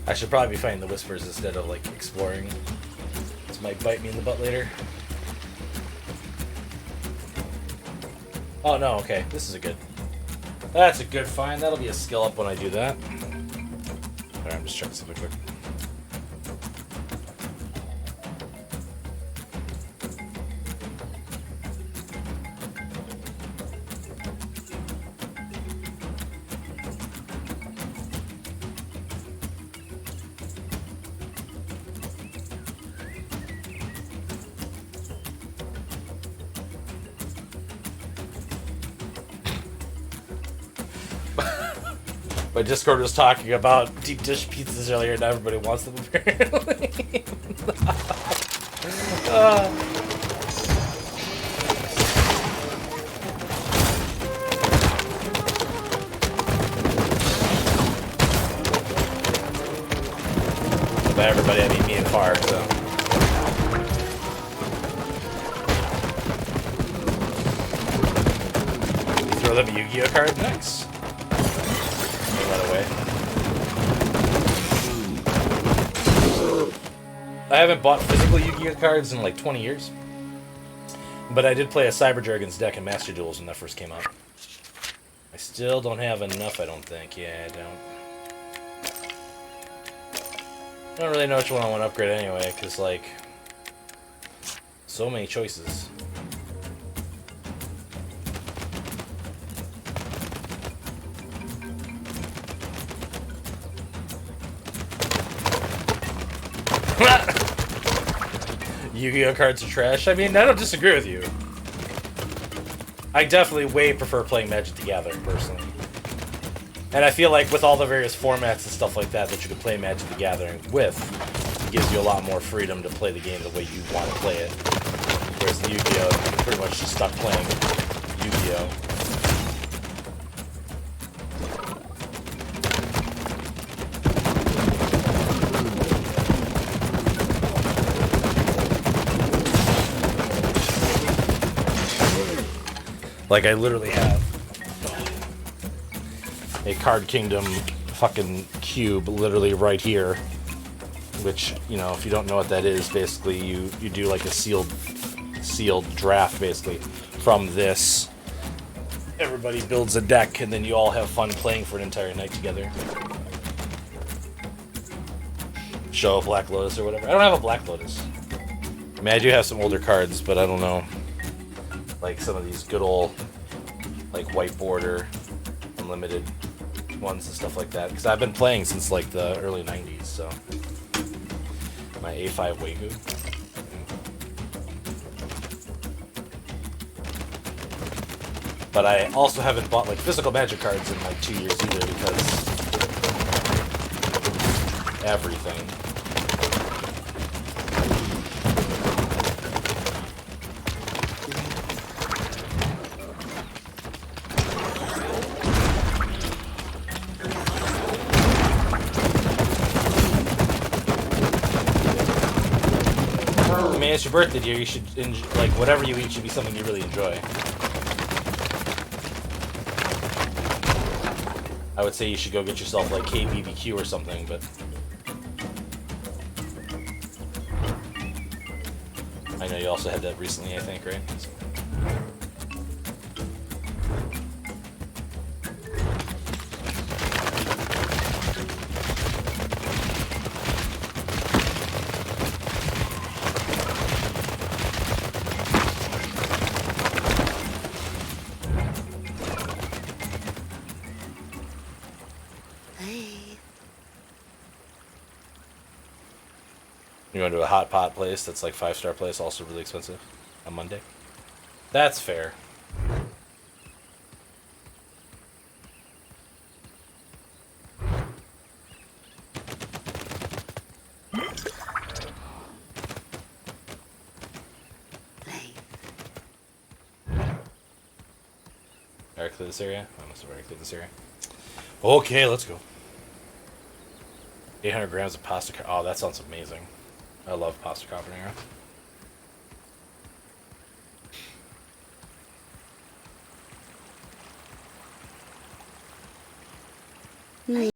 I should probably be fighting the whispers instead of like exploring. This might bite me in the butt later. Oh no, okay. This is a good. That's a good find. That'll be a skill up when I do that. Alright, I'm just checking something quick. My Discord was talking about deep dish pizzas earlier, and everybody wants them apparently. By everybody, I mean me and Farg, so. You throw them a Yu-Gi-Oh card? Nice. Throw that away. I haven't bought physical Yu-Gi-Oh cards in like 20 years. But I did play a Cyber Dragons deck in Master Duels when that first came out. I still don't have enough, I don't think. Yeah, I don't. I don't really know which one I want to upgrade anyway, because, like, so many choices. Yu-Gi-Oh cards are trash. I mean, I don't disagree with you. I definitely way prefer playing Magic the Gathering, personally. And I feel like with all the various formats and stuff like that you can play Magic the Gathering with, it gives you a lot more freedom to play the game the way you want to play it. Whereas the Yu-Gi-Oh, you're pretty much just stuck playing Yu-Gi-Oh. Like, I literally have a Card Kingdom fucking cube literally right here. Which, you know, if you don't know what that is, basically you do like a sealed draft, basically, from this. Everybody builds a deck, and then you all have fun playing for an entire night together. Show a Black Lotus or whatever. I don't have a Black Lotus. I mean, I do have some older cards, but I don't know. Like some of these good old, like, white border, unlimited ones and stuff like that. Because I've been playing since, like, the early 90s, so. My A5 Wagyu. But I also haven't bought, like, physical Magic cards in, like, 2 years either, because everything. I mean, it's your birthday, dear. You should, like, whatever you eat should be something you really enjoy. I would say you should go get yourself, like, KBBQ or something, but... I know you also had that recently, I think, right? So... You go to a hot pot place that's like 5-star place, also really expensive on Monday. That's fair. Already clear this area? I must have already cleared this area. Okay, let's go. 800 grams of pasta. Oh, that sounds amazing. I love pasta carbonara. It's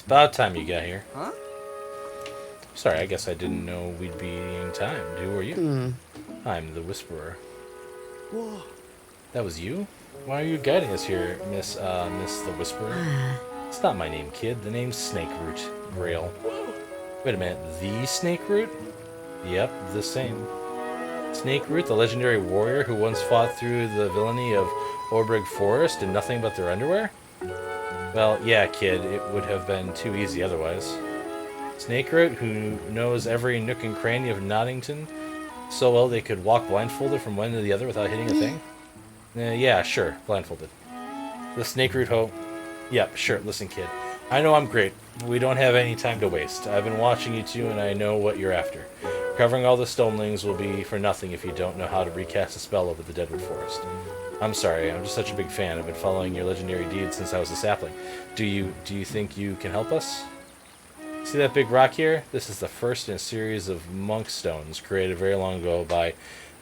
about time you got here. Huh? Sorry, I guess I didn't know we'd be in time. Who are you? I'm the Whisperer. Whoa. That was you? Why are you guiding us here, Miss the Whisperer? It's not my name, kid. The name's Snakeroot Grail. Wait a minute, the Snakeroot? Yep, the same. Snakeroot, the legendary warrior who once fought through the villainy of Orbrig Forest in nothing but their underwear? Well, yeah, kid, it would have been too easy otherwise. Snakeroot, who knows every nook and cranny of Nottington so well they could walk blindfolded from one to the other without hitting a thing? Yeah, sure, blindfolded. The Snakeroot ho... Yep, sure, listen, kid. I know I'm great, but we don't have any time to waste. I've been watching you two, and I know what you're after. Recovering all the stonelings will be for nothing if you don't know how to recast a spell over the Deadwood Forest. I'm sorry, I'm just such a big fan. I've been following your legendary deeds since I was a sapling. Do you think you can help us? See that big rock here? This is the first in a series of monk stones created very long ago by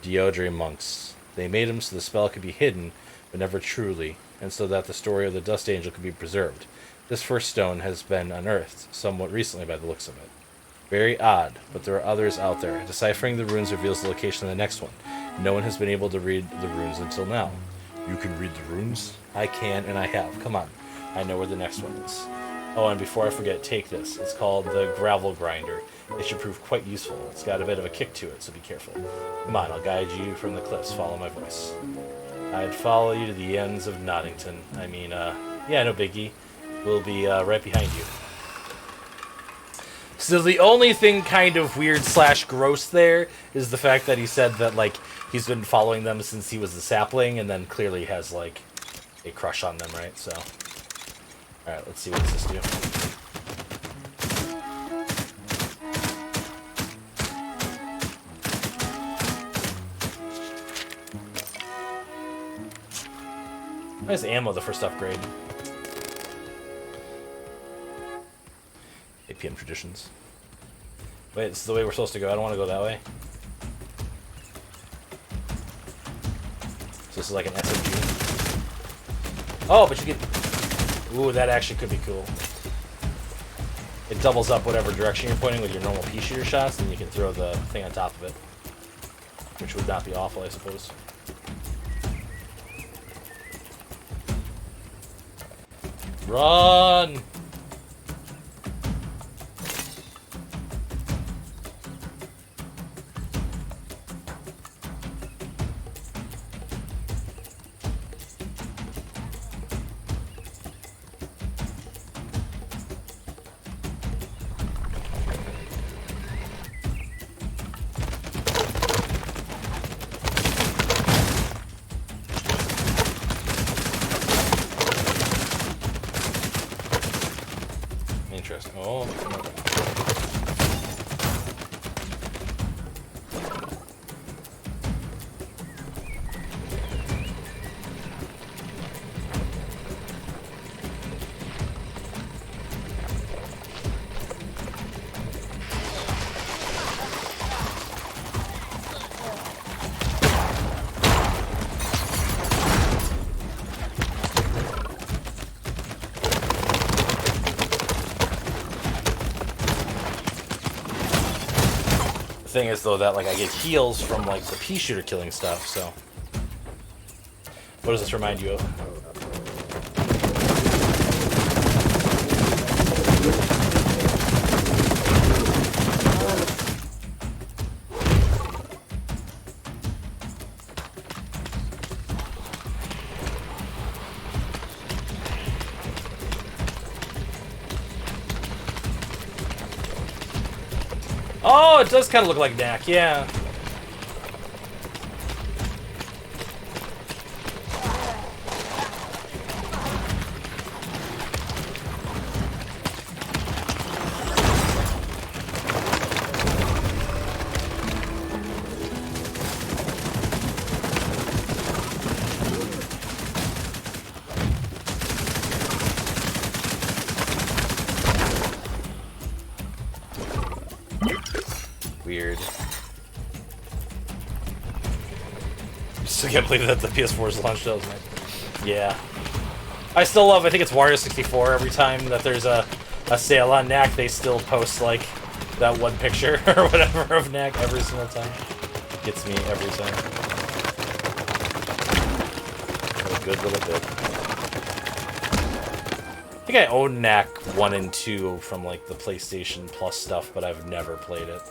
Deodre monks. They made them so the spell could be hidden, but never truly, and so that the story of the Dust Angel could be preserved. This first stone has been unearthed, somewhat recently by the looks of it. Very odd, but there are others out there. Deciphering the runes reveals the location of the next one. No one has been able to read the runes until now. You can read the runes? I can, and I have. Come on. I know where the next one is. Oh, and before I forget, take this. It's called the Gravel Grinder. It should prove quite useful. It's got a bit of a kick to it, so be careful. Come on, I'll guide you from the cliffs. Follow my voice. I'd follow you to the ends of Nottington. I mean, yeah, no biggie. We'll be right behind you. So the only thing kind of weird / gross there is the fact that he said that, like, he's been following them since he was a sapling, and then clearly has, like, a crush on them, right? So, alright, let's see what does this do. Nice ammo, the first upgrade. APM traditions. Wait, this is the way we're supposed to go. I don't want to go that way. So this is like an SMG. Oh, but you can... Ooh, that actually could be cool. It doubles up whatever direction you're pointing with your normal pea shooter shots, and you can throw the thing on top of it. Which would not be awful, I suppose. Run! Interesting. Oh. Thing is though that like I get heals from like the pea shooter killing stuff, so what does this remind you of? Oh, it does kind of look like Knack, yeah. Weird. Still can't believe that the PS4 is launched. That was nice. Yeah. I still love, I think it's Wario 64, every time that there's a sale on Knack, they still post, like, that one picture or whatever of Knack every single time. Gets me every time. A good little bit. I think I own Knack 1 and 2 from, like, the PlayStation Plus stuff, but I've never played it.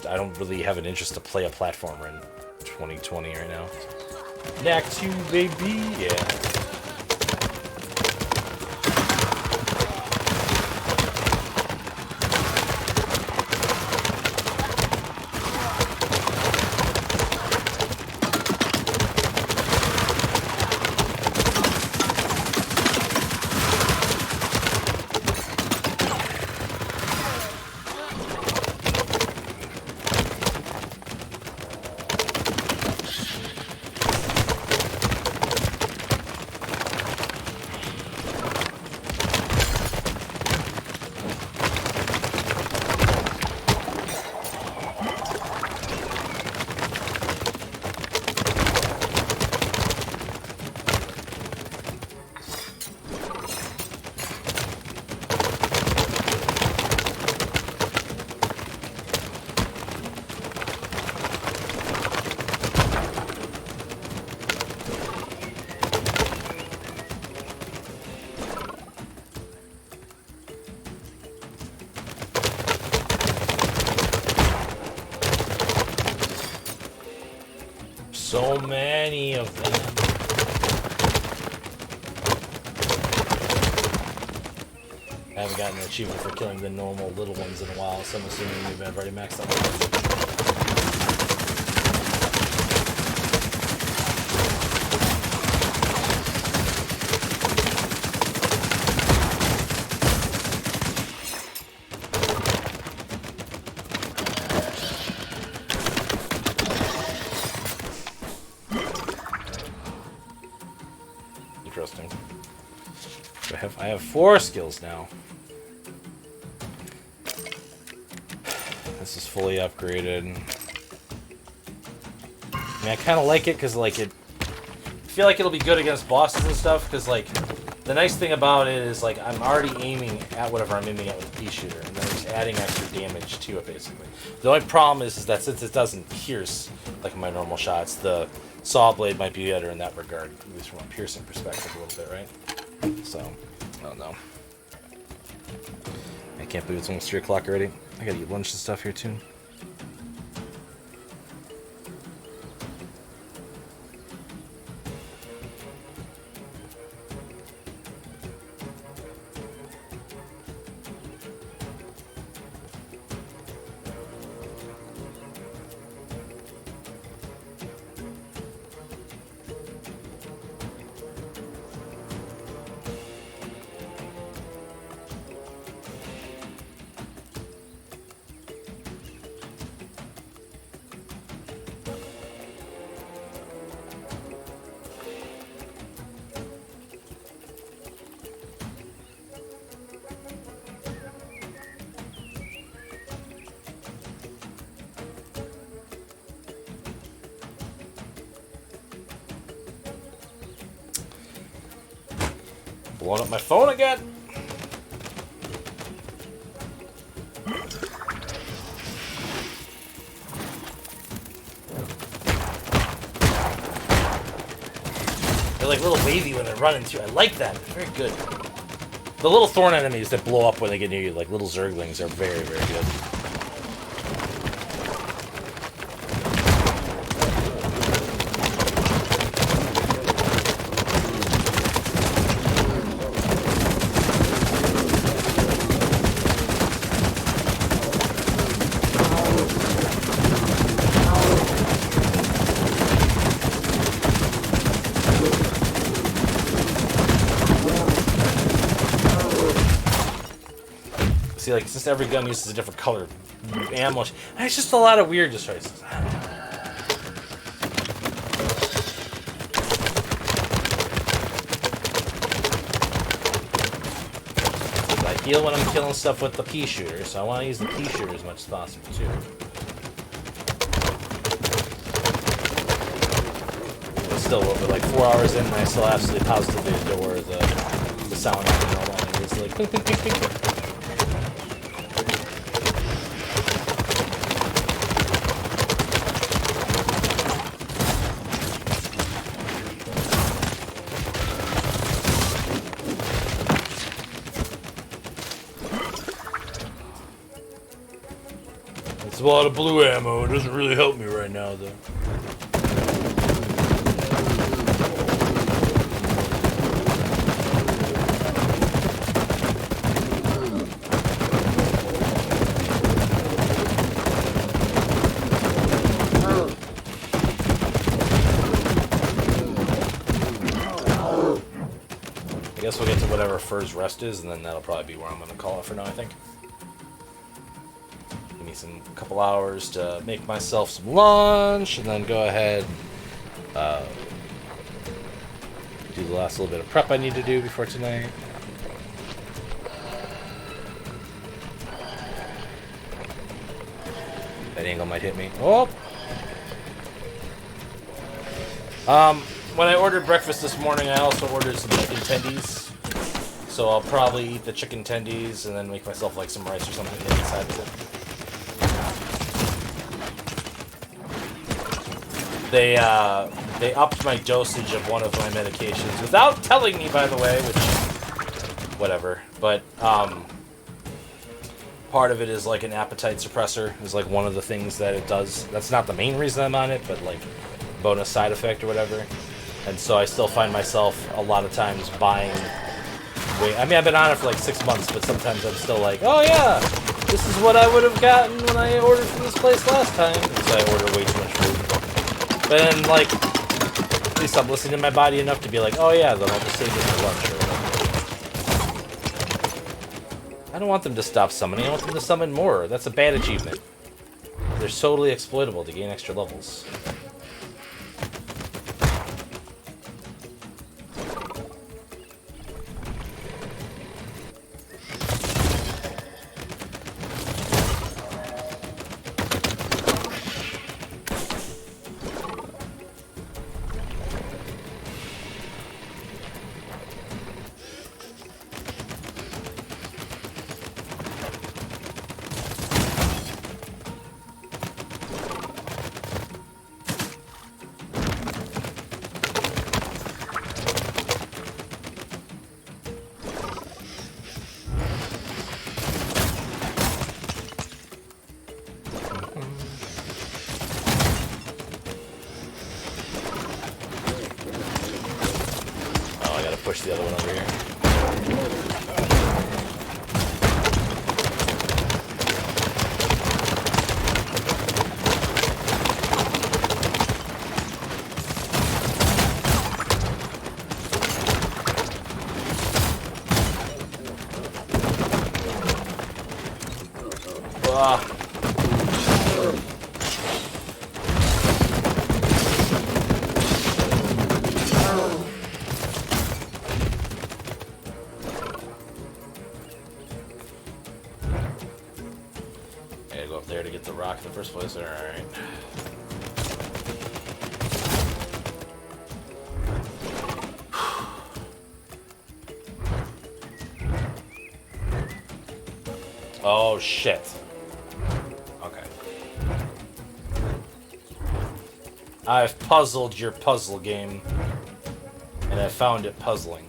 I don't really have an interest to play a platformer in 2020 right now. Knack 2, baby! Yeah. many of them. I haven't gotten an achievement for killing the normal little ones in a while, so I'm assuming I've already maxed out. Interesting. So I have 4 skills now. This is fully upgraded. I mean, I kind of like it because, like, I feel like it'll be good against bosses and stuff. Because, like, the nice thing about it is, like, I'm already aiming at whatever I'm aiming at with the pea shooter, and then just adding extra damage to it, basically. The only problem is that since it doesn't pierce like my normal shots, the saw blade might be better in that regard, at least from a piercing perspective, a little bit, right? So, I don't know. I can't believe it's almost 3 o'clock already. I gotta eat lunch and stuff here too. Blowing up my phone again. They're like little wavy when they're running too. I like that. Very good. The little thorn enemies that blow up when they get near you, like little zerglings, are very, very good. See, like, since every gun uses a different color ammo, and it's just a lot of weird choices. I heal when I'm killing stuff with the pea shooter, so I want to use the pea shooter as much as possible too. But still, we're like 4 hours in, and I still absolutely positively adore the sound of the normal. It's like clink, clink, clink, clink. A lot of blue ammo. It doesn't really help me right now, though. I guess we'll get to whatever Fur's rest is, and then that'll probably be where I'm going to call it for now, I think. A couple hours to make myself some lunch, and then go ahead do the last little bit of prep I need to do before tonight. That angle might hit me. Oh! When I ordered breakfast this morning, I also ordered some chicken tendies. So I'll probably eat the chicken tendies and then make myself like some rice or something inside of it. They upped my dosage of one of my medications without telling me, by the way, which, whatever. But part of it is like an appetite suppressor is like one of the things that it does. That's not the main reason I'm on it, but like bonus side effect or whatever. And so I still find myself a lot of times buying. I mean, I've been on it for like 6 months, but sometimes I'm still like, oh yeah, this is what I would have gotten when I ordered from this place last time. So I order way too much food. But then, like, at least I'm listening to my body enough to be like, oh yeah, then I'll just save it for lunch or whatever. I don't want them to stop summoning. I want them to summon more. That's a bad achievement. They're totally exploitable to gain extra levels. Push the other one over here. There to get the rock in the first place. Alright. Oh shit. Okay. I've puzzled your puzzle game, and I found it puzzling.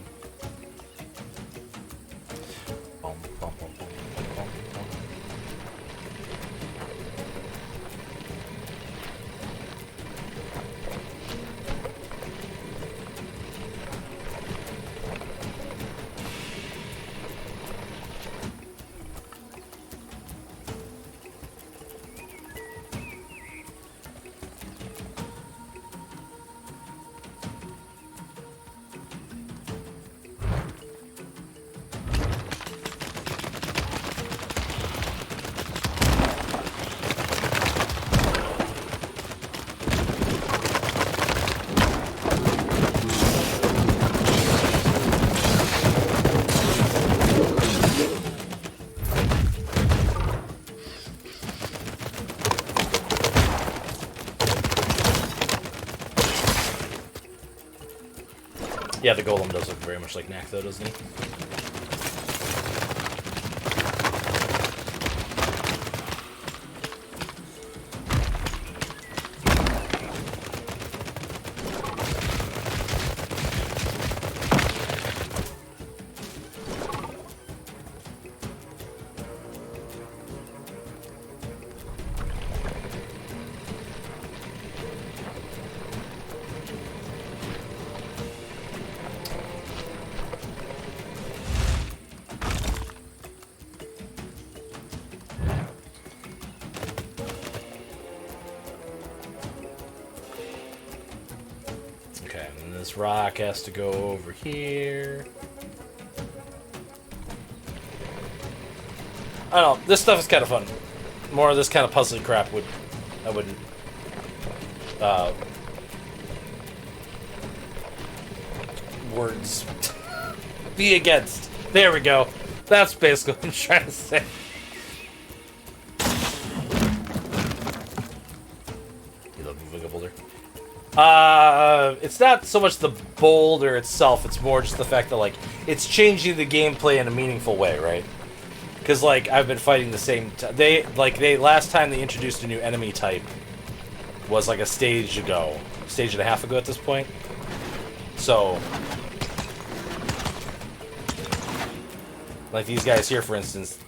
Yeah, the golem does look very much like Knack, though, doesn't he? This rock has to go over here. I don't know. This stuff is kind of fun. More of this kind of puzzly crap I wouldn't words be against. There we go. That's basically what I'm trying to say. You love moving a boulder? It's not so much the boulder itself, it's more just the fact that, like, it's changing the gameplay in a meaningful way, right? Because, like, I've been fighting the same... last time they introduced a new enemy type was, like, a stage and a half ago at this point. So... like, these guys here, for instance,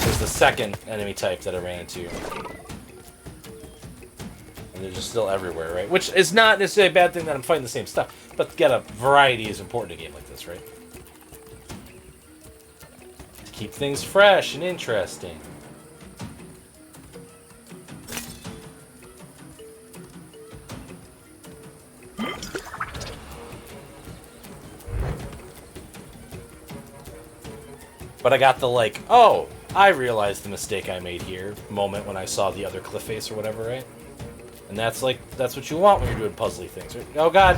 is the second enemy type that I ran into. And they're just still everywhere, right? Which is not necessarily a bad thing that I'm fighting the same stuff, but to get a variety is important in a game like this, right? To keep things fresh and interesting. But I got the, like, oh, I realized the mistake I made here moment when I saw the other cliff face or whatever, right? And that's, like, that's what you want when you're doing puzzly things, right? Oh, God.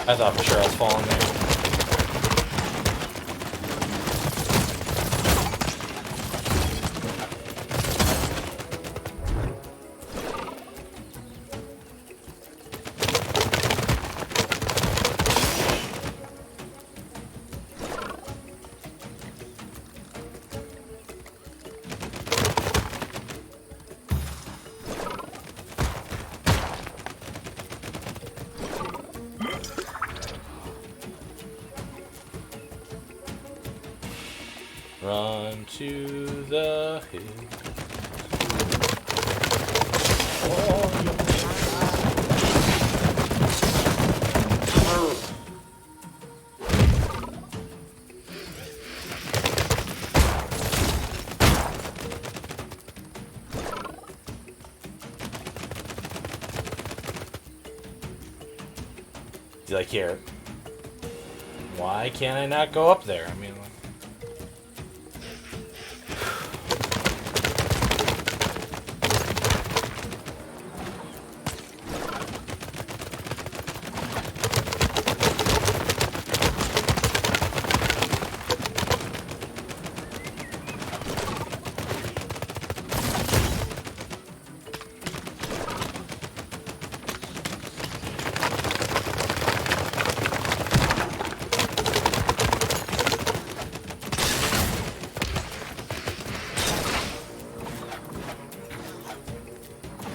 I thought for sure I was falling there. Run to the hill. Like, here. Why can't I not go up there? I mean, like,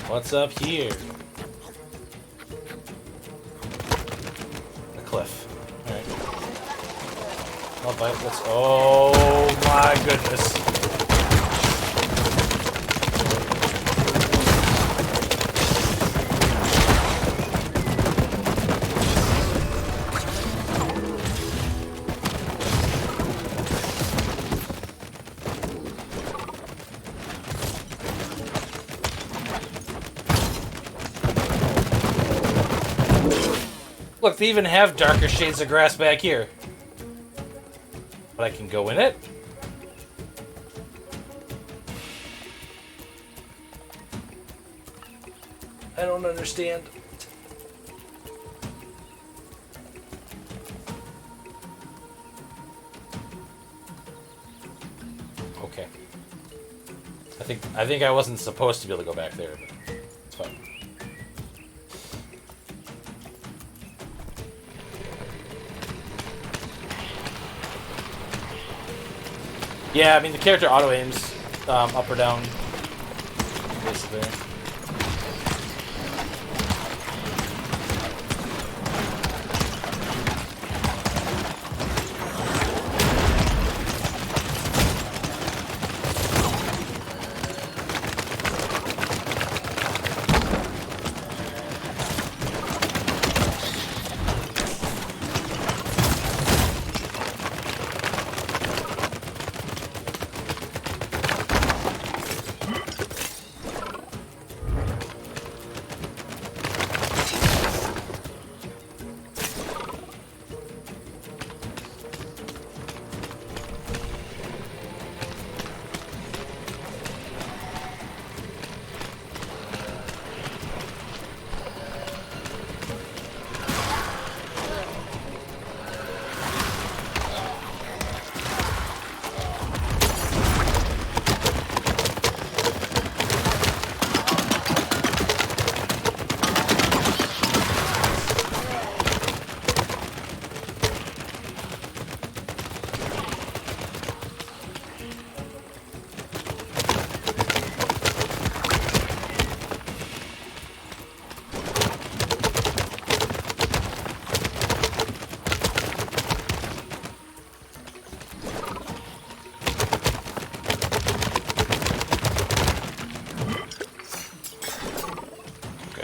what's up here? The cliff. Alright. I'll bite this. Oh my goodness. Look, they even have darker shades of grass back here. But I can go in it? I don't understand. Okay. I think I wasn't supposed to be able to go back there, but it's fine. Yeah, I mean, the character auto-aims up or down, basically.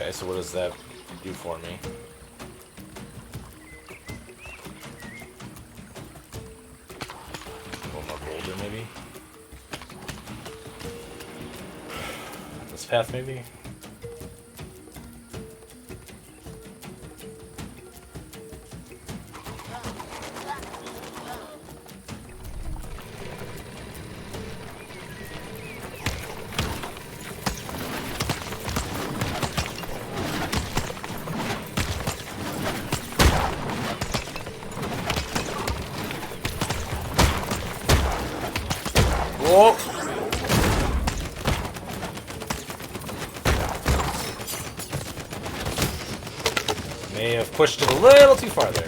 Okay, so what does that do for me? One more boulder, maybe? This path, maybe? Whoa! May have pushed it a little too far there.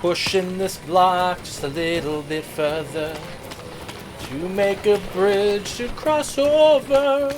Pushing this block just a little bit further to make a bridge to cross over.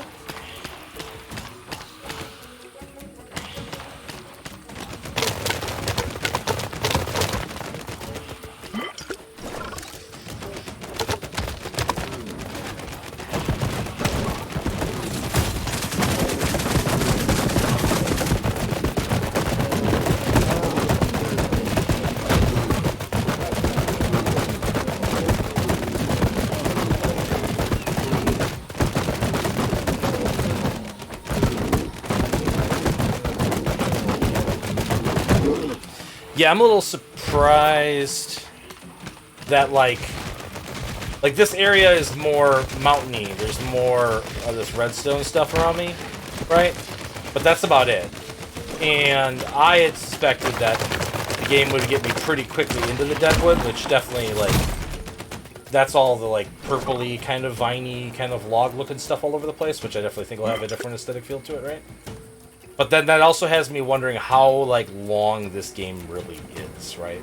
Yeah, I'm a little surprised that, like this area is more mountainy. There's more of this redstone stuff around me, right? But that's about it. And I had suspected that the game would get me pretty quickly into the Deadwood, which definitely, like, that's all the, like, purpley, kind of viney, kind of log-looking stuff all over the place, which I definitely think will have a different aesthetic feel to it, right? But then that also has me wondering how, like, long this game really is, right?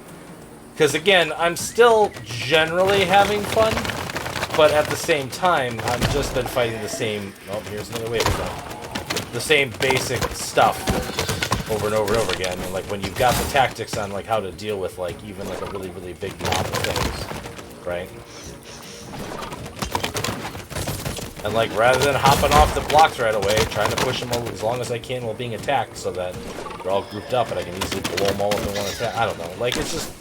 Because, again, I'm still generally having fun, but at the same time, I've just been fighting the same... Oh, here's another wave of the same basic stuff over and over and over again. And, like, when you've got the tactics on, like, how to deal with, like, even, like, a really, really big mob of things, right? And, like, rather than hopping off the blocks right away, trying to push them as long as I can while being attacked so that they're all grouped up and I can easily blow them all up in one attack. I don't know. Like, it's just...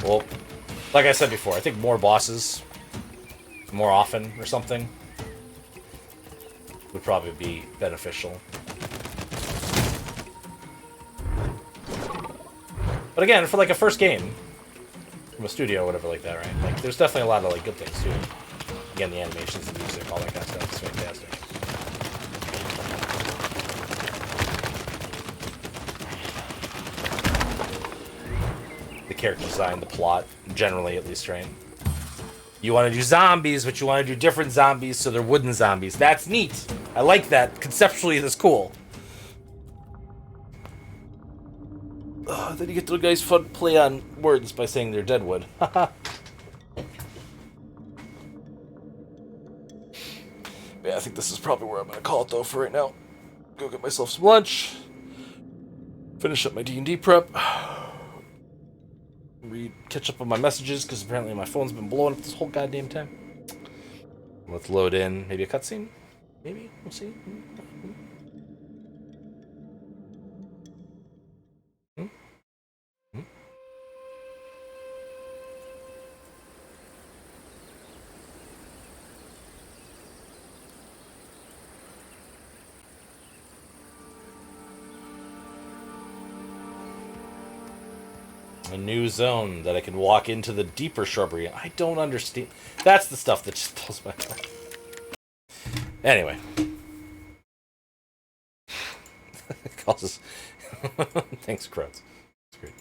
Well, like I said before, I think more bosses, more often or something, would probably be beneficial. But again, for like a first game from a studio or whatever like that, right? Like, there's definitely a lot of like good things too. Again, the animations, the music, all that kind of stuff is fantastic. The character design, the plot, generally at least, right? You want to do zombies, but you want to do different zombies, so they're wooden zombies. That's neat. I like that. Conceptually, that's cool. Then you get the nice fun play on words by saying they're Deadwood. Haha. Yeah, I think this is probably where I'm going to call it, though, for right now. Go get myself some lunch. Finish up my D&D prep. Catch up on my messages, because apparently my phone's been blowing up this whole goddamn time. Let's load in maybe a cutscene? Maybe? We'll see. A new zone that I can walk into the deeper shrubbery. I don't understand. That's the stuff that just blows my mind. Anyway. It causes Thanks, Crowds. That's great.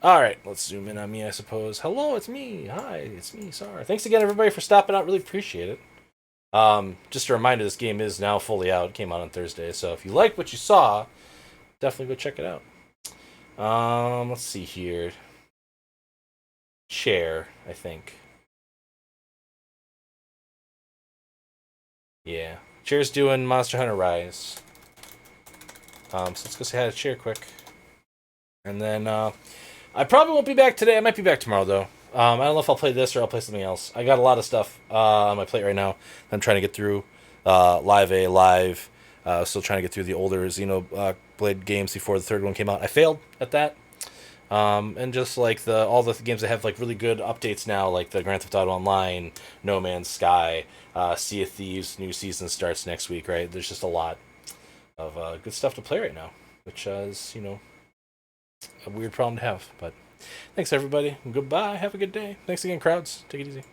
All right, let's zoom in on me, I suppose. Hello, it's me. Hi, it's me, Sar. Thanks again, everybody, for stopping out. Really appreciate it. Just a reminder, this game is now fully out. It came out on Thursday, so if you liked what you saw, definitely go check it out. Let's see here. Chair, I think. Yeah. Chair's doing Monster Hunter Rise. So let's go say hi to Chair quick. And then, I probably won't be back today. I might be back tomorrow, though. I don't know if I'll play this or I'll play something else. I got a lot of stuff on my plate right now I'm trying to get through. Live A, Live. Still trying to get through the older Xenoblade games before the third one came out. I failed at that. And just like all the games that have like really good updates now, like the Grand Theft Auto Online, No Man's Sky, Sea of Thieves, new season starts next week, right? There's just a lot of good stuff to play right now, which is, a weird problem to have. But thanks, everybody. Goodbye. Have a good day. Thanks again, crowds. Take it easy.